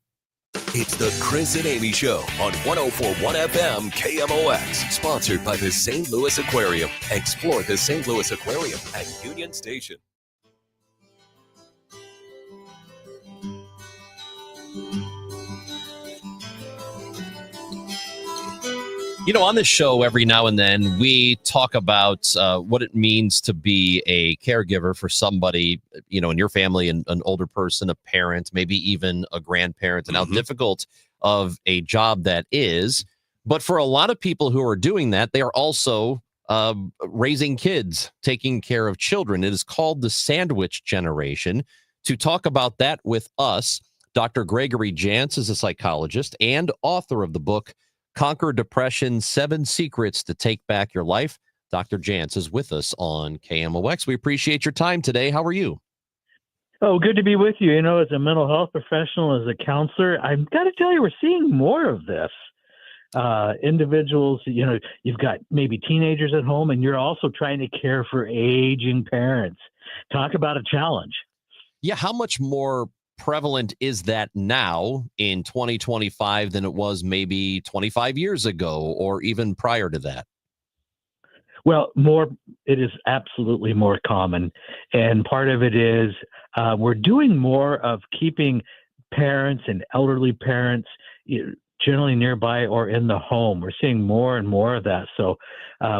It's the Chris and Amy Show on 104.1 FM KMOX, sponsored by the St. Louis Aquarium. Explore the St. Louis Aquarium at Union Station. You know, on this show, every now and then, we talk about what it means to be a caregiver for somebody, you know, in your family, an older person, a parent, maybe even a grandparent, and how difficult of a job that is. But for a lot of people who are doing that, they are also raising kids, taking care of children. It is called the sandwich generation. To talk about that with us, Dr. Gregory Jantz is a psychologist and author of the book, Conquer Depression, 7 Secrets to Take Back Your Life. Dr. Jantz is with us on KMOX. We appreciate your time today. How are you? Oh, good to be with you. You know, as a mental health professional, as a counselor, I've got to tell you, we're seeing more of this. Individuals, you know, you've got maybe teenagers at home, and you're also trying to care for aging parents. Talk about a challenge. Yeah, how much more prevalent is that now in 2025 than it was maybe 25 years ago or even prior to that? Well, it is absolutely more common. And part of it is we're doing more of keeping parents and elderly parents generally nearby or in the home. We're seeing more and more of that. So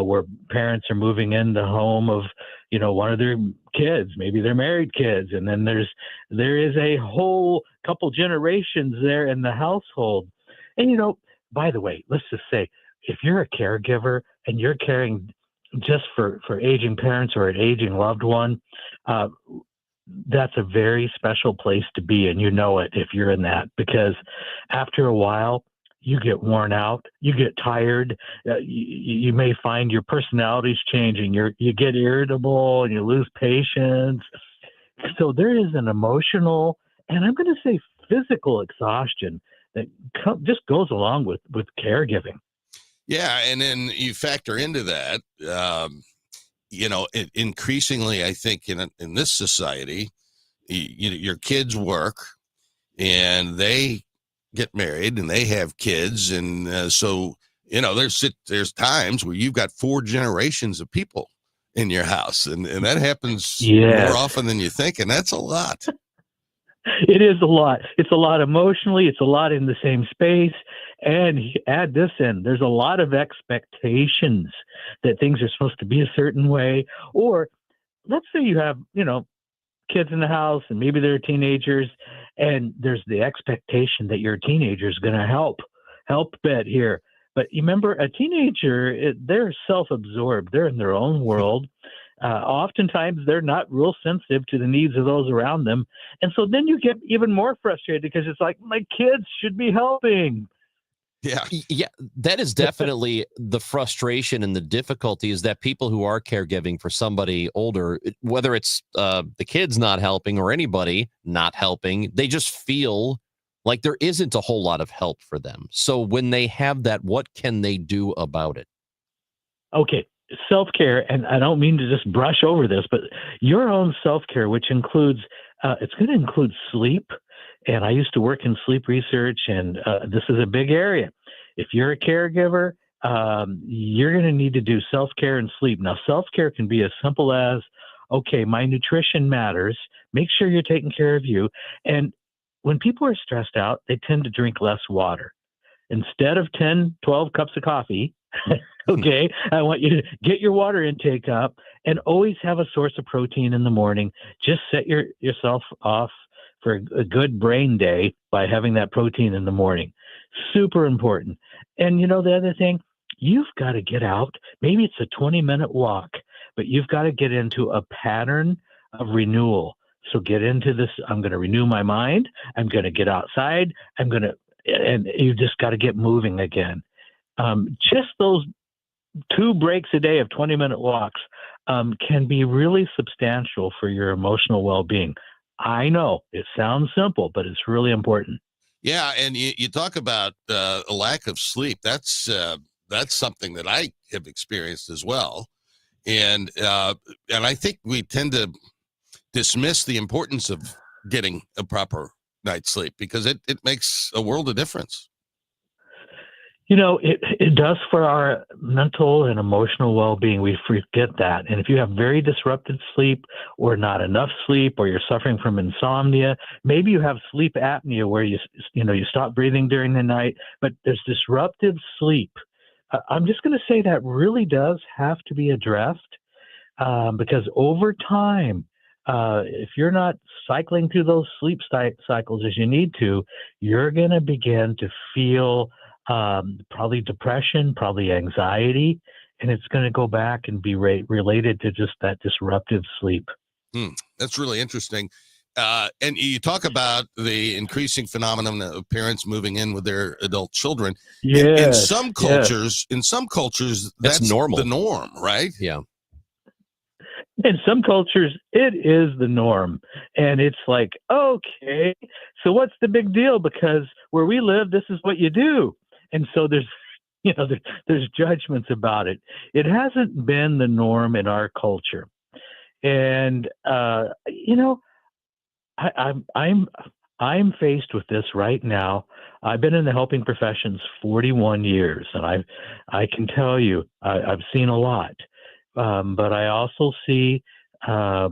where parents are moving in the home of, you know, one of their kids, maybe they're married kids. And then there is a whole couple generations there in the household. And, you know, by the way, let's just say, if you're a caregiver and you're caring just for aging parents or an aging loved one, that's a very special place to be. And you know it if you're in that, because after a while, you get worn out, you get tired, you may find your personality's changing, you get irritable and you lose patience. So there is an emotional, and I'm going to say physical exhaustion that just goes along with caregiving. Yeah, and then you factor into that, you know, increasingly, I think in this society, your kids work and they get married and they have kids, and so you know there's times where you've got 4 generations of people in your house, and that happens more often than you think, and that's a lot. It is a lot. It's a lot emotionally. It's a lot in the same space. And add this in, there's a lot of expectations that things are supposed to be a certain way. Or let's say you have, you know, kids in the house and maybe they're teenagers, and there's the expectation that your teenager is going to help bit here. But you remember, a teenager, they're self-absorbed. They're in their own world. Oftentimes, they're not real sensitive to the needs of those around them. And so then you get even more frustrated because it's like, my kids should be helping. Yeah, that is definitely the frustration and the difficulty, is that people who are caregiving for somebody older, whether it's the kids not helping or anybody not helping, they just feel like there isn't a whole lot of help for them. So when they have that, what can they do about it? Okay, self-care, and I don't mean to just brush over this, but your own self-care, which includes, it's going to include sleep. And I used to work in sleep research, and this is a big area. If you're a caregiver, you're going to need to do self-care and sleep. Now, self-care can be as simple as, okay, my nutrition matters. Make sure you're taking care of you. And when people are stressed out, they tend to drink less water. Instead of 10, 12 cups of coffee, okay, I want you to get your water intake up and always have a source of protein in the morning. Just set yourself off for a good brain day by having that protein in the morning. Super important. And the other thing, you've got to get out. Maybe it's a 20-minute walk, but you've got to get into a pattern of renewal. So get into this. I'm going to renew my mind. I'm going to get outside. And you just got to get moving again. Just those 2 breaks a day of 20-minute walks can be really substantial for your emotional well-being. I know it sounds simple, but it's really important. Yeah, and you talk about a lack of sleep. That's something that I have experienced as well, and I think we tend to dismiss the importance of getting a proper night's sleep because it makes a world of difference. It does for our mental and emotional well-being. We forget that. And if you have very disrupted sleep or not enough sleep, or you're suffering from insomnia, maybe you have sleep apnea where you stop breathing during the night, but there's disruptive sleep. I'm just going to say that really does have to be addressed because over time, if you're not cycling through those sleep cycles as you need to, you're going to begin to feel probably depression, probably anxiety, and it's going to go back and be related to just that disruptive sleep. That's really interesting. And you talk about the increasing phenomenon of parents moving in with their adult children. Yes, in some cultures, that's normal. The norm, right? Yeah. In some cultures, it is the norm. And it's like, okay, so what's the big deal? Because where we live, this is what you do. And so there's judgments about it. It hasn't been the norm in our culture. And, I'm faced with this right now. I've been in the helping professions 41 years, and I can tell you, I've seen a lot. But I also see how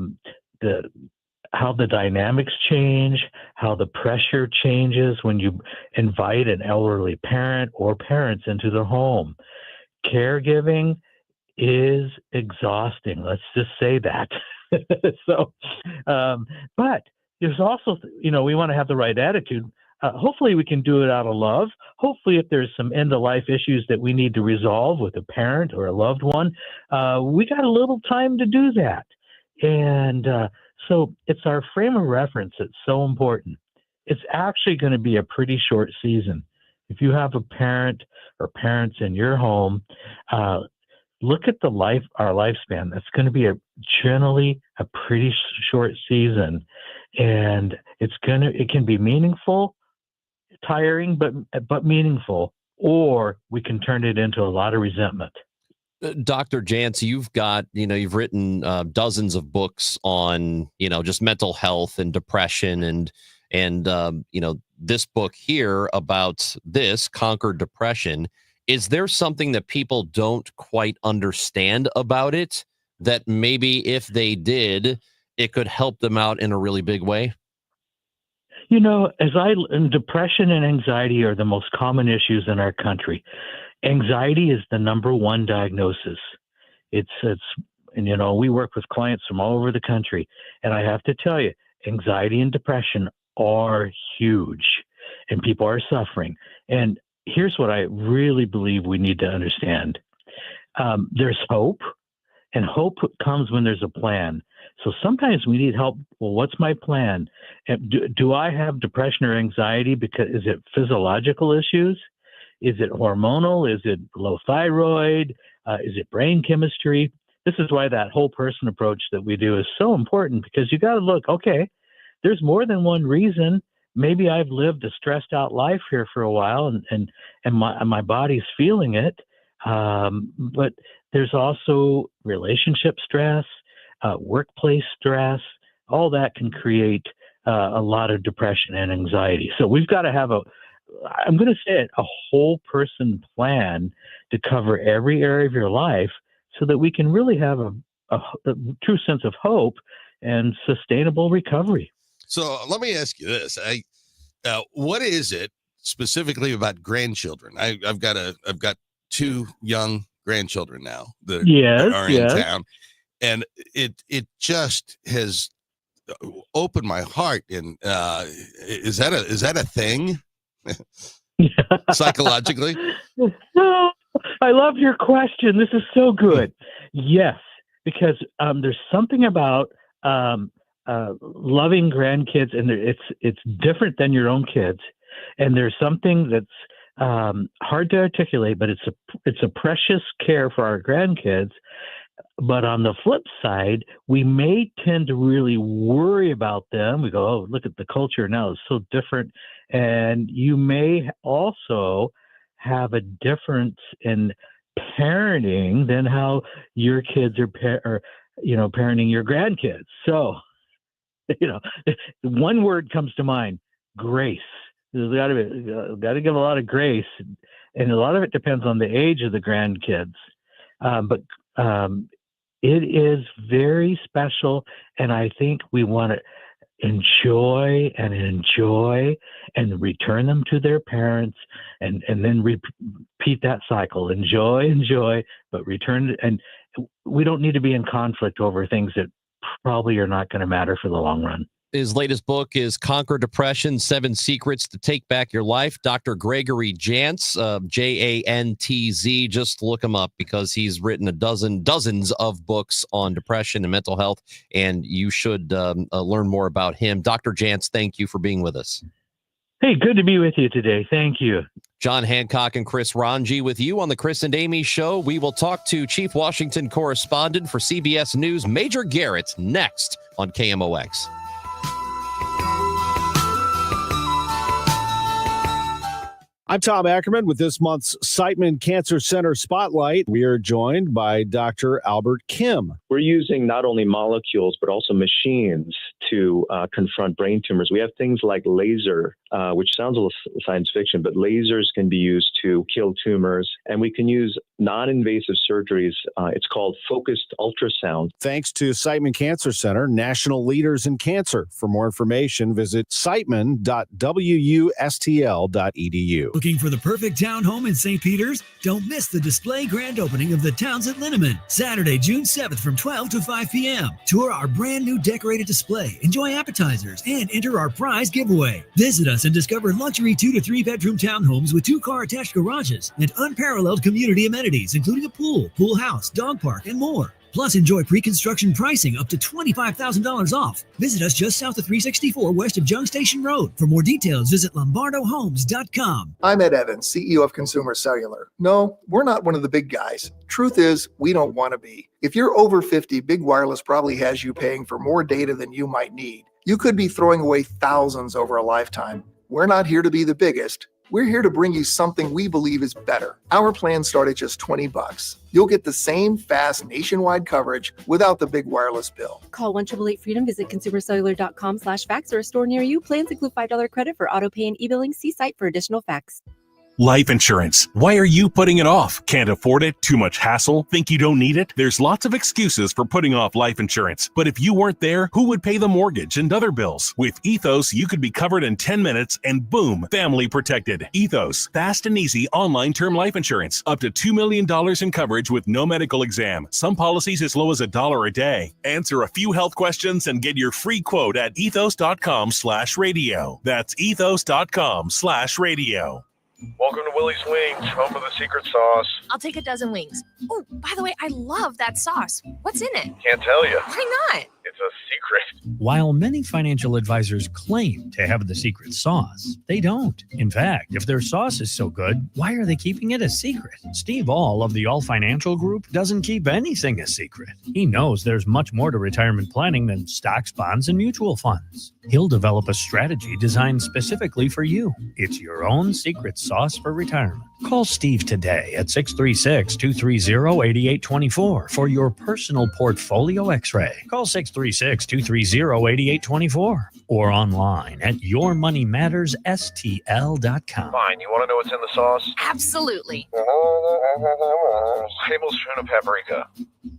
the dynamics change, how the pressure changes when you invite an elderly parent or parents into the home. Caregiving is exhausting. Let's just say that. But there's also, we want to have the right attitude. Hopefully we can do it out of love. Hopefully if there's some end-of-life issues that we need to resolve with a parent or a loved one, we got a little time to do that. And so it's our frame of reference that's so important. It's actually going to be a pretty short season. If you have a parent or parents in your home, look at our lifespan. That's going to be generally a pretty short season. And it can be meaningful, tiring, but meaningful, or we can turn it into a lot of resentment. Dr. Jantz, you've written dozens of books on, just mental health and depression and this book here about Conquer Depression. Is there something that people don't quite understand about it that maybe if they did, it could help them out in a really big way? Depression and anxiety are the most common issues in our country. Anxiety is the number one diagnosis. We work with clients from all over the country, and I have to tell you, anxiety and depression are huge, and people are suffering. And here's what I really believe we need to understand. There's hope, and hope comes when there's a plan. So sometimes we need help. Well, what's my plan? Do I have depression or anxiety is it physiological issues? Is it hormonal? Is it low thyroid? Is it brain chemistry? This is why that whole person approach that we do is so important, because you got to look, okay, there's more than one reason. Maybe I've lived a stressed out life here for a while and my body's feeling it. But there's also relationship stress, workplace stress. All that can create a lot of depression and anxiety. So we've got to have I'm going to say it, a whole person plan to cover every area of your life so that we can really have a true sense of hope and sustainable recovery. So let me ask you this. What is it specifically about grandchildren? I've got 2 young grandchildren now that are in town, and it just has opened my heart. And is that a thing? Psychologically? No, I love your question. This is so good. Yes, because there's something about loving grandkids, and it's different than your own kids. And there's something that's hard to articulate, but it's a precious care for our grandkids. But on the flip side, we may tend to really worry about them. We go, oh, look at the culture now, it's so different. And you may also have a difference in parenting than how your kids are parenting your grandkids. So, one word comes to mind: grace. There's got to give a lot of grace, and a lot of it depends on the age of the grandkids. But it is very special, and I think we want to enjoy and return them to their parents, and then repeat that cycle. Enjoy, but return. And we don't need to be in conflict over things that probably are not going to matter for the long run. His latest book is Conquer Depression, 7 Secrets to Take Back Your Life. Dr. Gregory Jantz, Jantz. Just look him up because he's written dozens of books on depression and mental health, and you should learn more about him. Dr. Jantz, thank you for being with us. Hey, good to be with you today. Thank you. John Hancock and Chris Ranji with you on the Chris and Amy Show. We will talk to Chief Washington correspondent for CBS News, Major Garrett, next on KMOX. I'm Tom Ackerman with this month's Siteman Cancer Center Spotlight. We are joined by Dr. Albert Kim. We're using not only molecules, but also machines to confront brain tumors. We have things like laser, which sounds a little science fiction, but lasers can be used to kill tumors. And we can use non-invasive surgeries. It's called focused ultrasound. Thanks to Siteman Cancer Center, national leaders in cancer. For more information, visit siteman.wustl.edu. Looking for the perfect townhome in St. Peters? Don't miss the display grand opening of the Towns at Linneman, Saturday, June 7th from 12 to 5 p.m. Tour our brand new decorated display, enjoy appetizers, and enter our prize giveaway. Visit us and discover luxury 2 to 3 bedroom townhomes with 2-car attached garages and unparalleled community amenities, including a pool house, dog park, and more. Plus, enjoy pre-construction pricing up to $25,000 off. Visit us just south of 364 west of Jung Station Road. For more details, visit LombardoHomes.com. I'm Ed Evans, CEO of Consumer Cellular. No, we're not one of the big guys. Truth is, we don't want to be. If you're over 50, Big Wireless probably has you paying for more data than you might need. You could be throwing away thousands over a lifetime. We're not here to be the biggest. We're here to bring you something we believe is better. Our plans start at just $20. You'll get the same fast nationwide coverage without the big wireless bill. Call 1-888-FREEDOM, visit consumercellular.com/fax or a store near you. Plans include $5 credit for auto pay and e-billing. See site for additional facts. Life insurance. Why are you putting it off? Can't afford it? Too much hassle? Think you don't need it? There's lots of excuses for putting off life insurance. But if you weren't there, who would pay the mortgage and other bills? With Ethos, you could be covered in 10 minutes and boom, family protected. Ethos, fast and easy online term life insurance. Up to $2 million in coverage with no medical exam. Some policies as low as $1 a day. Answer a few health questions and get your free quote at ethos.com/radio. That's ethos.com/radio. Welcome to Willie's Wings, home of the secret sauce. I'll take a dozen wings. Oh, by the way, I love that sauce. What's in it? Can't tell you. Why not? It's a secret. While many financial advisors claim to have the secret sauce, they don't. In fact, if their sauce is so good, why are they keeping it a secret? Steve All of the All Financial Group doesn't keep anything a secret. He knows there's much more to retirement planning than stocks, bonds, and mutual funds. He'll develop a strategy designed specifically for you. It's your own secret sauce for retirement. Call Steve today at 636-230-8824 for your personal portfolio x-ray. Call 636-230-8824 or online at yourmoneymattersstl.com. Fine, you want to know what's in the sauce? Absolutely. Tablespoon of paprika.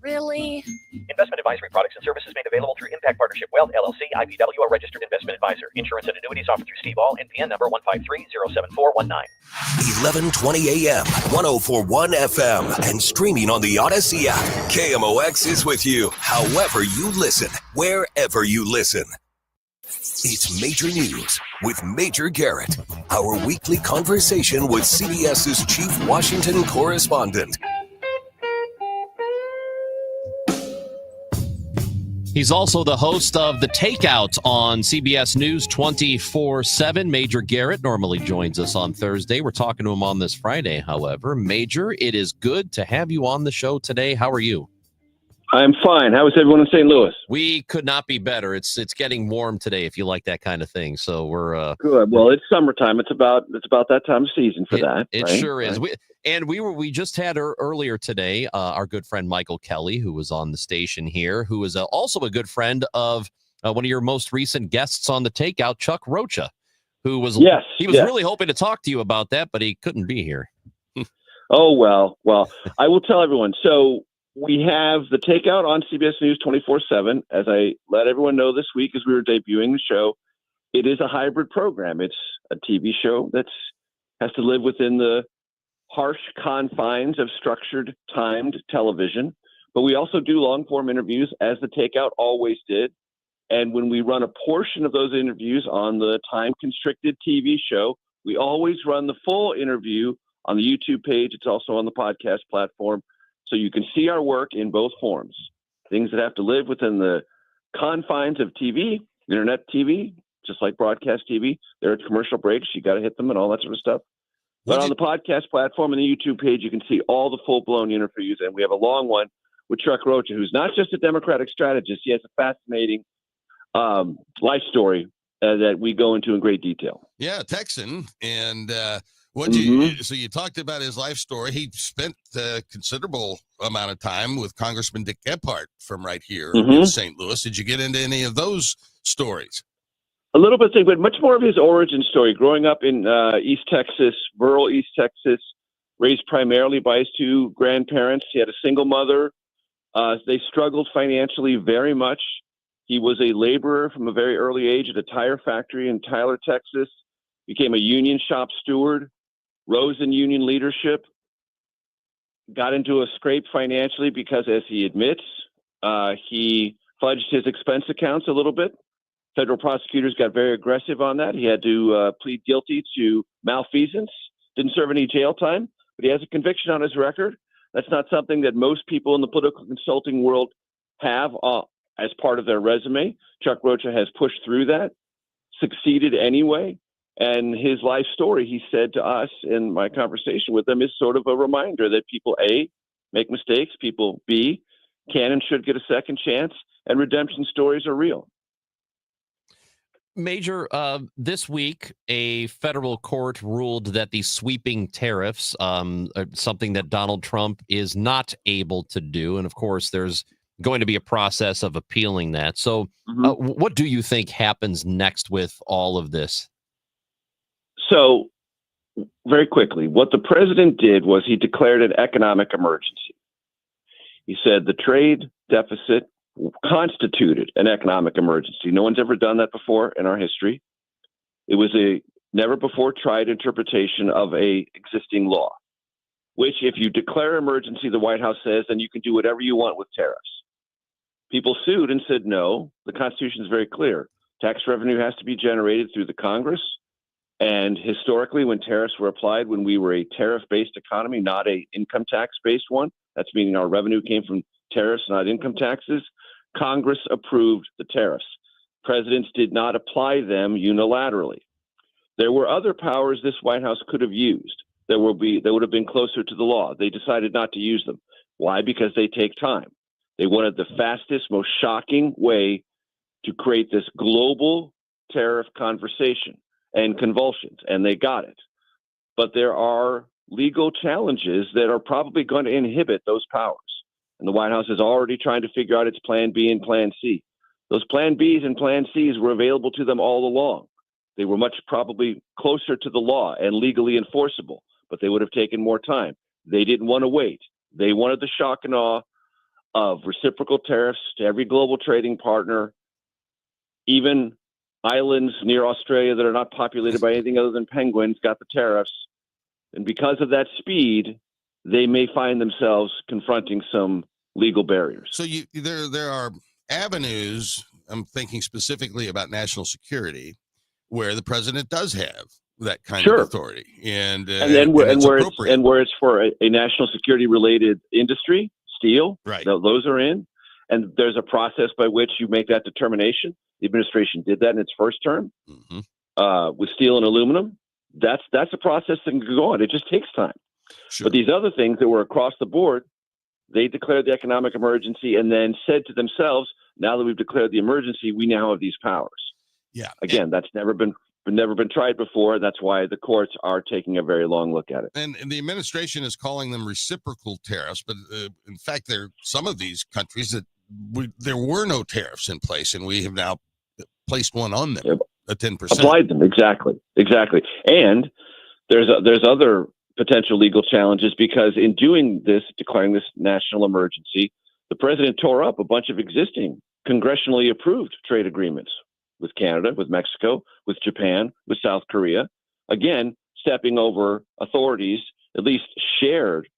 Really? Investment advisory products and services made available through Impact Partnership Wealth, LLC, IPW, a registered investment advisor. Insurance and annuities offered through Steve All, NPN number 153-07419. 1120 AM, 1041 FM, and streaming on the Odyssey app. KMOX is with you, however you listen, wherever you listen. It's Major News with Major Garrett, our weekly conversation with CBS's chief Washington correspondent. He's also the host of The Takeout on CBS News 24/7. Major Garrett normally joins us on Thursday. We're talking to him on this Friday, however. Major, it is good to have you on the show today. How are you? I'm fine. How is everyone in St. Louis? We could not be better. It's getting warm today, if you like that kind of thing. So we're good. Well, it's summertime. It's about that time of season for that. It right? sure is. Right. We just had earlier today our good friend Michael Kelly, who was on the station here, who is also a good friend of one of your most recent guests on The Takeout, Chuck Rocha, who was really hoping to talk to you about that, but he couldn't be here. Oh well. I will tell everyone. So we have The Takeout on CBS News 24/7. As I let everyone know this week, as we were debuting the show, it is a hybrid program. It's a TV show that has to live within the harsh confines of structured, timed television. But we also do long-form interviews, as The Takeout always did. And when we run a portion of those interviews on the time-constricted TV show, we always run the full interview on the YouTube page. It's also on the podcast platform. So you can see our work in both forms. Things that have to live within the confines of TV, internet TV, just like broadcast TV. There are commercial breaks. You got to hit them and all that sort of stuff. But on the podcast platform and the YouTube page, you can see all the full-blown interviews. And we have a long one with Chuck Rocha, who's not just a Democratic strategist. He has a fascinating life story that we go into in great detail. Yeah, Texan. And so you talked about his life story. He spent a considerable amount of time with Congressman Dick Gephardt from right here in St. Louis. Did you get into any of those stories? A little bit, but much more of his origin story. Growing up in East Texas, rural East Texas, raised primarily by his two grandparents. He had a single mother. They struggled financially very much. He was a laborer from a very early age at a tire factory in Tyler, Texas. Became a union shop steward. Rose in union leadership, got into a scrape financially because, as he admits, he fudged his expense accounts a little bit. Federal prosecutors got very aggressive on that. He had to plead guilty to malfeasance. Didn't serve any jail time, but he has a conviction on his record. That's not something that most people in the political consulting world have as part of their resume. Chuck Rocha has pushed through that, succeeded anyway. And his life story, he said to us in my conversation with him, is sort of a reminder that people, A, make mistakes, people, B, can and should get a second chance, and redemption stories are real. Major, this week, a federal court ruled that the sweeping tariffs, are something that Donald Trump is not able to do. And of course, there's going to be a process of appealing that. So what do you think happens next with all of this? So, very quickly, what the president did was he declared an economic emergency. He said the trade deficit constituted an economic emergency. No one's ever done that before in our history. It was a never before tried interpretation of a existing law, which if you declare emergency, the White House says, then you can do whatever you want with tariffs. People sued and said, no, the Constitution is very clear. Tax revenue has to be generated through the Congress. And historically, when tariffs were applied, when we were a tariff-based economy, not a income tax-based one, that's meaning our revenue came from tariffs, not income taxes, Congress approved the tariffs. Presidents did not apply them unilaterally. There were other powers this White House could have used that would have been closer to the law. They decided not to use them. Why? Because they take time. They wanted the fastest, most shocking way to create this global tariff conversation and convulsions, and they got it. But there are legal challenges that are probably going to inhibit those powers. And the White House is already trying to figure out its Plan B and Plan C. Those Plan Bs and Plan Cs were available to them all along. They were much probably closer to the law and legally enforceable, but they would have taken more time. They didn't want to wait. They wanted the shock and awe of reciprocal tariffs to every global trading partner, even islands near Australia that are not populated by anything other than penguins got the tariffs. And because of that speed, they may find themselves confronting some legal barriers. So there are avenues, I'm thinking specifically about national security, where the president does have that kind of authority. And where it's for a national security related industry, steel, right? Those are in. And there's a process by which you make that determination. The administration did that in its first term with steel and aluminum. That's a process that can go on. It just takes time. Sure. But these other things that were across the board, they declared the economic emergency and then said to themselves, now that we've declared the emergency, we now have these powers. Yeah. Again, that's never been tried before. That's why the courts are taking a very long look at it. And the administration is calling them reciprocal tariffs, but in fact, there are some of these countries that there were no tariffs in place, and we have now placed one on them, a 10%. Applied them, exactly. And there's other potential legal challenges because in doing this, declaring this national emergency, the president tore up a bunch of existing congressionally approved trade agreements with Canada, with Mexico, with Japan, with South Korea, again, stepping over authorities, at least shared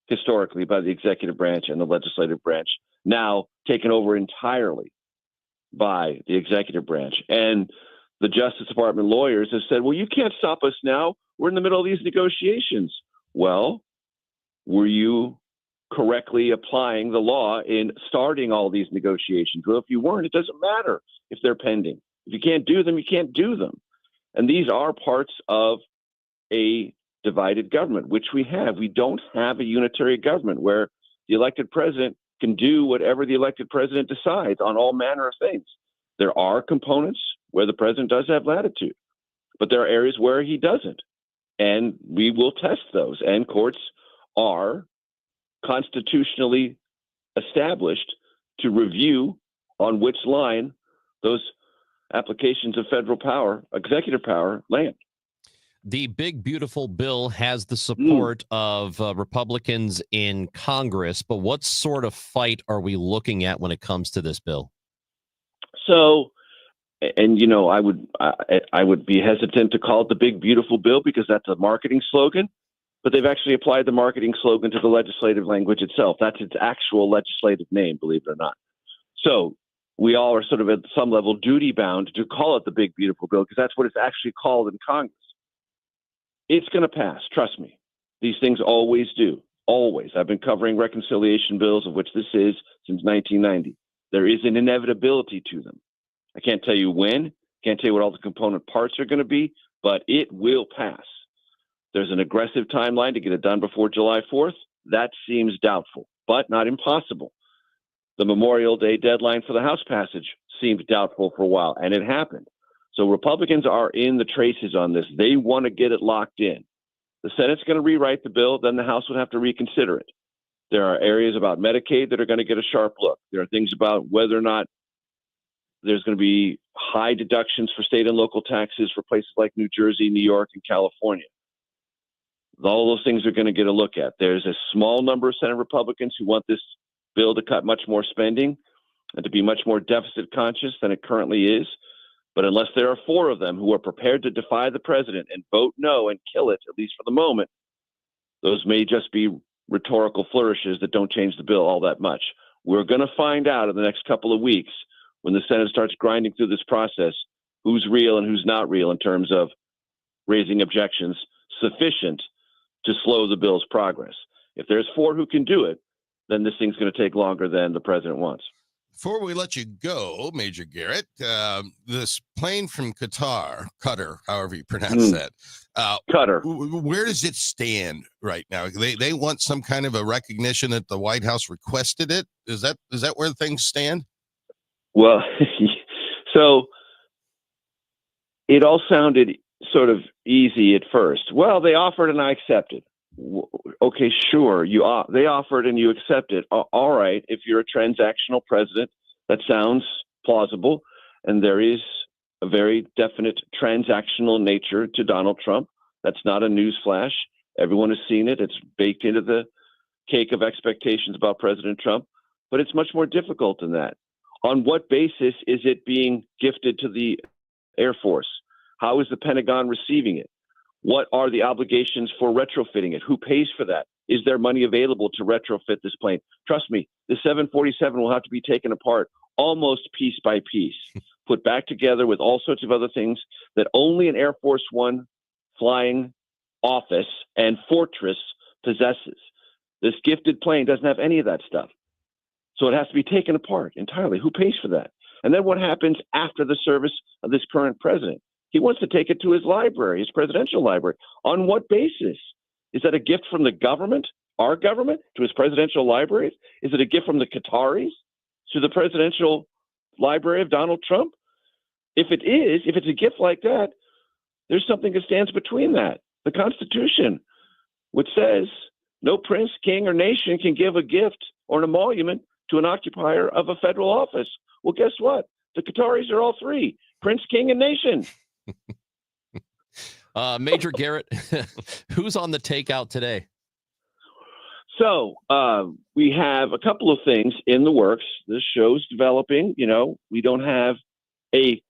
historically by the executive branch and the legislative branch, now taken over entirely by the executive branch. And the Justice Department lawyers have said, well, you can't stop us now. We're in the middle of these negotiations. Well, were you correctly applying the law in starting all these negotiations? Well, if you weren't, it doesn't matter if they're pending. If you can't do them, you can't do them. And these are parts of a divided government, which we have. We don't have a unitary government where the elected president can do whatever the elected president decides on all manner of things. There are components where the president does have latitude, but there are areas where he doesn't. And we will test those. And courts are constitutionally established to review on which line those applications of federal power, executive power, land. The big, beautiful bill has the support of Republicans in Congress, but what sort of fight are we looking at when it comes to this bill? So, and you know, I would be hesitant to call it the big, beautiful bill because that's a marketing slogan, but they've actually applied the marketing slogan to the legislative language itself. That's its actual legislative name, believe it or not. So we all are sort of at some level duty bound to call it the big, beautiful bill because that's what it's actually called in Congress. It's going to pass. Trust me. These things always do. Always. I've been covering reconciliation bills, of which this is, since 1990. There is an inevitability to them. I can't tell you when, can't tell you what all the component parts are going to be, but it will pass. There's an aggressive timeline to get it done before July 4th. That seems doubtful, but not impossible. The Memorial Day deadline for the House passage seemed doubtful for a while, and it happened. So Republicans are in the traces on this. They want to get it locked in. The Senate's going to rewrite the bill, then the House would have to reconsider it. There are areas about Medicaid that are going to get a sharp look. There are things about whether or not there's going to be high deductions for state and local taxes for places like New Jersey, New York, and California. All those things are going to get a look at. There's a small number of Senate Republicans who want this bill to cut much more spending and to be much more deficit conscious than it currently is. But unless there are 4 of them who are prepared to defy the president and vote no and kill it, at least for the moment, those may just be rhetorical flourishes that don't change the bill all that much. We're going to find out in the next couple of weeks when the Senate starts grinding through this process who's real and who's not real in terms of raising objections sufficient to slow the bill's progress. If there's 4 who can do it, then this thing's going to take longer than the president wants. Before we let you go, Major Garrett, this plane from Qatar, however you pronounce that, Qatar. Where does it stand right now? They want some kind of a recognition that the White House requested it. Is that where things stand? Well, so it all sounded sort of easy at first. Well, they offered and I accepted. Okay, sure. They offered and you accepted. All right. If you're a transactional president, that sounds plausible. And there is a very definite transactional nature to Donald Trump. That's not a news flash. Everyone has seen it. It's baked into the cake of expectations about President Trump. But it's much more difficult than that. On what basis is it being gifted to the Air Force? How is the Pentagon receiving it? What are the obligations for retrofitting it? Who pays for that? Is there money available to retrofit this plane? Trust me, the 747 will have to be taken apart almost piece by piece, put back together with all sorts of other things that only an Air Force One flying office and fortress possesses. This gifted plane doesn't have any of that stuff. So it has to be taken apart entirely. Who pays for that? And then what happens after the service of this current president? He wants to take it to his library, his presidential library. On what basis? Is that a gift from the government, our government, to his presidential libraries? Is it a gift from the Qataris to the presidential library of Donald Trump? If it is, if it's a gift like that, there's something that stands between that. The Constitution, which says no prince, king, or nation can give a gift or an emolument to an occupier of a federal office. Well, guess what? The Qataris are all three: prince, king, and nation. Major Garrett, who's on the takeout today? So we have a couple of things in the works. This show's developing. You know, we don't have a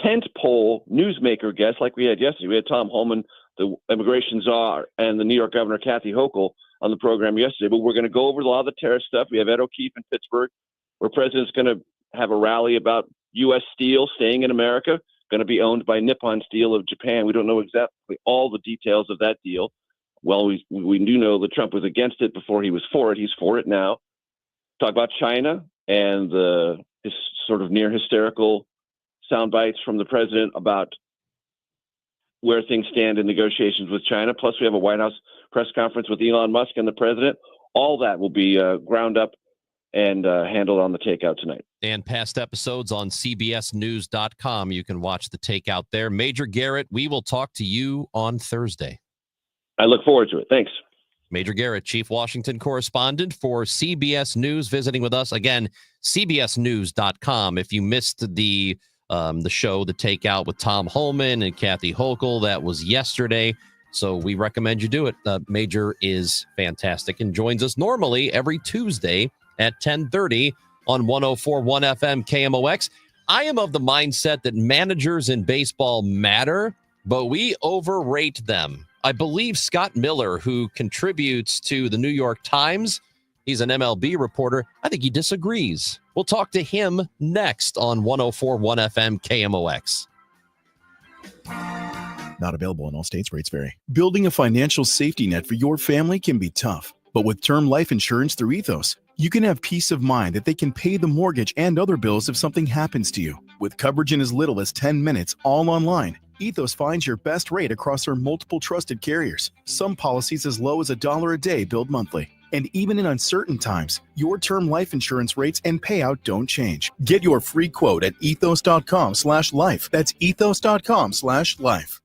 tentpole newsmaker guest like we had yesterday. We had Tom Homan, the immigration czar, and the New York Governor Kathy Hochul on the program yesterday. But we're going to go over a lot of the tariff stuff. We have Ed O'Keefe in Pittsburgh, where President's going to have a rally about U.S. steel staying in America, going to be owned by Nippon Steel of Japan. We don't know exactly all the details of that deal. Well, we do know that Trump was against it before he was for it. He's for it now. Talk about China and his sort of near hysterical sound bites from the president about where things stand in negotiations with China. Plus, we have a White House press conference with Elon Musk and the president. All that will be ground up and handled on the takeout tonight. And past episodes on CBSNews.com. You can watch the takeout there. Major Garrett, we will talk to you on Thursday. I look forward to it. Thanks. Major Garrett, Chief Washington Correspondent for CBS News, visiting with us. Again, CBSNews.com. If you missed the show, The Takeout with Tom Homan and Kathy Hochul, that was yesterday. So we recommend you do it. Major is fantastic and joins us normally every Tuesday at 10:30 on 104.1 FM KMOX. I am of the mindset that managers in baseball matter, but we overrate them. I believe Scott Miller, who contributes to the New York Times, he's an MLB reporter, I think he disagrees. We'll talk to him next on 104.1 FM KMOX. Not available in all states. Rates vary. Building a financial safety net for your family can be tough, but with term life insurance through Ethos, you can have peace of mind that they can pay the mortgage and other bills if something happens to you. With coverage in as little as 10 minutes, all online, Ethos finds your best rate across our multiple trusted carriers. Some policies as low as $1 a day billed monthly. And even in uncertain times, your term life insurance rates and payout don't change. Get your free quote at ethos.com/life. That's ethos.com/life.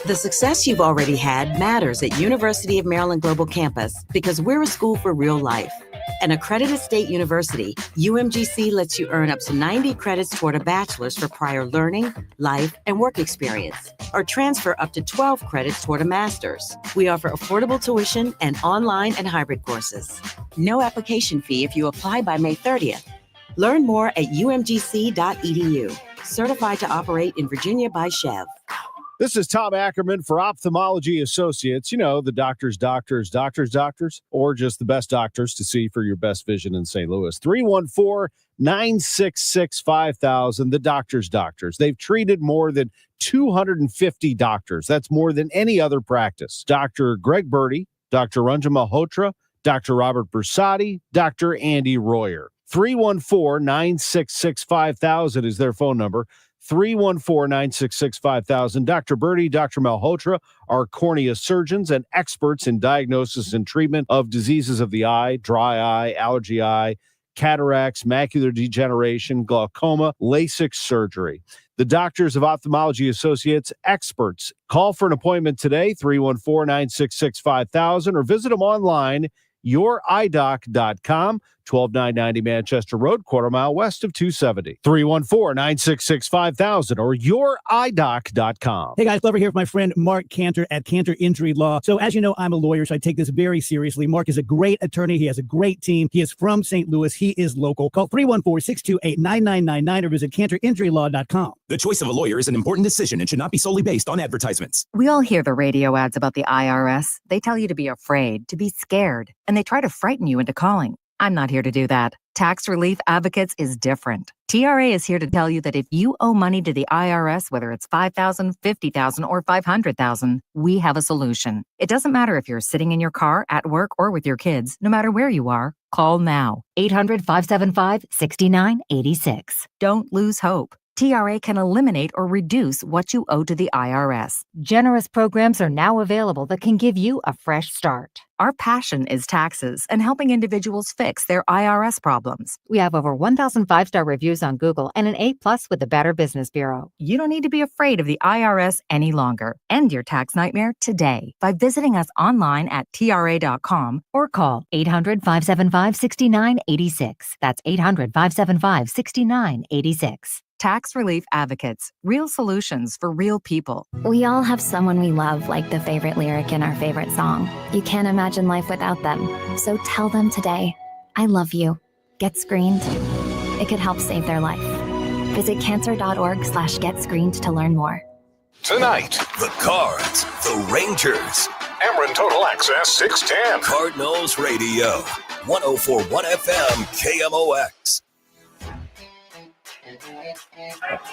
The success you've already had matters at University of Maryland Global Campus because we're a school for real life. An accredited state university, UMGC lets you earn up to 90 credits toward a bachelor's for prior learning, life, and work experience, or transfer up to 12 credits toward a master's. We offer affordable tuition and online and hybrid courses. No application fee if you apply by May 30th. Learn more at umgc.edu. Certified to operate in Virginia by Chev. This is Tom Ackerman for Ophthalmology Associates. You know, the doctors, or just the best doctors to see for your best vision in St. Louis. 314-966-5000, the doctors. They've treated more than 250 doctors. That's more than any other practice. Dr. Greg Birdie, Dr. Ranjan Malhotra, Dr. Robert Bersati, Dr. Andy Royer. 314-966-5000 is their phone number. 314-966-5000. Dr. Birdie, Dr. Malhotra are cornea surgeons and experts in diagnosis and treatment of diseases of the eye, dry eye, allergy eye, cataracts, macular degeneration, glaucoma, LASIK surgery. The Doctors of Ophthalmology Associates, experts. Call for an appointment today, 314-966-5000, or visit them online, youridoc.com, 12990 Manchester Road, quarter mile west of 270. 314-966-5000 or youridoc.com. Hey guys, Glover here with my friend Mark Cantor at Cantor Injury Law. So as you know, I'm a lawyer, so I take this very seriously. Mark is a great attorney. He has a great team. He is from St. Louis. He is local. Call 314-628-9999 or visit cantorinjurylaw.com. The choice of a lawyer is an important decision and should not be solely based on advertisements. We all hear the radio ads about the IRS. They tell you to be afraid, to be scared, and they try to frighten you into calling. I'm not here to do that. Tax Relief Advocates is different. TRA is here to tell you that if you owe money to the IRS, whether it's $5,000, $50,000, or $500,000, we have a solution. It doesn't matter if you're sitting in your car, at work, or with your kids. No matter where you are, call now. 800-575-6986. Don't lose hope. TRA can eliminate or reduce what you owe to the IRS. Generous programs are now available that can give you a fresh start. Our passion is taxes and helping individuals fix their IRS problems. We have over 1,000 5-star reviews on Google and an A+ with the Better Business Bureau. You don't need to be afraid of the IRS any longer. End your tax nightmare today by visiting us online at TRA.com or call 800-575-6986. That's 800-575-6986. Tax Relief Advocates. Real solutions for real people. We all have someone we love, like the favorite lyric in our favorite song. You can't imagine life without them. So tell them today, I love you. Get screened. It could help save their life. Visit cancer.org/getscreened to learn more. Tonight, the Cards, the Rangers. Ameren Total Access 610. Cardinals Radio. 104.1 FM KMOX.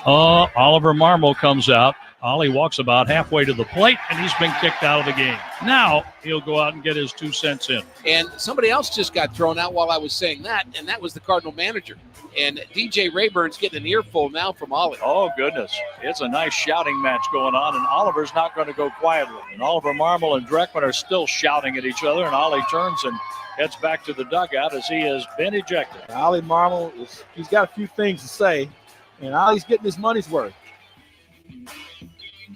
Oliver Marmol comes out. Ollie walks about halfway to the plate, and he's been kicked out of the game. Now he'll go out and get his 2 cents in. And somebody else just got thrown out while I was saying that, and that was the Cardinal manager. And DJ Rayburn's getting an earful now from Ollie. Oh, goodness. It's a nice shouting match going on, and Oliver's not going to go quietly. And Oliver Marmol and Dreckman are still shouting at each other, and Ollie turns and heads back to the dugout as he has been ejected. Ollie Marmol, he's got a few things to say, and Ollie's getting his money's worth.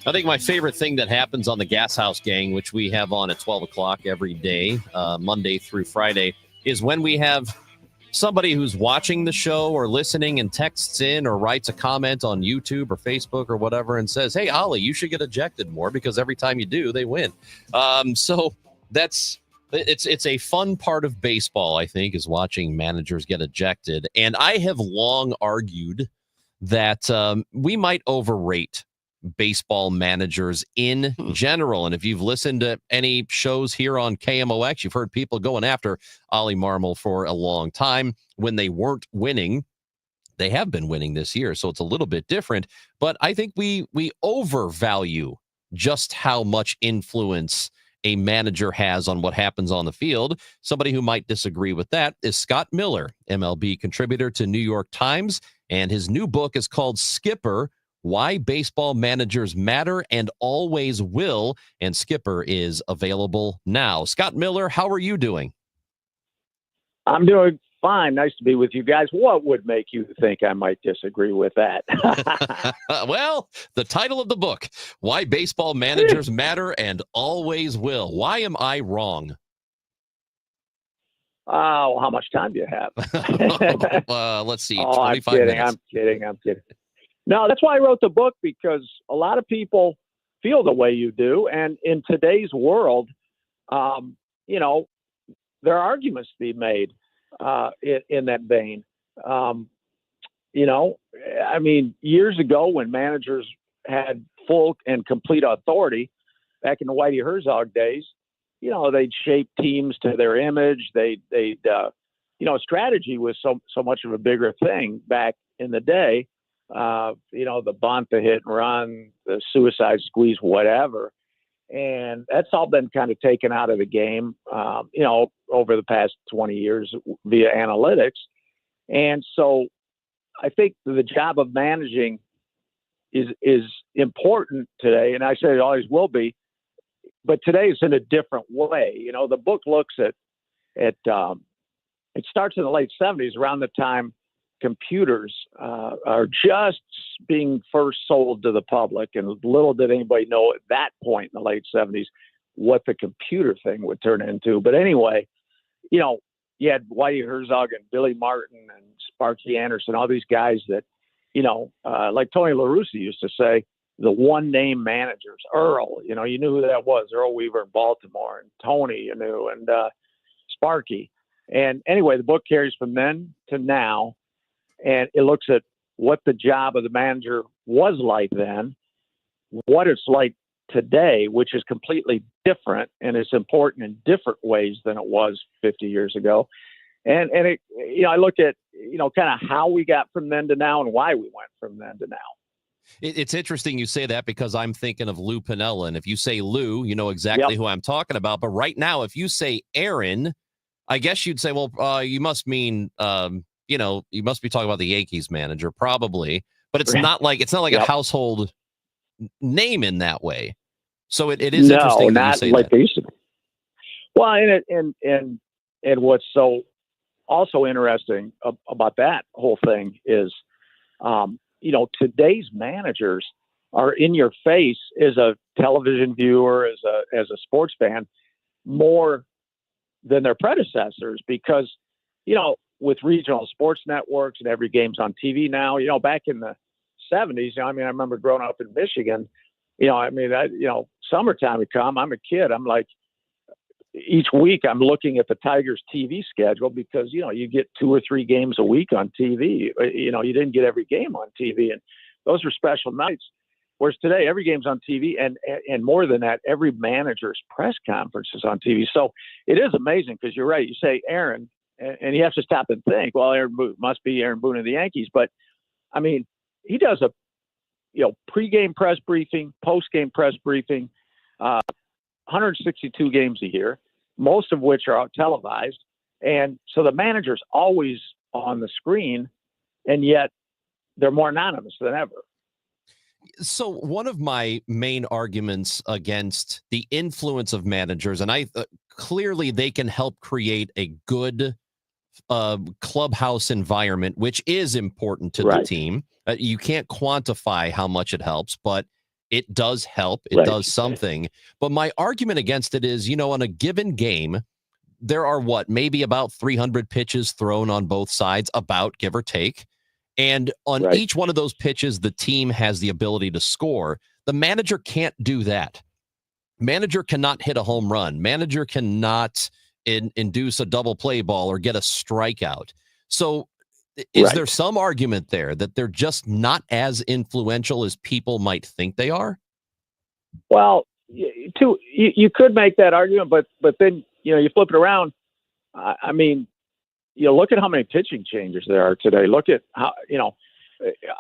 I think my favorite thing that happens on the Gas House Gang, which we have on at 12 o'clock every day, Monday through Friday, is when we have somebody who's watching the show or listening and texts in or writes a comment on YouTube or Facebook or whatever and says, hey, Ollie, you should get ejected more because every time you do, they win. So it's a fun part of baseball, I think, is watching managers get ejected. And I have long argued that we might overrate baseball managers in general. And if you've listened to any shows here on KMOX, you've heard people going after Ollie Marmol for a long time when they weren't winning. They have been winning this year, so it's a little bit different. But I think we overvalue just how much influence a manager has on what happens on the field. Somebody who might disagree with that is Scott Miller, MLB contributor to New York Times. And his new book is called Skipper, Why Baseball Managers Matter and Always Will. And Skipper is available now. Scott Miller, how are you doing? I'm doing fine. Nice to be with you guys. What would make you think I might disagree with that? Well, the title of the book, Why Baseball Managers Matter and Always Will. Why am I wrong? Oh, how much time do you have? Let's see. 25 minutes. I'm kidding. No, that's why I wrote the book, because a lot of people feel the way you do. And in today's world, there are arguments to be made in that vein. Years ago when managers had full and complete authority, back in the Whitey Herzog days, they'd shape teams to their image. Strategy was so much of a bigger thing back in the day. The bunt, the hit and run, the suicide squeeze, whatever. And that's all been kind of taken out of the game, over the past 20 years via analytics. And so I think the job of managing is important today. And I say it always will be, but today it's in a different way. The book looks at it starts in the late 70s, around the time computers are just being first sold to the public, and little did anybody know at that point in the late 70s what the computer thing would turn into. But anyway, you know, you had Whitey Herzog and Billy Martin and Sparky Anderson, all these guys that, you know, like Tony La Russa used to say, the one-name managers. Earl, you know, you knew who that was, Earl Weaver in Baltimore, and Tony, you knew, and Sparky. And anyway, the book carries from then to now, and it looks at what the job of the manager was like then, what it's like today, which is completely different, and it's important in different ways than it was 50 years ago. And it, you know, I look at, you know, kind of how we got from then to now and why we went from then to now. It's interesting you say that, because I'm thinking of Lou Piniella, and if you say Lou, you know exactly who I'm talking about. But right now, if you say Aaron, I guess you'd say, well, you must mean, you know, you must be talking about the Yankees manager, probably. But it's not like a household name in that way. So it is interesting that you say like that. They used to be. Well, and what's so also interesting about that whole thing is, you know, today's managers are in your face as a television viewer, as a sports fan, more than their predecessors, because, you know, with regional sports networks and every game's on TV now, you know, back in the 70s, you know, I mean, I remember growing up in Michigan, you know, I mean, you know, summertime would come, I'm a kid, I'm like, each week I'm looking at the Tigers TV schedule, because, you know, you get 2 or 3 games a week on TV. You know, you didn't get every game on TV, and those were special nights. Whereas today, every game's on TV, and more than that, every manager's press conference is on TV. So it is amazing, because you're right. You say Aaron, and you have to stop and think, well, Aaron Boone must be Aaron Boone of the Yankees. But I mean, he does a, you know, pregame press briefing, postgame press briefing, 162 games a year, most of which are out televised. And so the manager's always on the screen, and yet they're more anonymous than ever. So one of my main arguments against the influence of managers, and I clearly they can help create a good clubhouse environment, which is important to the team. You can't quantify how much it helps, but it does help. It does something. But my argument against it is, you know, on a given game, there are maybe about 300 pitches thrown on both sides, about, give or take. And on each one of those pitches, the team has the ability to score. The manager can't do that. Manager cannot hit a home run. Manager cannot induce a double play ball or get a strikeout. So is there some argument there that they're just not as influential as people might think they are? Well, you could make that argument, but then, you know, you flip it around. I mean, you know, look at how many pitching changes there are today. Look at how, you know,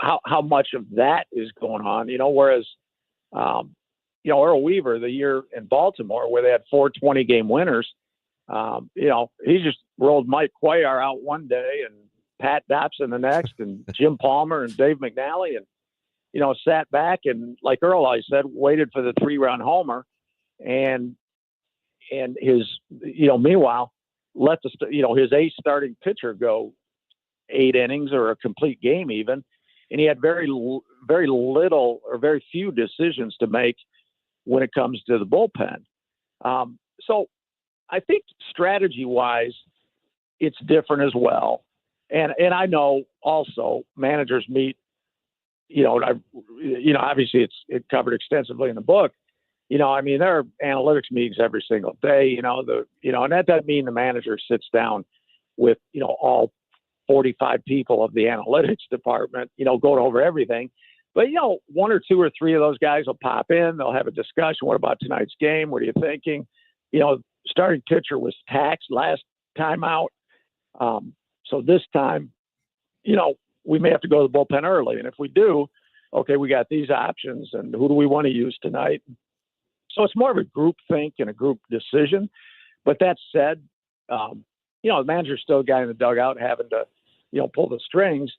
how much of that is going on, you know, whereas, you know, Earl Weaver, the year in Baltimore where they had 4 20-game winners, you know, he just rolled Mike Cuellar out one day and Pat Dobson the next, and Jim Palmer and Dave McNally, and, you know, sat back and, like Earl always said, waited for the 3-run homer, and his, you know, meanwhile, let his ace starting pitcher go 8 innings or a complete game even, and he had very little or very few decisions to make when it comes to the bullpen. So I think strategy-wise, it's different as well. And I know also managers meet, you know, obviously it's covered extensively in the book. You know, I mean, there are analytics meetings every single day, you know, and that doesn't mean the manager sits down with, you know, all 45 people of the analytics department, you know, going over everything. But, you know, 1 or 2 or 3 of those guys will pop in. They'll have a discussion. What about tonight's game? What are you thinking? You know, starting pitcher was taxed last time out. So this time, you know, we may have to go to the bullpen early. And if we do, okay, we got these options, and who do we want to use tonight? So it's more of a group think and a group decision. But that said, you know, the manager's still a guy in the dugout having to, you know, pull the strings.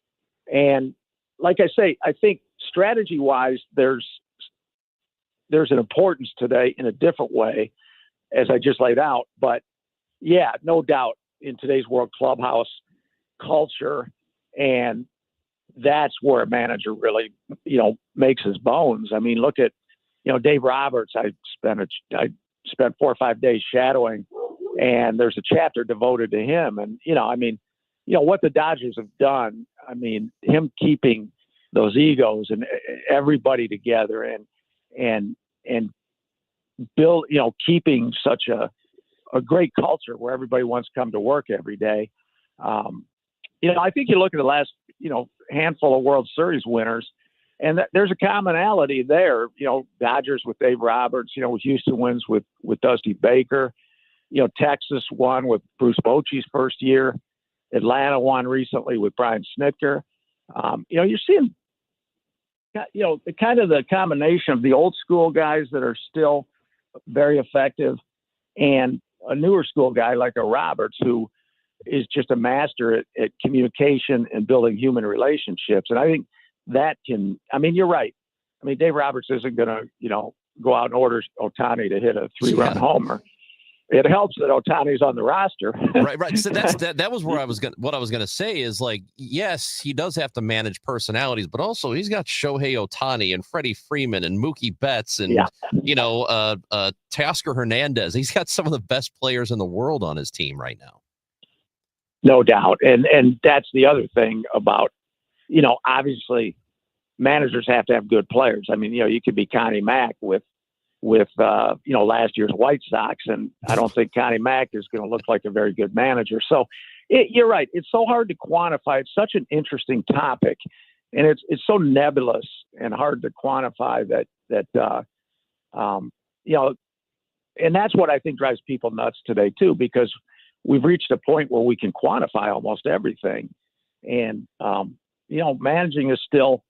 And like I say, I think strategy-wise, there's an importance today in a different way, as I just laid out. But, yeah, no doubt in today's world, clubhouse culture And that's where a manager really, makes his bones. I mean, look at, Dave Roberts. I spent 4 or 5 days shadowing, and there's a chapter devoted to him. And, what the Dodgers have done, I mean, him keeping those egos and everybody together and build, keeping such a great culture where everybody wants to come to work every day. I think you look at the last, handful of World Series winners, and there's a commonality there. Dodgers with Dave Roberts, Houston wins with Dusty Baker, Texas won with Bruce Bochy's first year. Atlanta won recently with Brian Snitker. You're seeing, kind of the combination of the old school guys that are still very effective and a newer school guy like a Roberts who is just a master at communication and building human relationships. And I think that you're right. I mean, Dave Roberts isn't going to, go out and order Ohtani to hit a 3-run homer. It helps that Ohtani's on the roster. Right. So that was where what I was gonna say is, like, yes, he does have to manage personalities, but also he's got Shohei Ohtani and Freddie Freeman and Mookie Betts and Teoscar Hernandez. He's got some of the best players in the world on his team right now. No doubt. And that's the other thing about, obviously managers have to have good players. I mean, you could be Connie Mack with last year's White Sox, and I don't think Connie Mack is going to look like a very good manager. So you're right. It's so hard to quantify. It's such an interesting topic, and it's so nebulous and hard to quantify that and that's what I think drives people nuts today too, because we've reached a point where we can quantify almost everything. And, managing is still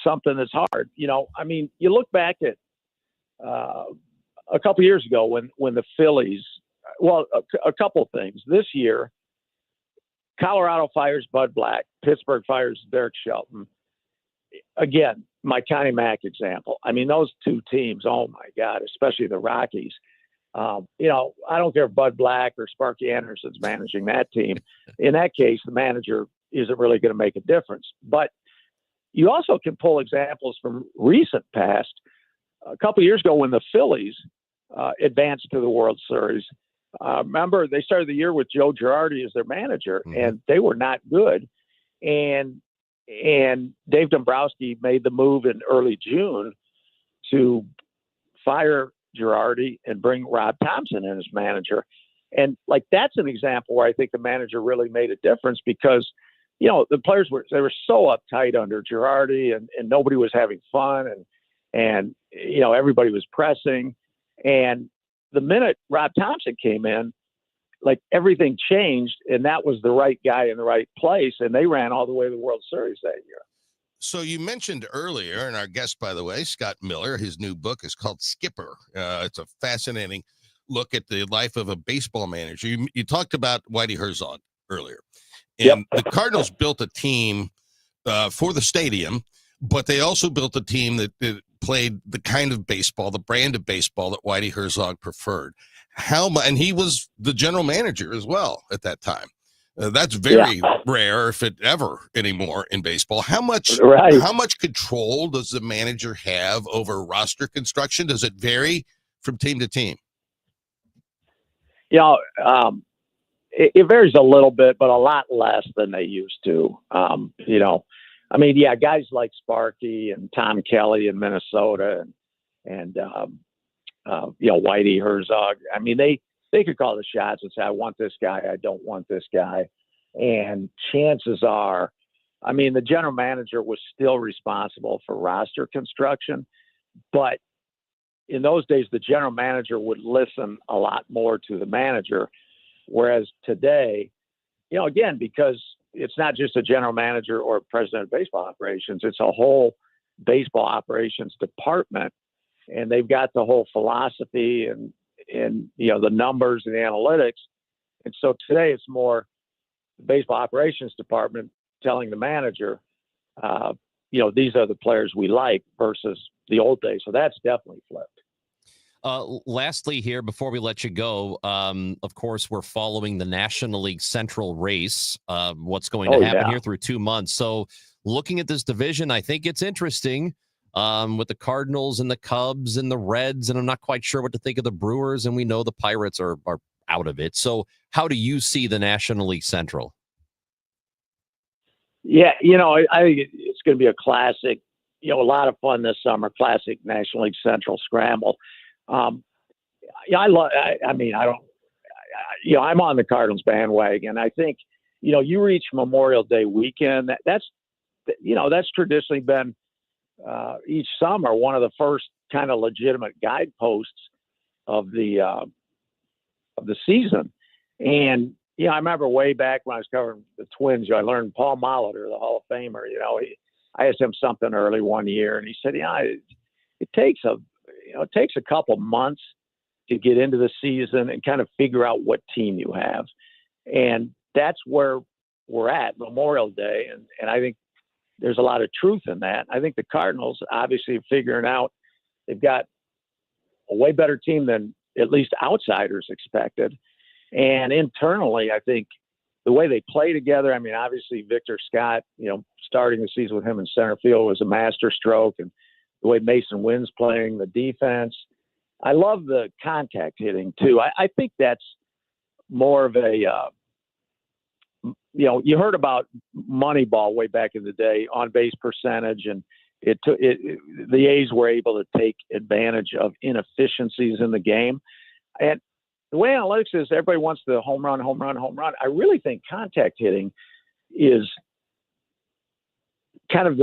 something that's hard. I mean, you look back at a couple years ago when the Phillies, a couple things. This year, Colorado fires Bud Black, Pittsburgh fires Derek Shelton. Again, my Connie Mack example. I mean, those two teams, oh my God, especially the Rockies. I don't care if Bud Black or Sparky Anderson's managing that team. In that case, the manager isn't really going to make a difference. But you also can pull examples from recent past. A couple of years ago when the Phillies advanced to the World Series, remember they started the year with Joe Girardi as their manager, and they were not good. And Dave Dombrowski made the move in early June to fire Girardi and bring Rob Thompson in as manager. And that's an example where I think the manager really made a difference because, the players were so uptight under Girardi and nobody was having fun and everybody was pressing. And the minute Rob Thompson came in, everything changed, and that was the right guy in the right place. And they ran all the way to the World Series that year. So you mentioned earlier, and our guest, by the way, Scott Miller, his new book is called Skipper. It's a fascinating look at the life of a baseball manager. You talked about Whitey Herzog earlier. And the Cardinals built a team for the stadium, but they also built a team that played the kind of baseball, the brand of baseball that Whitey Herzog preferred. And he was the general manager as well at that time. That's very rare, if it ever anymore in baseball. How much control does the manager have over roster construction? Does it vary from team to team? It varies a little bit, but a lot less than they used to. Guys like Sparky and Tom Kelly in Minnesota and Whitey Herzog. I mean, they could call the shots and say, I want this guy, I don't want this guy. And chances are, the general manager was still responsible for roster construction, but in those days, the general manager would listen a lot more to the manager. Whereas today, again, because it's not just a general manager or president of baseball operations, it's a whole baseball operations department. And they've got the whole philosophy and the numbers and the analytics. And so today it's more the baseball operations department telling the manager, these are the players we like versus the old days. So that's definitely flipped. Lastly, here before we let you go, of course, we're following the National League Central race. What's going to happen here through 2 months? So, looking at this division, I think it's interesting with the Cardinals and the Cubs and the Reds, and I'm not quite sure what to think of the Brewers. And we know the Pirates are out of it. So, how do you see the National League Central? Yeah, I think it's going to be a classic. A lot of fun this summer. Classic National League Central scramble. I'm on the Cardinals bandwagon. I think, you reach Memorial Day weekend. That's traditionally been each summer one of the first kind of legitimate guideposts of the season. And I remember way back when I was covering the Twins, I learned Paul Molitor, the Hall of Famer. I asked him something early one year, and he said, it takes a couple months to get into the season and kind of figure out what team you have. And that's where we're at Memorial Day. And I think there's a lot of truth in that. I think the Cardinals obviously are figuring out they've got a way better team than at least outsiders expected. And internally, I think the way they play together, obviously Victor Scott, starting the season with him in center field was a master stroke, and the way Mason Wynn's playing the defense. I love the contact hitting too. I think that's more of a, you heard about Moneyball way back in the day, on base percentage, and the A's were able to take advantage of inefficiencies in the game. And the way analytics is, everybody wants the home run, home run, home run. I really think contact hitting is kind of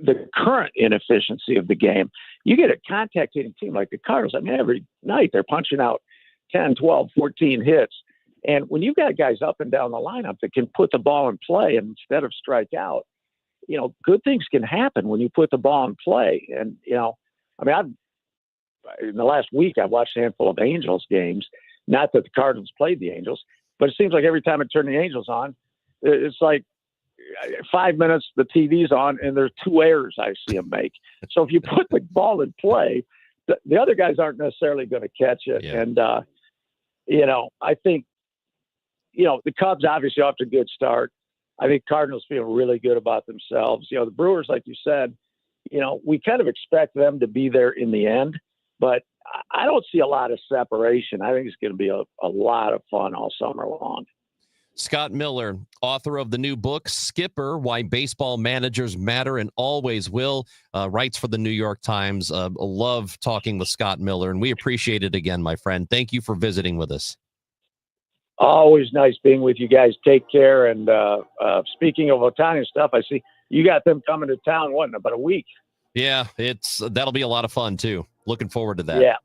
the current inefficiency of the game. You get a contact hitting team like the Cardinals. Every night they're punching out 10, 12, 14 hits. And when you've got guys up and down the lineup that can put the ball in play and instead of strike out, good things can happen when you put the ball in play. And, in the last week, I've watched a handful of Angels games. Not that the Cardinals played the Angels, but it seems like every time I turn the Angels on, it's like 5 minutes, the TV's on, and there's 2 errors I see them make. So if you put the ball in play, the other guys aren't necessarily going to catch it. Yeah. And, I think, the Cubs obviously off to a good start. I think Cardinals feel really good about themselves. The Brewers, like you said, we kind of expect them to be there in the end, but I don't see a lot of separation. I think it's going to be a lot of fun all summer long. Scott Miller, author of the new book, Skipper, Why Baseball Managers Matter and Always Will, writes for the New York Times. Love talking with Scott Miller, and we appreciate it again, my friend. Thank you for visiting with us. Always nice being with you guys. Take care. And speaking of Ohtani stuff, I see you got them coming to town, in about a week? Yeah, that'll be a lot of fun, too. Looking forward to that. Yeah.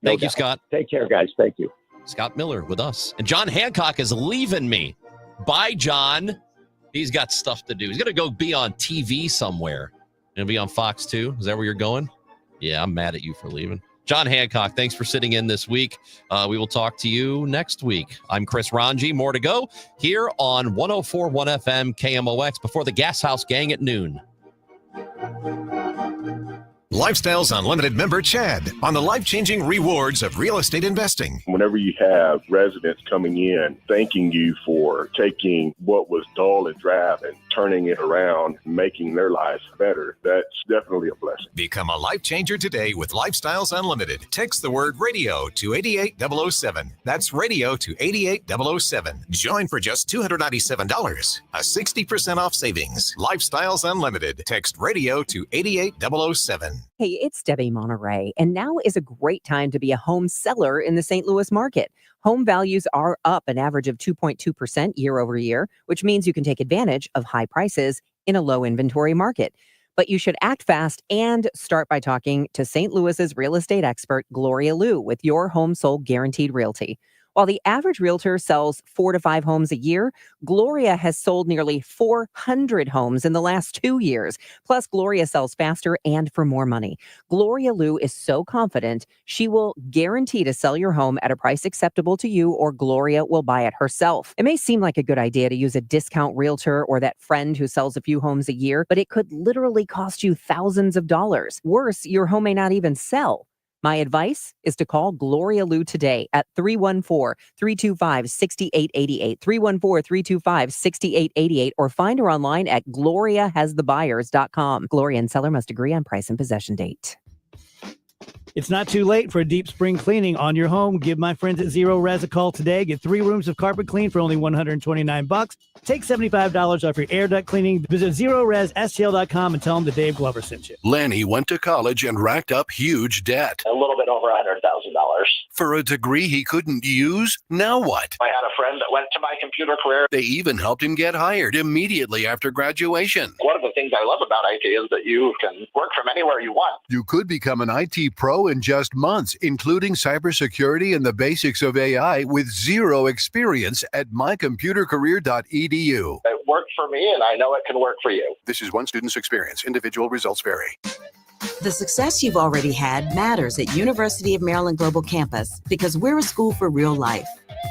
Thank you, Scott. Take care, guys. Thank you. Scott Miller with us. And John Hancock is leaving me. Bye, John. He's got stuff to do. He's going to go be on TV somewhere. Going to be on Fox 2. Is that where you're going? Yeah, I'm mad at you for leaving. John Hancock, thanks for sitting in this week. We will talk to you next week. I'm Chris Ranji. More to go here on 104.1 FM KMOX before the Gas House Gang at noon. Lifestyles Unlimited member Chad on the life-changing rewards of real estate investing. Whenever you have residents coming in thanking you for taking what was dull and drab and turning it around, making their lives better, that's definitely a blessing. Become a life changer today with Lifestyles Unlimited. Text the word radio to 88007. That's radio to 88007. Join for just $297. A 60% off savings. Lifestyles Unlimited. Text radio to 88007. Hey, it's Debbie Monterey, and now is a great time to be a home seller in the St. Louis market. Home values are up an average of 2.2% year over year, which means you can take advantage of high prices in a low inventory market. But you should act fast and start by talking to St. Louis's real estate expert, Gloria Liu, with Your Home Sold Guaranteed Realty. While the average realtor sells 4 to 5 homes a year, Gloria has sold nearly 400 homes in the last 2 years. Plus, Gloria sells faster and for more money. Gloria Liu is so confident she will guarantee to sell your home at a price acceptable to you, or Gloria will buy it herself. It may seem like a good idea to use a discount realtor or that friend who sells a few homes a year, but it could literally cost you thousands of dollars. Worse, your home may not even sell. My advice is to call Gloria Lou today at 314-325-6888, 314-325-6888, or find her online at gloriahasthebuyers.com. Gloria and seller must agree on price and possession date. It's not too late for a deep spring cleaning on your home. Give my friends at Zero Res a call today. Get 3 rooms of carpet clean for only $129. Take $75 off your air duct cleaning. Visit ZeroResSTL.com and tell them that Dave Glover sent you. Lanny went to college and racked up huge debt. A little bit over $100,000. For a degree he couldn't use? Now what? I had a friend that went to my computer career. They even helped him get hired immediately after graduation. One of the things I love about IT is that you can work from anywhere you want. You could become an IT pro in just months, including cybersecurity and the basics of AI with zero experience at mycomputercareer.edu. It worked for me, and I know it can work for you. This is one student's experience. Individual results vary. The success you've already had matters at University of Maryland Global Campus because we're a school for real life.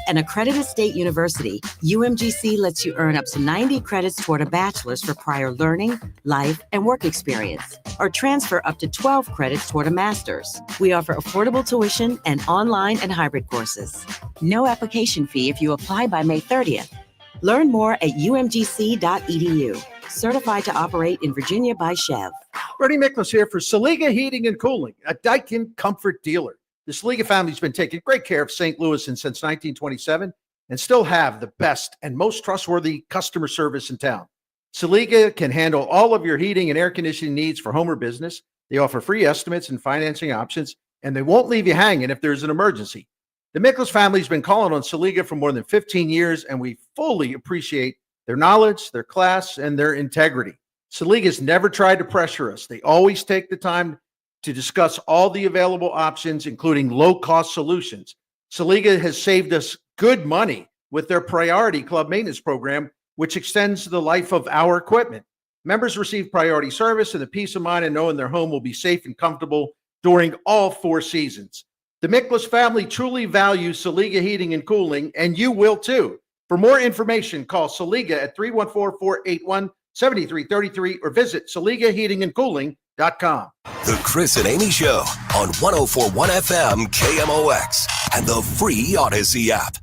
An accredited state university, UMGC lets you earn up to 90 credits toward a bachelor's for prior learning, life, and work experience, or transfer up to 12 credits toward a master's. We offer affordable tuition and online and hybrid courses. No application fee if you apply by May 30th. Learn more at umgc.edu. Certified to operate in Virginia by Chev. Bernie Miklas here for Saliga Heating and Cooling, a Daikin comfort dealer. The Saliga family's been taking great care of St. Louis since 1927 and still have the best and most trustworthy customer service in town. Saliga can handle all of your heating and air conditioning needs for home or business. They offer free estimates and financing options, and they won't leave you hanging if there's an emergency. The Miklas family's been calling on Saliga for more than 15 years, and we fully appreciate their knowledge, their class, and their integrity. Saliga's never tried to pressure us. They always take the time to discuss all the available options, including low-cost solutions. Saliga has saved us good money with their Priority Club maintenance program, which extends the life of our equipment. Members receive priority service and the peace of mind in knowing their home will be safe and comfortable during all 4 seasons. The Miklas family truly values Saliga Heating and Cooling, and you will too. For more information, call Saliga at 314-481-7333 or visit SaligaHeatingandCooling.com. The Chris and Amy Show on 104.1 FM KMOX and the free Odyssey app.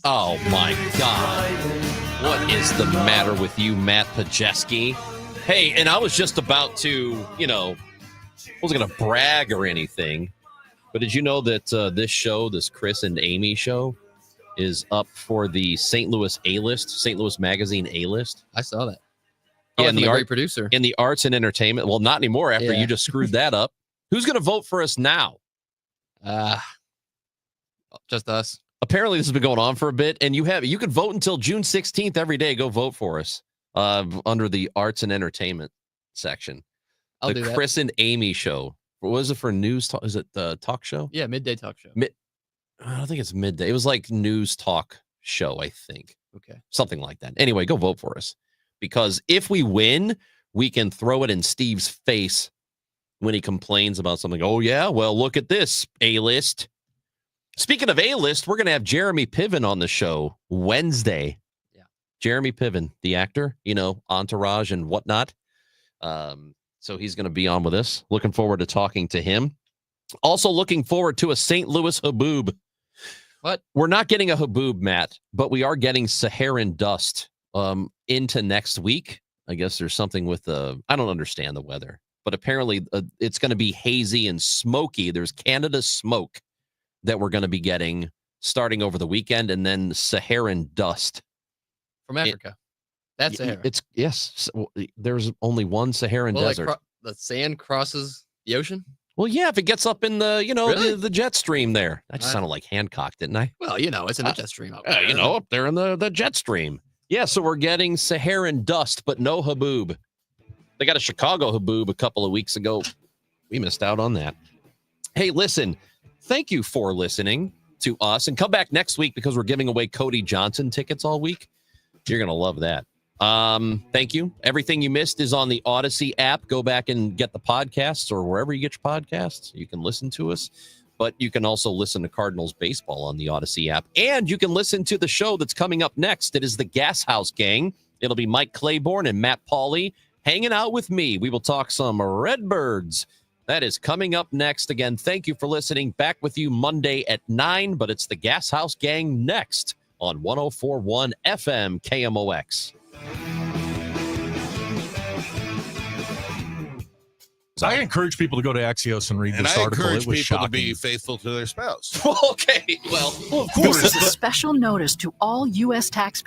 Oh my God. What is the matter with you, Matt Pajeski? Hey, and I was just about to, I wasn't going to brag or anything, but did you know that this show, this Chris and Amy show, is up for the St. Louis A-list, St. Louis Magazine A-list? I saw that. Yeah, and the great producer. In the arts and entertainment. Well, not anymore after you just screwed that up. Who's going to vote for us now? Just us. Apparently, this has been going on for a bit, and you can vote until June 16th every day. Go vote for us under the arts and entertainment section. I'll do the that. Chris and Amy show. What was it for news talk? Is it the talk show? Yeah, midday talk show. I don't think it's midday. It was like news talk show, I think. Okay. Something like that. Anyway, go vote for us. Because if we win, we can throw it in Steve's face when he complains about something. Oh, yeah, well, look at this, A-list. Speaking of A-list, we're going to have Jeremy Piven on the show Wednesday. Yeah. Jeremy Piven, the actor, Entourage and whatnot. So he's going to be on with us. Looking forward to talking to him. Also looking forward to a St. Louis Haboob. What? We're not getting a Haboob, Matt, but we are getting Saharan dust into next week. I guess there's something with I don't understand the weather, but apparently it's going to be hazy and smoky. There's Canada smoke that we're going to be getting starting over the weekend, and then Saharan dust. From Africa. That's Sahara. Yes. There's only one Saharan desert. Like the sand crosses the ocean? Well, yeah, if it gets up in the, Really? the jet stream there. That just sounded like Hancock, didn't I? Well, it's in the jet stream. Up there. Up there in the jet stream. Yeah, so we're getting Saharan dust, but no Haboob. They got a Chicago Haboob a couple of weeks ago. We missed out on that. Hey, listen, thank you for listening to us. And come back next week because we're giving away Cody Johnson tickets all week. You're going to love that. Thank you. Everything you missed is on the Odyssey app. Go back and get the podcasts or wherever you get your podcasts. You can listen to us, but you can also listen to Cardinals baseball on the Odyssey app. And you can listen to the show that's coming up next. It is the Gas House Gang. It'll be Mike Claiborne and Matt Pauley hanging out with me. We will talk some Redbirds. That is coming up next. Again, thank you for listening. Back with you Monday at 9, but it's the Gas House Gang next on 104.1 FM KMOX. I encourage people to go to Axios and read this article. I encourage It was people shocking. to be faithful to their spouse. Okay, well, of course. This is a special notice to all U.S. taxpayers.